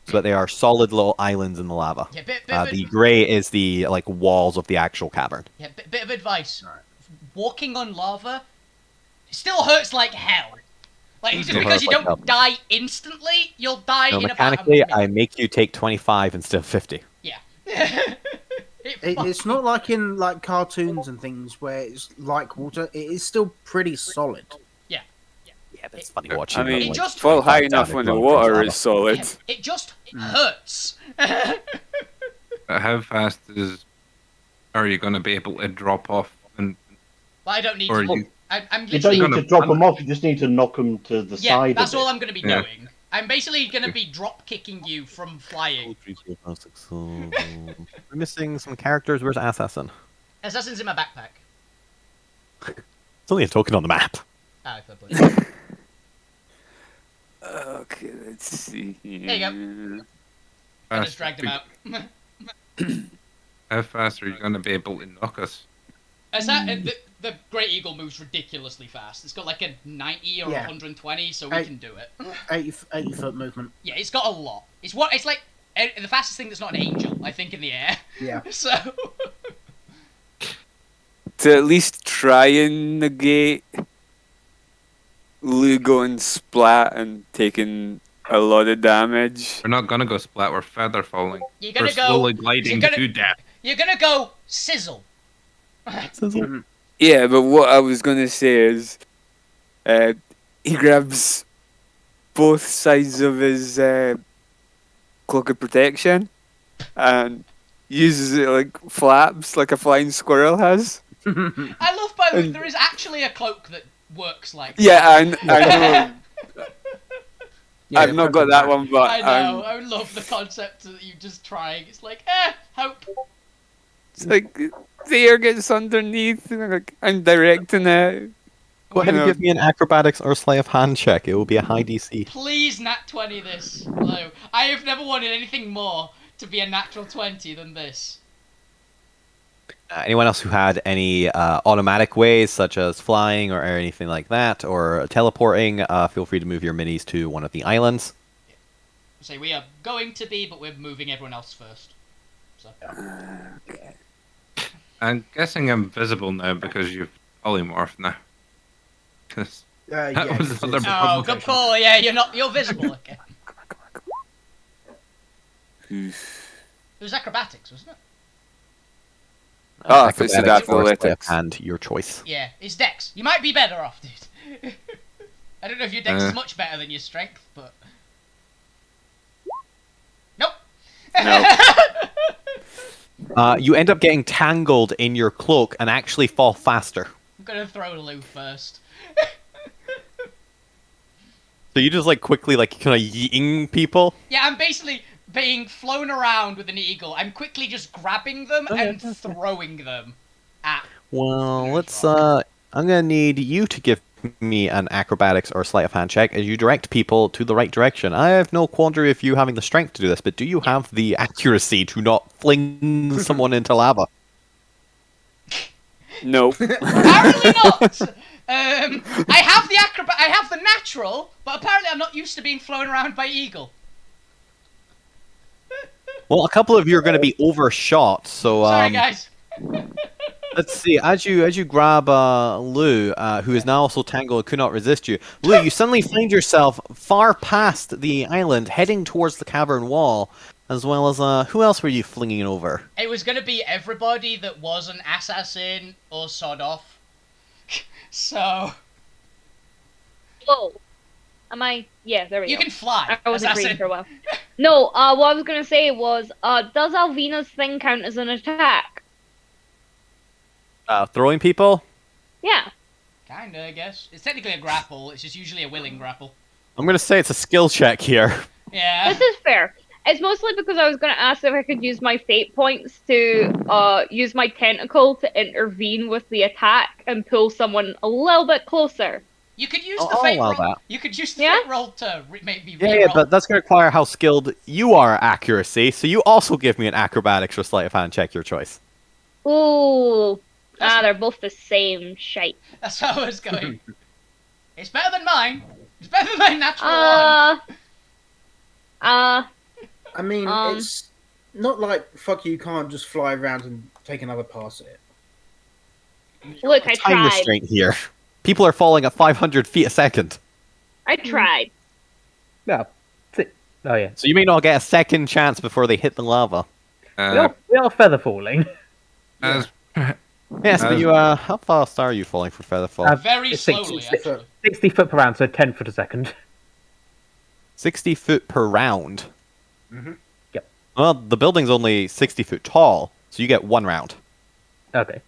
So that they are solid little islands in the lava. Yeah, the grey is the walls of the actual cavern. Yeah, bit of advice. Right. Walking on lava still hurts like hell. Like, just because you don't die instantly, you'll die in about a mechanically, minute. I make you take 25 instead of 50. Yeah. It's not like in cartoons and things where it's like water. It is still pretty solid. Yeah, that's funny watching. I mean, it just fall high enough when the water is solid. Yeah, it just hurts. How fast are you going to be able to drop off? Well, I don't need to. I'm you don't need to drop them off. You just need to knock them to the side. Yeah, that's all I'm going to be doing. I'm basically going to be drop kicking you from flying. We're missing some characters. Where's Assassin? Assassin's in my backpack. It's only a token on the map. Ah, fair play. Okay, let's see. There you go. I just dragged him out. How fast are you going to be able to knock us? The Great Eagle moves ridiculously fast. It's got like a 90 or 120, so we can do it. 80 foot movement. Yeah, it's got a lot. It's like the fastest thing that's not an angel, I think, in the air. Yeah. So. To at least try and negate Lugo and Splat and taking a lot of damage. We're not gonna go splat. We're feather falling. You're gonna we're slowly gliding to death. You're gonna go sizzle. Sizzle. Yeah, but what I was gonna say is, he grabs both sides of his cloak of protection and uses it like flaps, like a flying squirrel has. I love, by there is actually a cloak that works like that. Yeah, I know. I've not got that one, but I know. I love the concept of you just trying. It's like, hope. It's like the air gets underneath, and I'm directing it. Go ahead and give me an acrobatics or sleight of hand check. It will be a high DC. Please, nat 20 this, Lou. I have never wanted anything more to be a natural 20 than this. Anyone else who had any automatic ways, such as flying or anything like that, or teleporting, feel free to move your minis to one of the islands. So we are going to be, but we're moving everyone else first. So. Okay. I'm guessing I'm visible now because you've polymorphed now. Yeah, was another Oh, good call. Yeah, you're visible. Okay. It was acrobatics, wasn't it? Oh, if it's Acrobatics or sleight of athletics. hand, your choice. Yeah, it's dex. You might be better off, dude. I don't know if your dex is much better than your strength, but... Nope. You end up getting tangled in your cloak and actually fall faster. I'm gonna throw Lou first. So you just quickly kind of yeeting people? Yeah, I'm basically being flown around with an eagle. I'm quickly just grabbing them and throwing them at... Well, let's I'm gonna need you to give me an acrobatics or sleight of hand check as you direct people to the right direction. I have no quandary if you having the strength to do this, but do you have the accuracy to not fling someone into lava? Nope. Apparently not! I have the natural, but apparently I'm not used to being flown around by eagle. Well, a couple of you are going to be overshot, so Sorry, guys. let's see. As you grab Lou, who is now also tangled, could not resist you. Lou, you suddenly find yourself far past the island, heading towards the cavern wall, as well as who else were you flinging over? It was gonna be everybody that was an assassin or sod off. So... Whoa. Am I? Yeah, there we go. You can fly. I wasn't assassin. reading for a while. No, what I was gonna say was, does Alvina's thing count as an attack? Throwing people? Yeah. Kinda, I guess. It's technically a grapple, it's just usually a willing grapple. I'm going to say it's a skill check here. Yeah. This is fair. It's mostly because I was gonna ask if I could use my fate points to use my tentacle to intervene with the attack and pull someone a little bit closer. You could use I'll the fate allow roll. that. You could use the Yeah? fate roll to maybe Yeah, re-roll. but that's going to require how skilled you are at accuracy, so you also give me an acrobatics or sleight of hand check, your choice. Ooh. They're both the same shape. That's how I was going. It's better than mine. It's better than my natural one. I mean, it's not like fuck you can't just fly around and take another pass at it. Look, I Time tried. restraint here. People are falling at 500 feet a second. I tried. No. Oh, yeah. So you may not get a second chance before they hit the lava. We are feather falling. As Yes, but you, how fast are you falling for feather fall? Very It's slowly, actually. 60 foot per round, so 10 foot a second. 60 foot per round. Mhm. Yep. Well, the building's only 60 foot tall, so you get one round. Okay.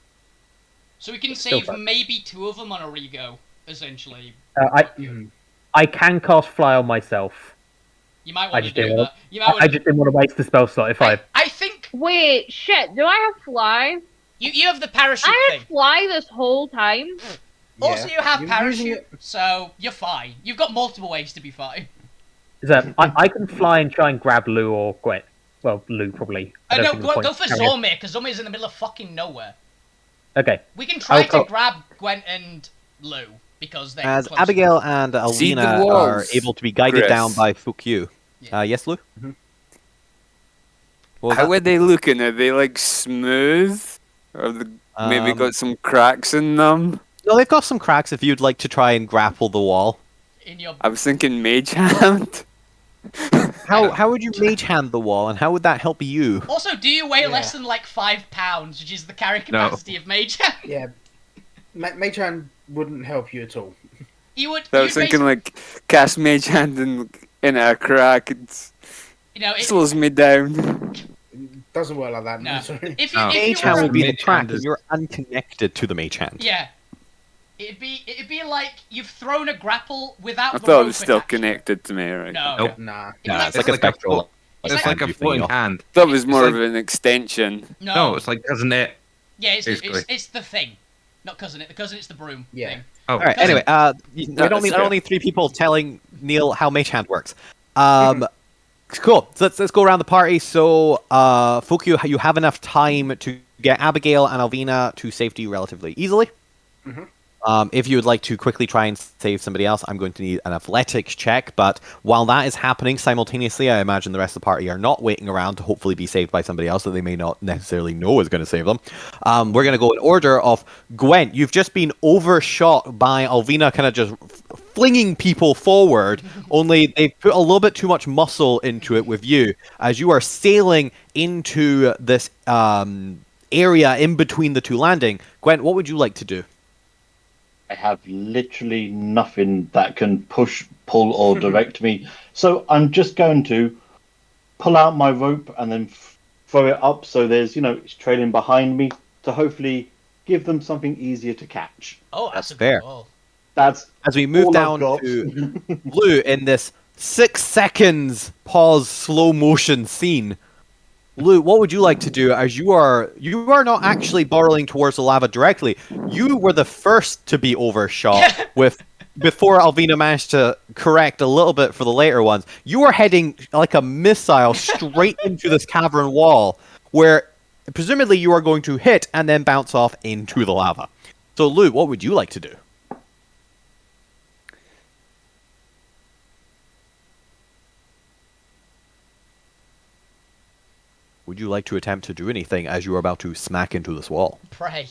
So we can Still save fun. maybe 2 of them on a rego, essentially. I can cast fly on myself. You might I want to just do didn't that. want. You might want I just didn't want to waste the spell slot if I. I think Wait, shit, do I have fly? you have the parachute I thing. had fly this whole time? Also, you have You're parachute, using it- so you're fine. You've got multiple ways to be fine. Is that I can fly and try and grab Lou or Gwen. Well, Lou probably. I don't No, think there's a go point for carrying it. Zormir, because Zormir's in the middle of fucking nowhere. Okay. We can try I'll to go- grab Gwent and Lou, because they're As close. Abigail and See the Alina are walls, able to be guided Chris. down by Fukyu. Yeah. Yes, Lou? Mhm. What was How that? are they looking? Are they smooth? Or have they maybe got some cracks in them? No, they've got some cracks if you'd like to try and grapple the wall. In your... I was thinking mage hand. How would you mage hand the wall, and how would that help you? Also, do you weigh less than 5 pounds, which is the carry capacity of Mage Hand? Yeah, Mage-Hand wouldn't help you at all. You would. I was thinking cast mage hand in a crack. It slows me down. It doesn't work like that. No. Sorry. If you Mage were hand a- would be the Mage crack, hand and is- you're unconnected to the mage hand. Yeah. It'd be like you've thrown a grapple without I the thought rope it was still attached to it. connected to me, right? No. Nope. Nah. Nah, It's it's like a spectral. It's like a floating hand. That was more like- of an extension. No, it's like cousin it. Yeah, basically. it's the thing. Not cousin it. The cousin it's the broom thing. Oh, All right. Cousin- Anyway, I don't need 3 people telling Neil how Mage Hand works. Cool. So let's go around the party. So, Fukyu, you have enough time to get Abigail and Alvina to safety relatively easily. If you would like to quickly try and save somebody else, I'm going to need an athletics check. But while that is happening simultaneously, I imagine the rest of the party are not waiting around to hopefully be saved by somebody else that they may not necessarily know is going to save them. We're going to go in order of Gwen. You've just been overshot by Alvina kind of just flinging people forward, only they've put a little bit too much muscle into it with you. As you are sailing into this area in between the two landing, Gwen, what would you like to do? I have literally nothing that can push, pull, or direct me. So I'm just going to pull out my rope and then throw it up so there's, it's trailing behind me to hopefully give them something easier to catch. Oh, that's a fair. good goal. That's as we move all down I've got. to Blue in this 6 seconds pause slow motion scene. Lou, what would you like to do as you are not actually burrowing towards the lava directly. You were the first to be overshot before Alvina managed to correct a little bit for the later ones. You are heading like a missile straight into this cavern wall where presumably you are going to hit and then bounce off into the lava. So Lou, what would you like to do? Would you like to attempt to do anything as you are about to smack into this wall? Pray.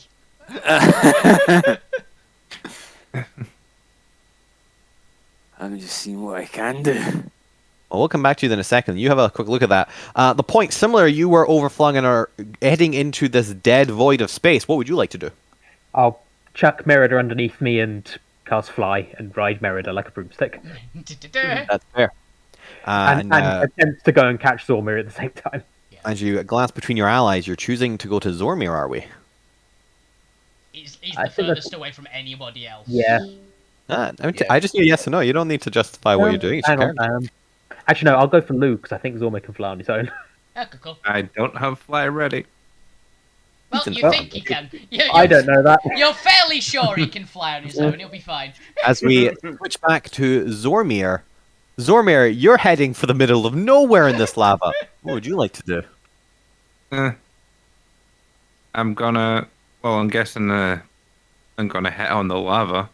I'm just seeing what I can do. Well, we'll come back to you in a second. You have a quick look at that. The point, similar, you were overflung and are heading into this dead void of space. What would you like to do? I'll chuck Merida underneath me and cast Fly and ride Merida like a broomstick. That's fair. And attempt to go and catch Zormir at the same time. As you glance between your allies, you're choosing to go to Zormir, are we? He's the furthest away from anybody else. Yeah. I just need a yes or no. You don't need to justify what you're doing. It's Hang your on, actually, no, I'll go for Luke, because I think Zormir can fly on his own. Okay, cool. I don't have fly ready. Well, you think he can. I don't know that. You're fairly sure he can fly on his own. He'll be fine. As we switch back to Zormir, Zormir, you're heading for the middle of nowhere in this lava. What would you like to do? I'm guessing I'm gonna hit on the lava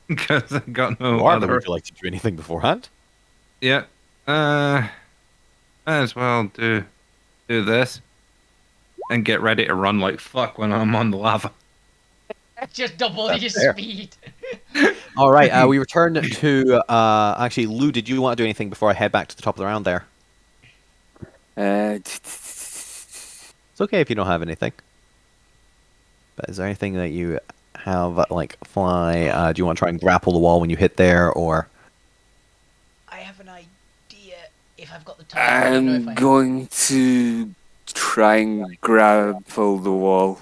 because I got no Would other. you like to do anything beforehand? Yeah. Might as well do this and get ready to run like fuck when I'm on the lava. Just double your fair. speed. All right, we return to actually, Lou. Did you want to do anything before I head back to the top of the round? There. It's okay if you don't have anything. But is there anything that you have like fly? Do you want to try and grapple the wall when you hit there, or? I have an idea if I've got the time. I don't know if I I'm going to try and grapple the wall.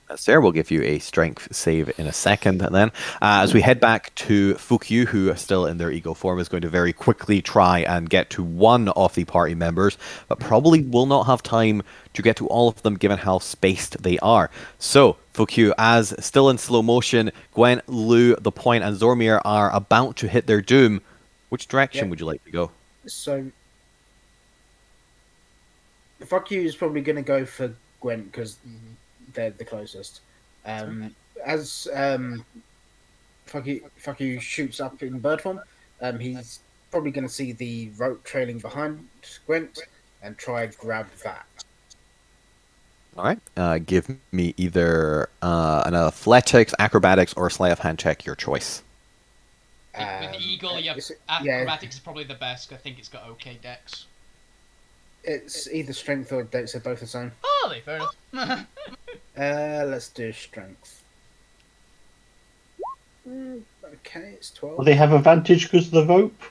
That's there. We'll give you a strength save in a second. And then, as we head back to Fukyu, who are still in their ego form, is going to very quickly try and get to one of the party members, but probably will not have time to get to all of them given how spaced they are. So, Fukyu, as still in slow motion, Gwen, Lou, The Point, and Zormir are about to hit their doom. Which direction would you like to go? So, fuck you is probably going to go for Gwen because they're the closest. As fuck you shoots up in bird form, he's probably going to see the rope trailing behind Gwent and try and grab that. All right. Give me either an athletics, acrobatics, or sleight of hand check, your choice. With the eagle, acrobatics is probably the best. I think it's got okay dex. It's either strength or dex, they're both the same. Oh, fair enough. Let's do strength. Okay, it's 12. Will they have advantage because of the rope?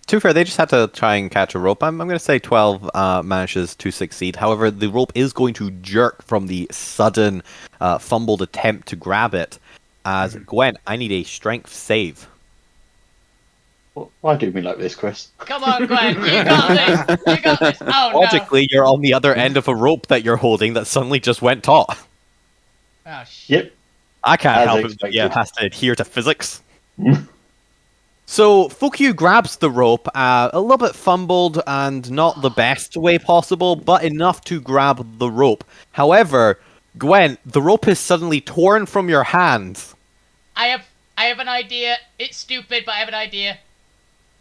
to be fair, they just had to try and catch a rope. I'm going to say 12 manages to succeed. However, the rope is going to jerk from the sudden fumbled attempt to grab it. As Gwen, I need a strength save. Why do me like this, Chris? Come on, Gwen, you got this. You got this. Oh Logically, you're on the other end of a rope that you're holding that suddenly just went taut. Oh shit. Yep. I can't As help it. expected. Yeah, it has to adhere to physics. So Fukyu grabs the rope, a little bit fumbled and not the best way possible, but enough to grab the rope. However, Gwen, the rope is suddenly torn from your hands. I have an idea. It's stupid, but I have an idea.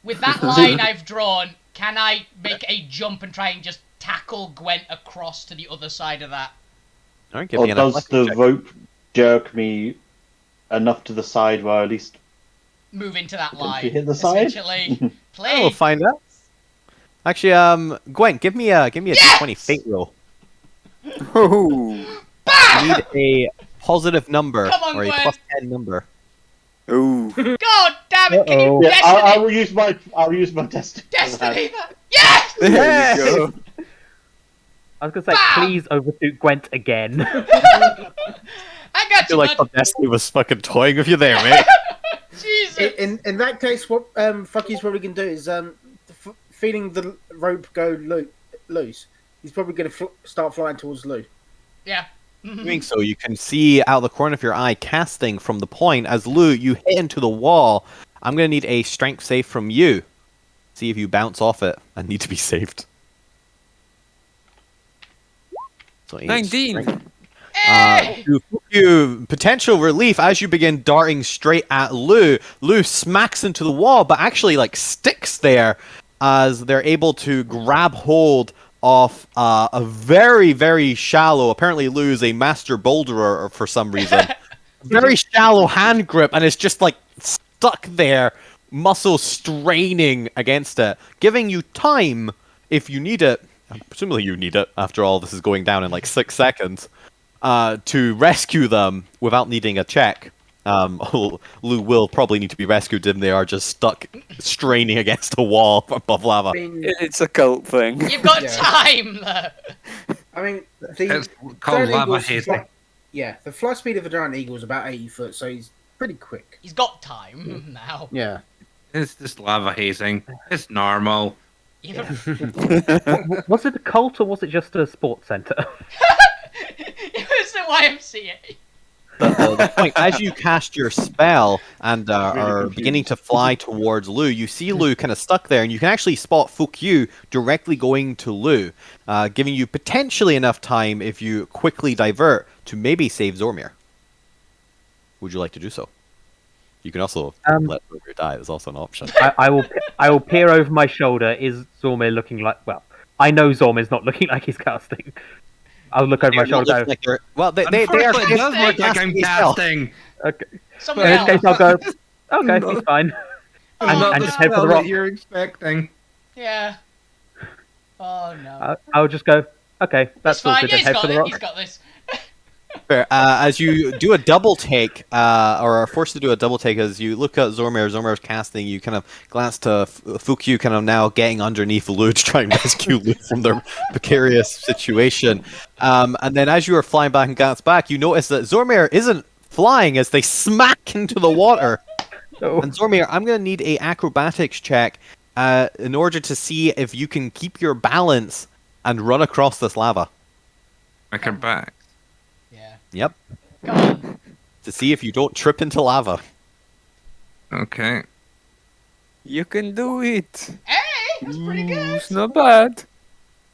With that line I've drawn, can I make a jump and try and just tackle Gwent across to the other side of that? All right, give Or me an does athletics the check. rope jerk me enough to the side where I at least Move into that potentially line. hit the side? Essentially. We'll Please. find out. Actually, Gwen, give me a d20 fate roll. Oh. You need a positive number Come on, or a Gwen. plus 10 number. Oh. God damn it! Can you Uh-oh. Yeah, destiny? I'll use my destiny. Destiny that. Yes! There you go. I was gonna say, Bow! please overshoot Gwent again. I I got feel you, like bud. Destiny was fucking toying with you there, mate. Jesus. In that case, what Fucky's probably gonna do is feeling the rope go loose. He's probably gonna start flying towards Lou. Yeah. Doing so, you can see out the corner of your eye casting from the point as Lou, you hit into the wall. I'm going to need a strength save from you. See if you bounce off it and need to be saved. So 19. To you potential relief as you begin darting straight at Lou. Lou smacks into the wall, but actually sticks there as they're able to grab hold of a very, very shallow. Apparently, Lou is a master boulderer for some reason. Very shallow hand grip, and it's just stuck there, muscles straining against it, giving you time if you need it. Presumably, you need it after all this is going down in 6 seconds. To rescue them without needing a check. Lou will probably need to be rescued if they are just stuck straining against a wall above lava. It's a cult thing. You've got time, though. I mean, It's the called giant lava eagle's hazing. the fly speed of a giant eagle is about 80 foot, so he's pretty quick. He's got time now. Yeah. It's just lava hazing. It's normal. Even... Was it a cult or was it just a sports centre? It was the YMCA. The point, as you cast your spell and are confused. beginning to fly towards Lou, you see Lou kind of stuck there, and you can actually spot Fukyu directly going to Lou, giving you potentially enough time if you quickly divert to maybe save Zormir. Would you like to do so? You can also let Zormir die. There's also an option. I will peer over my shoulder. Is Zormir looking like? Well, I know Zormir's not looking like he's casting. I'll look over my They're not shoulder. looking like they're- well, they are. Unfortunately, it does look like I'm casting a spell. casting. Okay. Someone In this else. case, I'll go. Okay, he's fine. I'm not and the just head for spell the that rock. you're expecting. Yeah. Oh no. I'll just go. Okay, that's It's fine. sorted. Yeah, And he's head got for the it. rock. He's got this. Fair. As you do a double take, or are forced to do a double take, as you look at Zormir, Zormir's casting, you kind of glance to Fukyu, kind of now getting underneath Lou to try and rescue Lou from their precarious situation. And then as you are flying back and glance back, you notice that Zormir isn't flying as they smack into the water. Oh. And Zormir, I'm going to need a acrobatics check in order to see if you can keep your balance and run across this lava. Acrobatics. Yeah. Yep. Come on. To see if you don't trip into lava. Okay. You can do it. Hey, that's pretty good. It's not bad.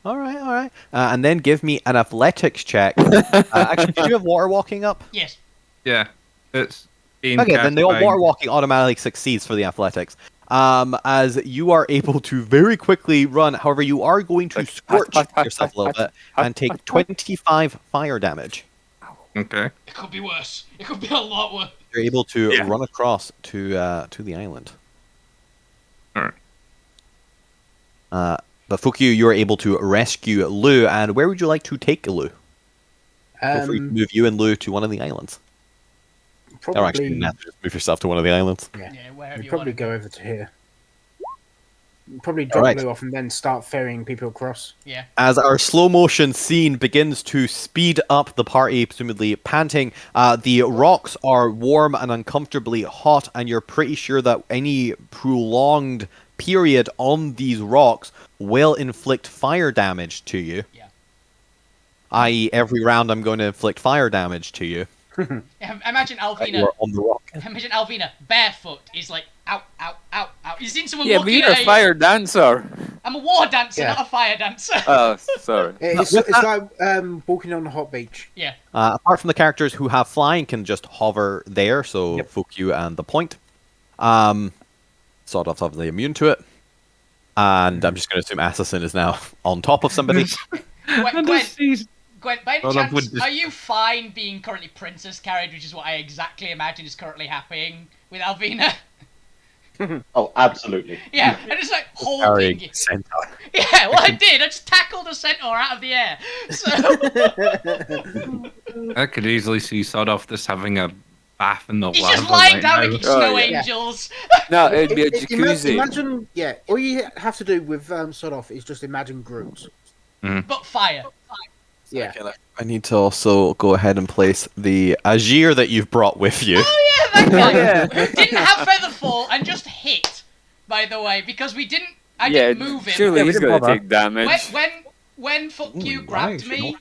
All right. And then give me an athletics check. Actually, do you have water walking up? Yes. Yeah. It's being Okay, cast then the by- water walking automatically succeeds for the athletics. As you are able to very quickly run. However, you are going to scorch yourself a little bit and take 25 fire damage. Okay. It could be worse. It could be a lot worse. You're able to Yeah. run across to the island. Alright. But Fukyu, you are able to rescue Lou. And where would you like to take Lou? Feel free to move you and Lou to one of the islands. Or actually, you Probably, can just move yourself to one of the islands. Yeah, wherever we'd you probably want. go over to here. Probably drop Alright. Lou off and then start ferrying people across. Yeah. As our slow motion scene begins to speed up the party, presumably panting, the rocks are warm and uncomfortably hot, and you're pretty sure that any prolonged period on these rocks will inflict fire damage to you. Yeah. I.e., every round I'm going to inflict fire damage to you. Imagine You Alvina. are on the rock. Imagine Alvina barefoot is like ow, ow, ow, ow. You've seen someone Yeah, but walking you're a at you. fire dancer. I'm a war dancer, Yeah. not a fire dancer. Oh, sorry. It's like walking on a hot beach. Yeah. Apart from the characters who have flying can just hover there, so fuck you and the point. Sawdust's obviously immune to it. And I'm just going to assume Assassin is now on top of somebody. Gwen, by any Well, that chance, would just- are you fine being currently princess carried, which is what I exactly imagine is currently happening with Alvina? Oh, absolutely. Yeah, and it's like holding Carrying you. centaur. Yeah, well I did. I just tackled a centaur out of the air. So I could easily see Sawdust this having a bath in the he's lava just lying right down now. making Oh, snow yeah. angels. No, it'd be a Ima- jacuzzi. Imagine, yeah. All you have to do with Sod Off is just imagine Groot. But fire. Yeah. I need to also go ahead and place the Azir that you've brought with you. Oh yeah, that guy Yeah. didn't have feather fall and just hit. By the way, because we didn't. I Yeah, didn't move him. surely Yeah, we he's didn't gonna bother. take damage. When fuck you grabbed me,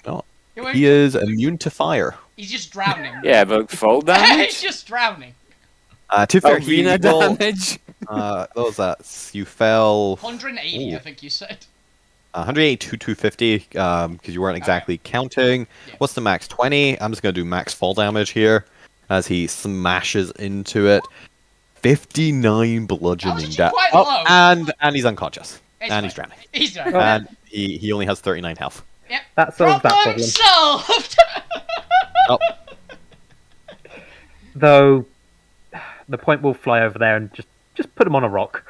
Not. he went- He is immune to fire. he's just drowning. Yeah, but fall he's damage? just drowning. To be fair, he Alvina will, damage? what was that? You fell 180, Ooh. I think you said. 180 to 250 because you weren't exactly counting. Yeah. What's the max? 20. I'm just going to do max fall damage here as he smashes into it. 59 bludgeoning actually damage. quite low. And he's unconscious. It's and he's fine. drowning. He's drowning. Oh. And he only has 39 health. Yep. That solves that Problem problem. solved. Oh, Though the point will fly over there and just put him on a rock.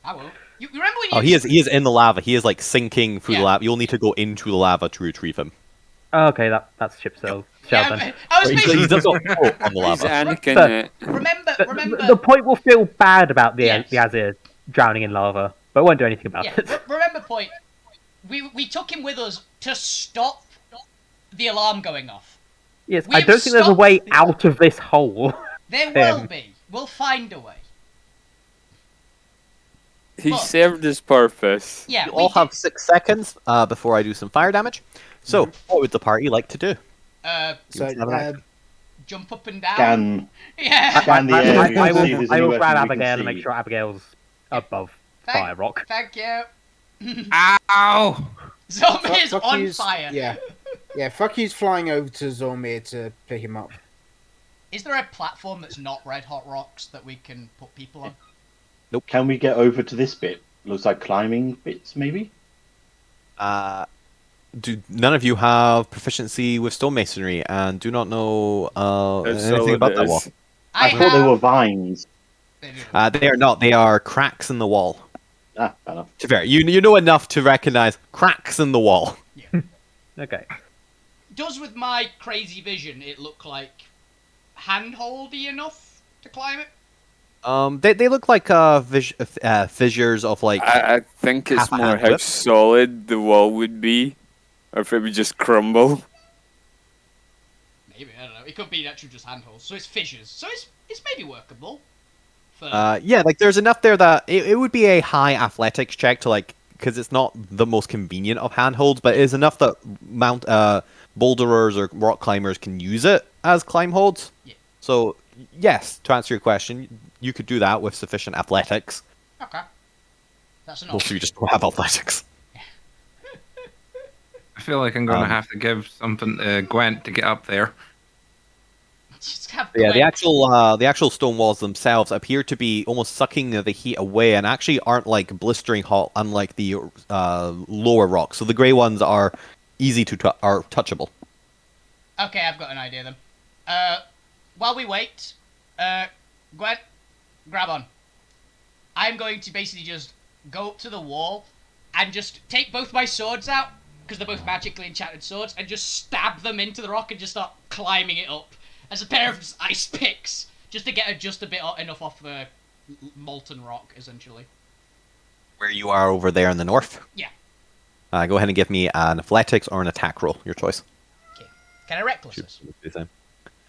I will. You remember when you? he is in the lava. He is like sinking through the Yeah. lava. You'll need to go into the lava to retrieve him. Oh, okay, that's ship cell. Yeah, Shell then. I was He's basically. just got caught on the He's lava. Anakin. But- Remember. The point will feel bad about the Yes. Azir drowning in lava, but it won't do anything about Yeah, it. remember point. We took him with us to stop the alarm going off. Yes, We've I don't think there's a stopped- way out of this hole. There Him. will be. We'll find a way. He But- served his purpose. Yeah. You we all did- have 6 seconds before I do some fire damage. So, what would the party like to do? So, Give us another jump up and down. Scan, Yeah. scan the air. I we can will, see if there's I any will weapon grab we can Abigail and see. make sure Abigail's above Thank- Fire Rock. Thank you. Ow! Zombie is Fuck on you's- fire. Yeah. Fuck you's flying over to Zormir to pick him up. Is there a platform that's not red hot rocks that we can put people on? Can we get over to this bit? Looks like climbing bits, maybe? Do none of you have proficiency with stonemasonry and do not know That's anything all about it that wall? is. I thought they were vines. They are not. They are cracks in the wall. Ah, fair enough. To be fair, you know enough to recognize cracks in the wall. Okay. Does with my crazy vision it look like handholdy enough to climb it? They look like fissures of like. I think it's half a more hand how width. solid the wall would be, or if it would just crumble. Maybe, I don't know. It could be actually just handholds. So it's fissures. So it's maybe workable. For... Yeah, like there's enough there that it would be a high athletics check to like because it's not the most convenient of handholds, but it is enough that boulderers or rock climbers can use it as climb holds. Yeah. So yes, to answer your question, you could do that with sufficient athletics. Okay. That's enough. Most of you just don't have athletics. I feel like I'm going to Um, have to give something to Gwent to get up there. Just have Yeah, Gwen- the actual stone walls themselves appear to be almost sucking the heat away, and actually aren't like blistering hot, unlike the lower rocks. So the grey ones are easy to are touchable. Okay, I've got an idea then. While we wait, Gwen, grab on. I'm going to basically just go up to the wall and just take both my swords out, because they're both magically enchanted swords, and just stab them into the rock and just start climbing it up as a pair of just ice picks, just to get just a bit enough off the molten rock, essentially. where you are over there in the north. Yeah. Go ahead and give me an athletics or an attack roll, your choice. Okay. Can I reckless this?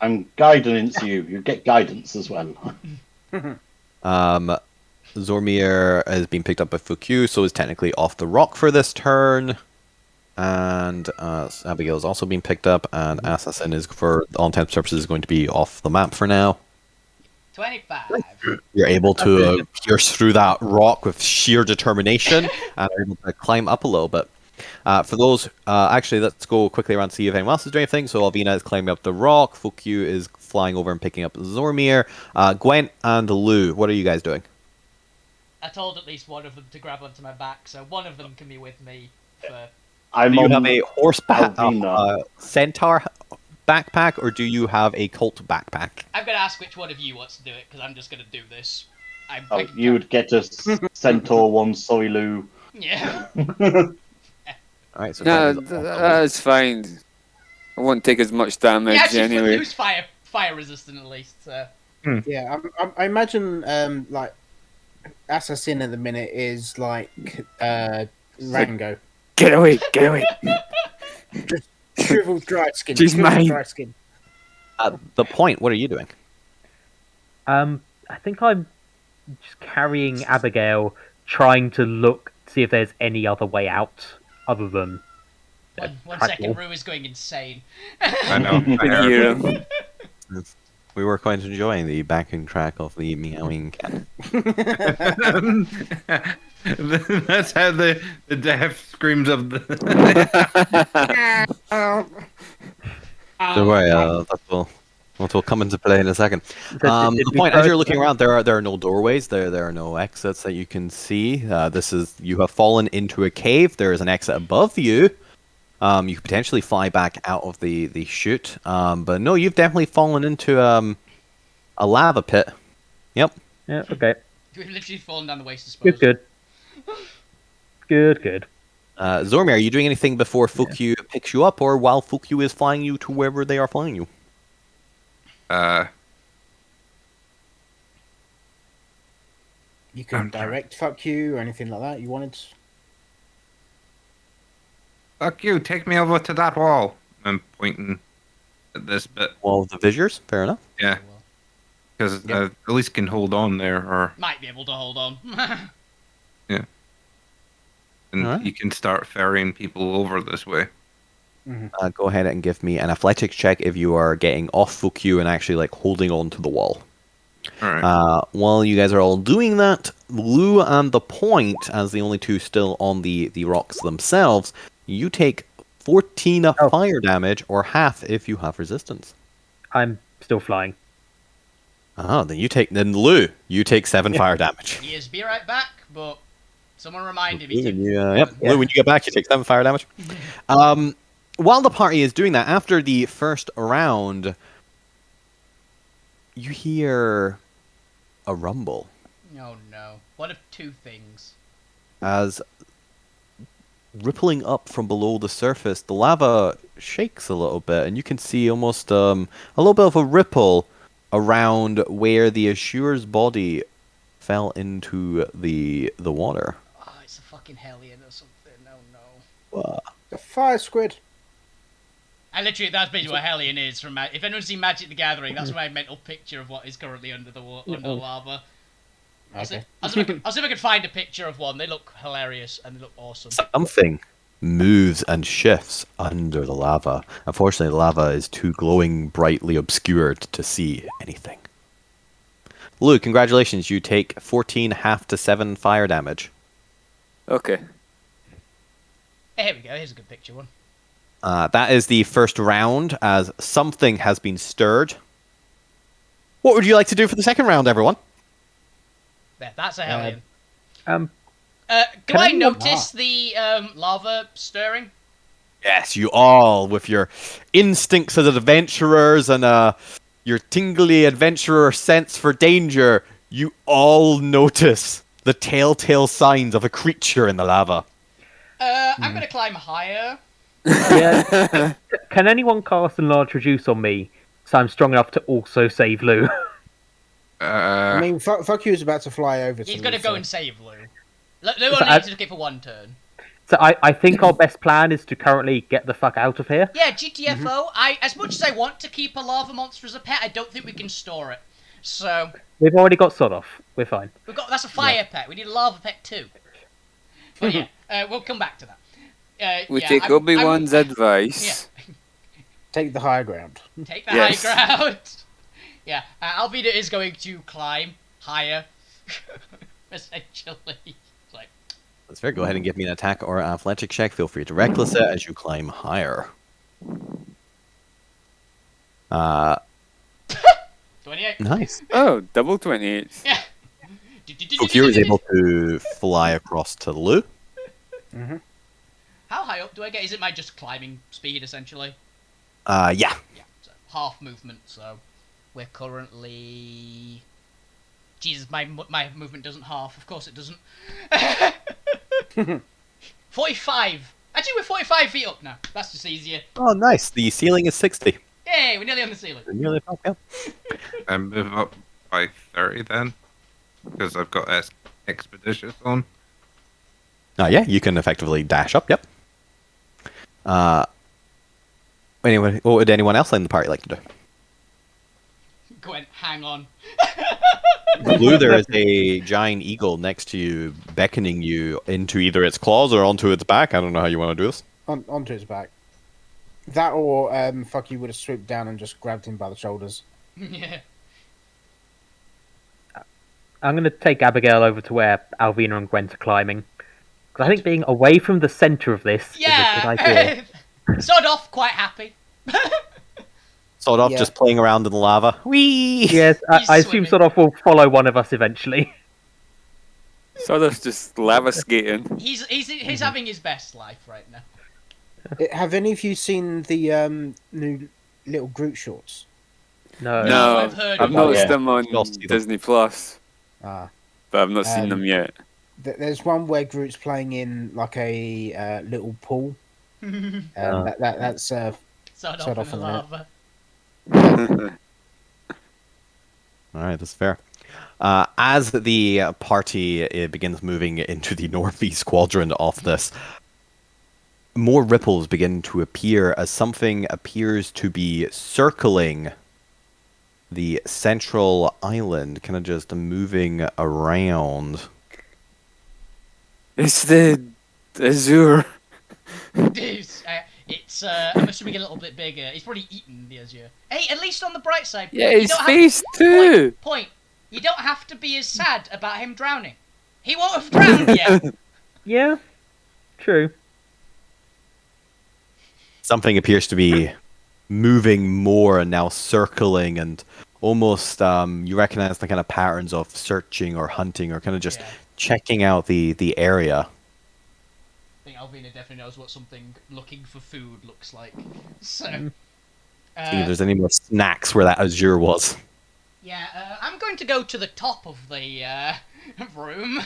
I'm guidance you. You get guidance as well. Zormir has been picked up by Fukyu, so is technically off the rock for this turn. And Abigail has also been picked up, and Assassin is, for all intents and purposes, going to be off the map for now. 25. You're able to pierce through that rock with sheer determination, and are able to climb up a little bit. For those, actually, let's go quickly around to see if anyone else is doing anything. So Alvina is climbing up the rock. Fukyu is flying over and picking up Zormir. Gwent and Lou, what are you guys doing? I told at least one of them to grab onto my back, so one of them can be with me for... Do you have a horseback centaur backpack, or do you have a cult backpack? I'm going to ask which one of you wants to do it, because I'm just going to do this. You would get a centaur one, sorry Lou. Yeah. Alright, so no, that's fine. I won't take as much damage anyway. Lou's fire resistant at least. So. Yeah, I imagine like Assassin at the minute is like Rango. Get away! Get away! Just shriveled, dry skin. She's mine. Dry skin. At the point, what are you doing? I think I'm just carrying Abigail, trying to see if there's any other way out other than. One second, Rue is going insane. I know. I hear him. We were quite enjoying the backing track of the meowing cat. That's how the death screams of the. Don't worry, that will come into play in a second. The point, as you're looking around, there are no doorways. There are no exits that you can see. You have fallen into a cave. There is an exit above you. You could potentially fly back out of the chute, but no, you've definitely fallen into a lava pit. Yep. Yeah. Okay. We've literally fallen down the waste disposal. Good. Zormir, are you doing anything before Fukyu picks you up, or while Fukyu is flying you to wherever they are flying you? You can direct fuck you or anything like that you wanted. Fuck you, take me over to that wall. I'm pointing at this bit. Wall of the Fissures, fair enough. Yeah. Because at least can hold on there, or... Might be able to hold on. Yeah. And you can start ferrying people over this way. Go ahead and give me an athletics check if you are getting off Fukyu and actually like holding on to the wall. Alright. While you guys are all doing that, Lou and the Point, as the only two still on the rocks themselves, you take 14 fire damage, or half if you have resistance. I'm still flying. Then Lou, you take 7 fire damage. Yes, be right back, but someone reminded me to. Lou, when you get back, you take 7 fire damage. While the party is doing that, after the first round, you hear a rumble. Oh no. One of two things. As rippling up from below the surface, the lava shakes a little bit, and you can see almost a little bit of a ripple around where the Assure's body fell into the water. Oh, it's a fucking hellion or something. Oh no. Wow. The fire squid. And literally, that's basically what Hellion is from. If anyone's seen Magic the Gathering, that's my mental picture of what is currently under the lava. Okay. I'll see if I can find a picture of one. They look hilarious and they look awesome. Something moves and shifts under the lava. Unfortunately, the lava is too glowing brightly obscured to see anything. Lou, congratulations. You take 14 half to 7 fire damage. Okay. Hey, here we go. Here's a good picture one. That is the first round, as something has been stirred. What would you like to do for the second round, everyone? There, that's a Hellion. Can I notice the lava stirring? Yes, you all, with your instincts as adventurers and your tingly adventurer sense for danger, you all notice the telltale signs of a creature in the lava. I'm gonna climb higher. Yeah. Can anyone cast Enlarge Reduce on me so I'm strong enough to also save Lou? I mean, fuck you is about to fly over to He's gonna Lou, go so- and save Lou. Lou only needs to keep for 1 turn. So I think our best plan is to currently get the fuck out of here. Yeah, GTFO. As much as I want to keep a lava monster as a pet, I don't think we can store it. So We've already got sod off. We're fine. that's a fire pet. We need a lava pet too. But yeah, we'll come back to that. We take Obi-Wan's advice. Yeah. Take the high ground. Take the high ground. Yeah, Alvina is going to climb higher, essentially. Like, That's fair. Go ahead and give me an attack or athletic check. Feel free to reckless it as you climb higher. 28. Nice. Oh, double 28. Yeah. Kokiri is able to fly across to Lou. How high up do I get? Is it my just climbing speed, essentially? Yeah. Yeah, so half movement, so we're currently... Jesus, my movement doesn't half. Of course it doesn't. 45. Actually, we're 45 feet up now. That's just easier. Oh, nice. The ceiling is 60. Yay, we're nearly on the ceiling. You're nearly up, yeah. I move up by 30 then, because I've got expeditious on. Yeah, you can effectively dash up, yep. Anyway, what would anyone else in the party like to do? Gwen, hang on. Blue, there is a giant eagle next to you, beckoning you into either its claws or onto its back. I don't know how you want to do this. Onto his back. That or fuck you would have swooped down and just grabbed him by the shoulders. Yeah. I'm going to take Abigail over to where Alvina and Gwent are climbing. Because I think being away from the centre of this is a good idea. Sod off, quite happy. Sort of just playing around in the lava. Whee! Yes, I assume sort of will follow one of us eventually. Sort of just lava skating. He's having his best life right now. Have any of you seen the new little Groot shorts? No, I've noticed them on them. Disney Plus, Ah, but I've not seen them yet. there's one where Groot's playing in like a little pool. That's Sod Sod off in the off lava. Alright, that's fair. As the party begins moving into the northeast quadrant of this, more ripples begin to appear as something appears to be circling the central island, kind of just moving around. It's the Azure. I'm assuming a little bit bigger. He's probably eaten the Azure. Hey, at least on the bright side. Yeah, you his don't face too. Point. You don't have to be as sad about him drowning. He won't have drowned yet. Yeah, true. Something appears to be moving more and now circling, and almost you recognize the kind of patterns of searching or hunting or kind of just checking out the area. I think Alvina definitely knows what something looking for food looks like. So, See if there's any more snacks where that Azure was. Yeah, I'm going to go to the top of the room.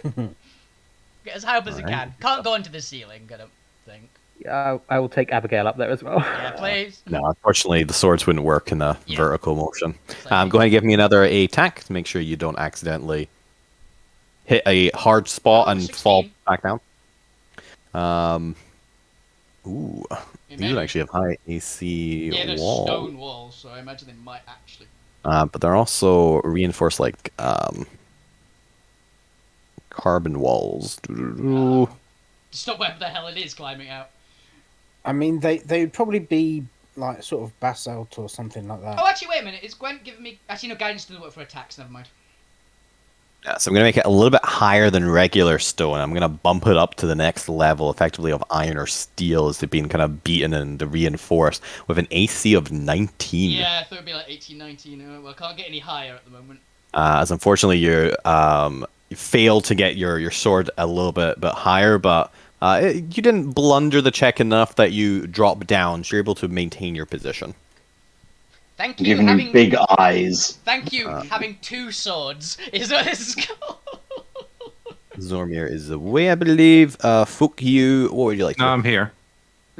Get as high up as I can. Can't go into the ceiling, I don't think. Yeah, I will take Abigail up there as well. Yeah, please. No, unfortunately, the swords wouldn't work in the vertical motion. Go ahead and give me another attack to make sure you don't accidentally hit a hard spot and 16. fall back down. Ooh, these actually have high AC Yeah, there's walls. stone walls, so I imagine they might actually. But they're also reinforced like carbon walls. Just not where the hell it is climbing out. I mean, they'd probably be like sort of basalt or something like that. Oh, actually, wait a minute. Is Gwen giving me... Actually, no, guidance doesn't work for attacks. Never mind. Yeah, so I'm going to make it a little bit higher than regular stone. I'm going to bump it up to the next level, effectively, of iron or steel, as they're being kind of beaten and reinforced, with an AC of 19. Yeah, I thought it'd be like 18, 19. Well, I can't get any higher at the moment. As unfortunately, you fail to get your sword a little bit higher, but you didn't blunder the check enough that you drop down, so you're able to maintain your position. Thank you. Giving you big eyes. Thank you. Having two swords is what this is called. Zormir is away, I believe. Fuck you. What would you like to No, do? I'm here.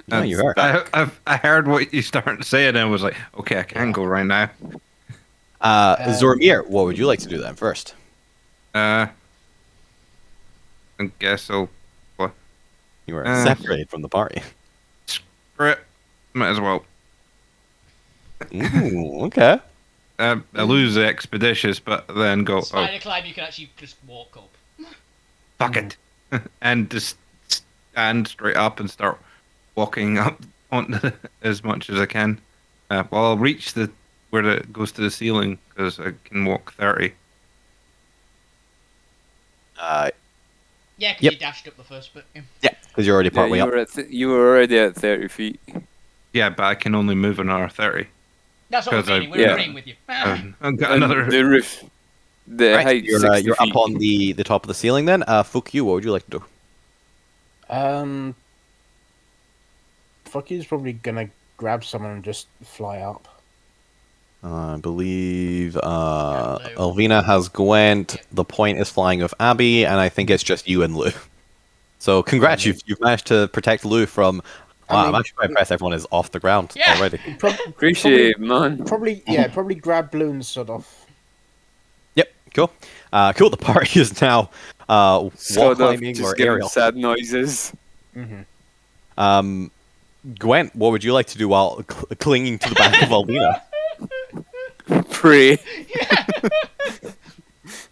No, you are. I heard what you started to say, and I was like, okay, I can go right now. Zormir, what would you like to do then first? I guess I'll. You are Uh. separated from the party. Screw it. Might as well. Ooh, okay. I lose the expeditious, but then go. Spider climb, you can actually just walk up. Fuck it, and just stand straight up and start walking up on as much as I can. Well, I'll reach where it goes to the ceiling because I can walk 30. Yeah, because Yep. you dashed up the first bit. Yeah, because you're already partway you up. were you were already at 30 feet. Yeah, but I can only move another 30. That's what we're 'Cause I- meaning. We're yeah. agreeing with you. I've got And another. the roof, the Right, height, you're 60 you're feet. up on the top of the ceiling then. Fuck you, what would you like to do? Fuck you's probably gonna grab someone and just fly up. I believe Lou. Elvina has Gwent, Yep. the point is flying with Abby, and I think it's just you and Lou. So congrats, you've managed to protect Lou from... Wow, I'm actually quite impressed everyone is off the ground Yeah. already. Appreciate it, man. Probably grab Blue and sod off. Yep, cool. Cool, the party is now wall Sort of climbing just or giving aerial. sad noises. Gwent, what would you like to do while clinging to the back of Elvina? Pray.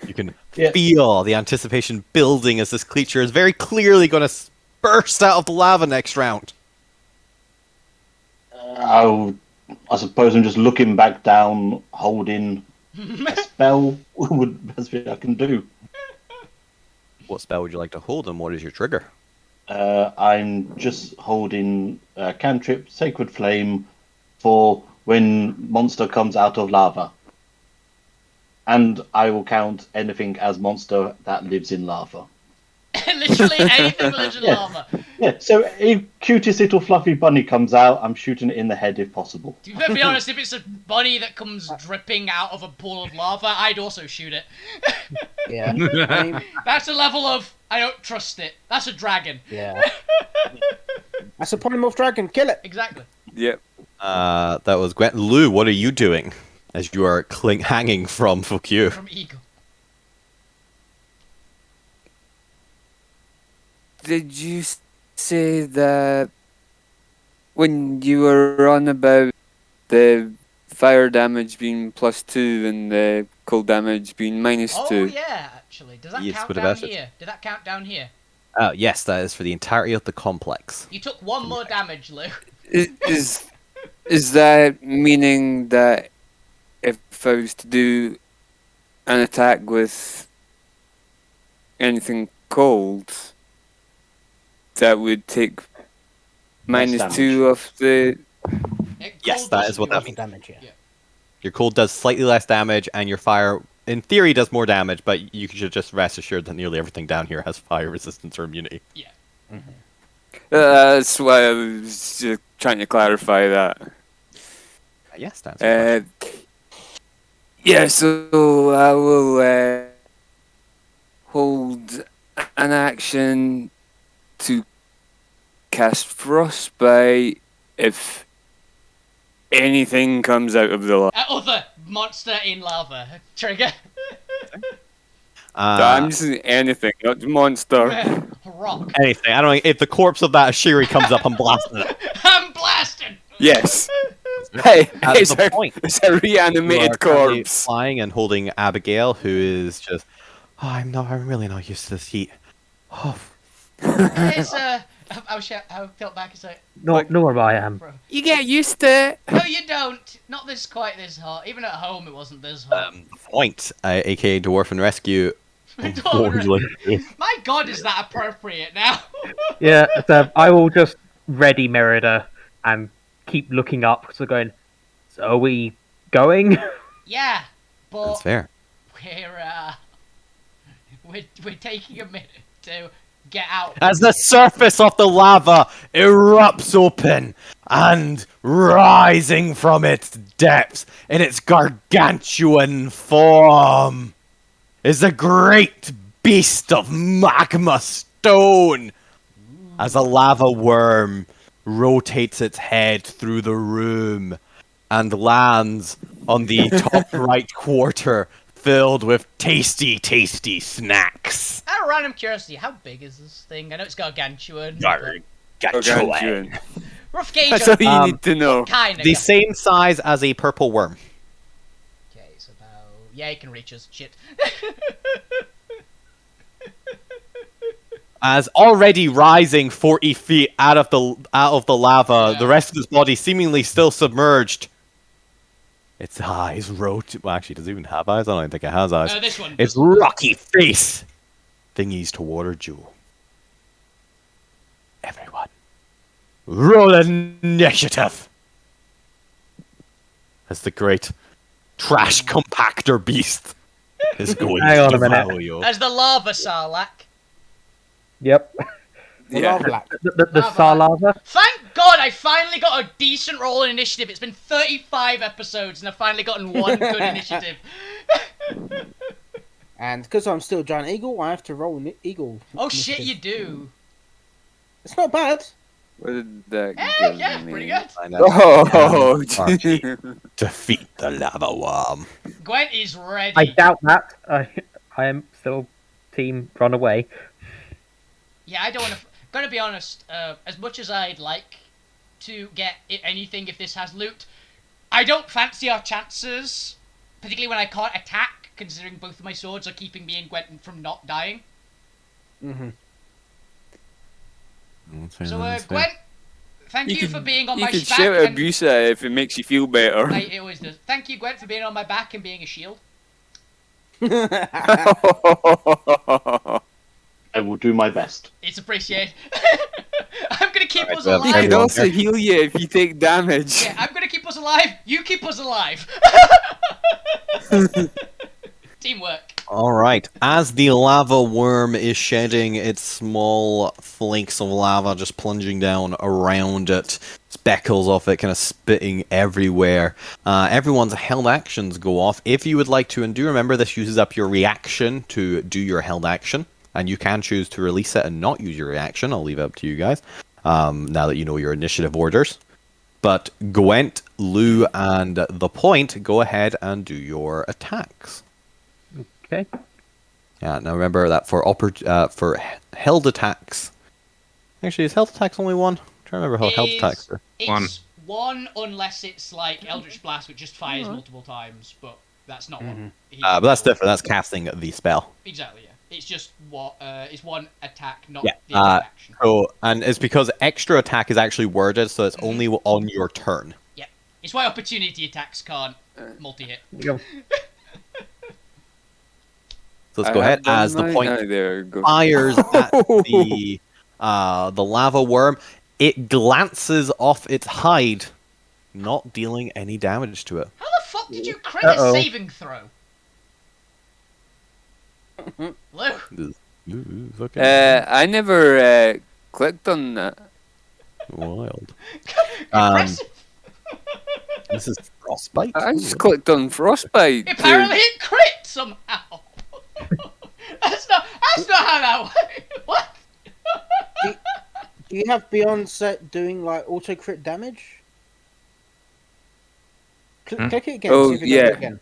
You can Yeah. feel the anticipation building as this creature is very clearly going to burst out of the lava next round. I suppose I'm just looking back down, holding a spell. Would best bit I can do. What spell would you like to hold, and what is your trigger? I'm just holding cantrip Sacred Flame for when monster comes out of lava. And I will count anything as monster that lives in lava. Literally anything lives in Yeah. lava. Yeah, so if cutest little fluffy bunny comes out, I'm shooting it in the head if possible. To be honest, if it's a bunny that comes dripping out of a pool of lava, I'd also shoot it. Yeah. I mean, That's a level of, I don't trust it. That's a dragon. yeah. That's a polymorph dragon. Kill it. Exactly. Yep. That was Gwent. Lou, what are you doing as you are hanging from fuck you? From Eagle. Did you say that when you were on about the fire damage being +2 and the cold damage being -2? Oh yeah, actually. Does that Yes, count would have down asked it. here? Did that count down here? Yes, that is for the entirety of the complex. You took one more damage, Lou. Is that meaning that if I was to do an attack with anything cold, that would take -2 of the... Yes, that is what that means. Damage, yeah. Your cold does slightly less damage, and your fire, in theory, does more damage, but you should just rest assured that nearly everything down here has fire resistance or immunity. Yeah. That's why I was just trying to clarify that. Yes, that's right. Yeah, so I will hold an action to cast Frostbite if anything comes out of the lava. Other monster in lava. Trigger. I'm just saying anything, not monster. Rock. Anything. I don't know, if the corpse of that Ashiri comes up, I'm blasting it. I'm blasting. Yes. Hey, That's the point. it's a You are reanimated currently corpse. flying and holding Abigail, who is just... Oh, I'm really not used to this heat. Oh, It's I'll tilt back a sec. Nor I am. You get used to it. No, you don't. Not quite this hot. Even at home, it wasn't this hot. point, aka Dwarf and Rescue. What would you like to do? My God, is that appropriate now? Yeah, so I will just ready Merida and keep looking up. So going, so are we going? Yeah, but That's fair. we're taking a minute to get out. As the surface of the lava erupts open and rising from its depths in its gargantuan form is a great beast of magma stone as a lava worm rotates its head through the room and lands on the top right quarter filled with tasty snacks. All random curiosity, how big is this thing? I know it's gargantuan. but Gargantuan. Rough gauge That's on all you need to know. what kind of The same size as a purple worm. Okay, it's about... Yeah, it can reach us. Shit. As already rising 40 feet out of the lava, the rest of his body seemingly still submerged. Its eyes rotate. Well, actually, does it even have eyes? I don't think it has eyes. This one. Its rocky face thingies toward you. Everyone, roll initiative. As the great trash compactor beast is going Hang to on a minute. devour you. As the lava Sarlacc. Yep. Yeah. The Sarlava. Thank God I finally got a decent roll in initiative. It's been 35 episodes and I've finally gotten one good initiative. And because I'm still Giant Eagle, I have to roll an Eagle. Oh shit, initiative. you do. It's not bad. What did that Eh, give yeah, me? pretty good. Oh, Archie, defeat the lava worm. Gwent is ready. I doubt that. I am still team run away. Yeah, I don't want to... Gotta be honest, as much as I'd like to get anything if this has loot, I don't fancy our chances, particularly when I can't attack, considering both of my swords are keeping me and Gwent from not dying. Mm-hmm. So, Gwent, thank you for being on my You back. can shout and- abuse at it if it makes you feel better. It always does. Thank you, Gwent, for being on my back and being a shield. I will do my best. It's appreciated. I'm gonna keep us well, He alive. can everyone also heal you if you take damage. Yeah, I'm gonna keep us alive. You keep us alive. Teamwork. All right. As the lava worm is shedding its small flakes of lava, just plunging down around it, speckles off it, kind of spitting everywhere. Everyone's held actions go off. If you would like to, and do remember this uses up your reaction to do your held action, and you can choose to release it and not use your reaction. I'll leave it up to you guys. Now that you know your initiative orders. But Gwent, Lou, and the Point, go ahead and do your attacks. Okay. Yeah, now remember that for held attacks. Actually, is held attacks only one? I'm trying to remember how held attacks are. It's one unless it's like Eldritch Blast, which just fires multiple times, but that's not one. But that's different. That's casting the spell. Exactly, yeah. It's just it's one attack, not Yeah. the other action. So, and it's because extra attack is actually worded, so it's only on your turn. Yeah. It's why opportunity attacks can't multi-hit. Go. So let's go ahead. As the Point Go. fires at the lava worm, it glances off its hide, not dealing any damage to it. How the fuck did you crit a saving throw? Lou? Ooh, okay. I never clicked on that. Wild. Impressive. This is frostbite. I just clicked on frostbite. Apparently it crit somehow. That's not how that works. What? Do you have Beyond Set doing like auto crit damage? Click it again. Oh, see if it does yeah. it again.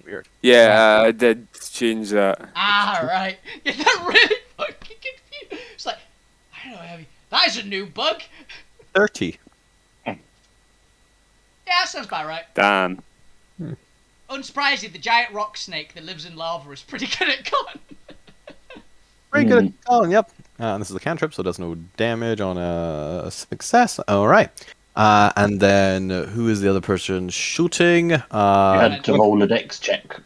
Weird. Yeah, I did change that. Ah, right. You're not really fucking confused. It's like, I don't know, Heavy. That is a new bug. 30. Yeah, that sounds about right. Damn. Unsurprisingly, the giant rock snake that lives in lava is pretty good at con. Very good at calling, yep. And this is a cantrip, so it does no damage on a success. Alright. And then, who is the other person shooting? You had to roll a dex check.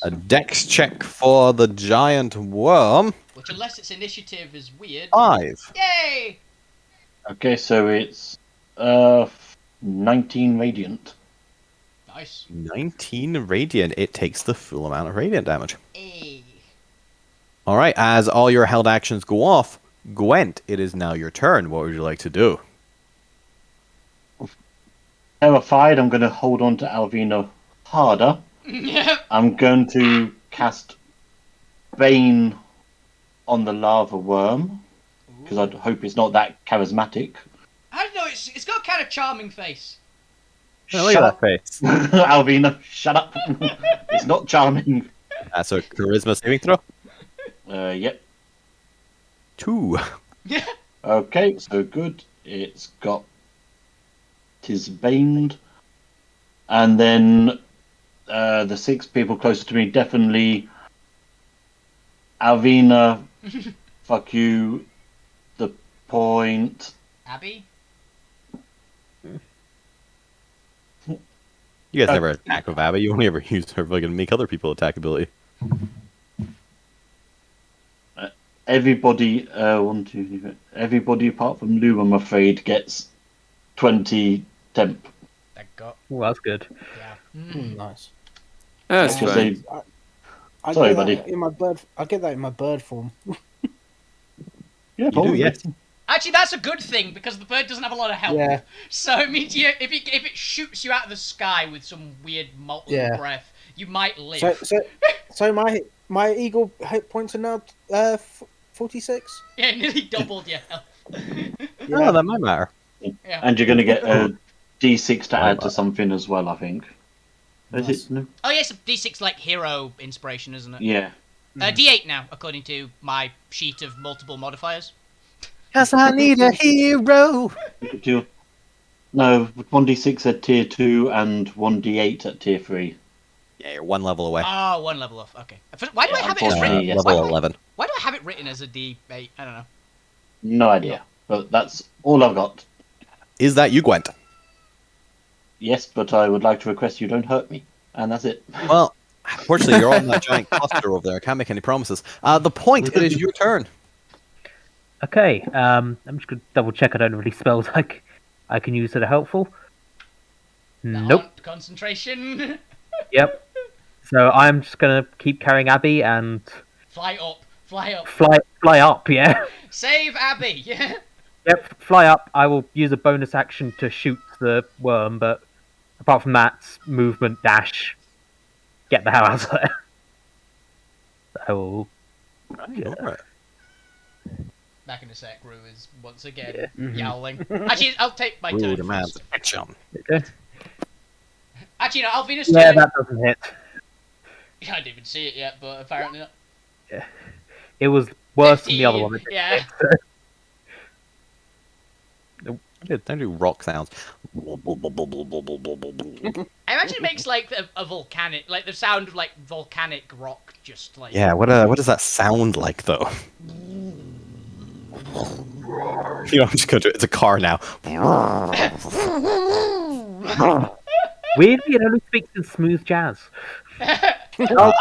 A dex check for the giant worm. Which, unless its initiative is weird. 5. Yay! Okay, so it's 19 radiant. Nice. 19 radiant. It takes the full amount of radiant damage. Hey. Alright, as all your held actions go off, Gwent, it is now your turn. What would you like to do? Terrified, I'm going to hold on to Alvina harder. Yep. I'm going to cast Bane on the lava worm, because I hope it's not that charismatic. I don't know, it's got a kind of charming face. Oh, look at that face. Alvina, shut up. It's not charming. That's a charisma saving throw. Yep. 2. Okay, so good. It is veined. And then the 6 people closest to me, definitely Alvina, fuck you, the point. Abby? You guys never attack with Abby. You only ever use her to make other people attack ability. Everybody, 1, 2, 3, everybody apart from Lou, I'm afraid, gets 20 temp. That got. Oh, that's good. Yeah. Nice. That's Just fine. say, I Sorry, get buddy. that in my bird. I get that in my bird form. yeah, You do, probably. yes. Actually, that's a good thing because the bird doesn't have a lot of health. Yeah. So it means if it shoots you out of the sky with some weird molten Yeah. breath, you might live. So my eagle hit points are now 46. Yeah, nearly doubled your health. Oh, that might matter. Yeah. And you're going to get a D6 to Why add not? to something as well, I think. Is Nice. it? No? Oh yes, D6 like hero inspiration, isn't it? Yeah. D8 now, according to my sheet of multiple modifiers. Cause I need a hero. You could do. No, 1d6 at tier 2 and 1d8 at tier 3. Yeah, you're 1 level away. Oh, 1 level off. Okay. Why do I have it as unfortunately, written? yes. Level Why 11. do I have it written as a D8? I don't know. No idea. But that's all I've got. Is that you, Gwent? Yes, but I would like to request you don't hurt me. And that's it. Well, unfortunately, you're on that giant cluster over there. I can't make any promises. The point, it is your turn. Okay, I'm just gonna double check I don't have any spells I can use that are helpful. Nope. Concentration. Yep. So I'm just gonna keep carrying Abby and Fly up. Fly up. fly up. Yeah. Save Abby. Yeah. Yep. Fly up. I will use a bonus action to shoot the worm, but apart from that, movement dash. Get the hell out of there. So Alright. Back in a sec, Rue is once again Yeah. Mhm. yowling. Actually, I'll take my turn Rude man. first. Action. okay. Actually, no, Alvina's Yeah, turn. that doesn't hit. I didn't even see it yet, but apparently not. It was worse than the other 15, one. Yeah. Don't do rock sounds. It actually makes like a volcanic, like the sound of like volcanic rock, just like. Yeah, what does that sound like, though? You know, I'm just going to. It's a car now. Weirdly, it only speaks in smooth jazz. Oh,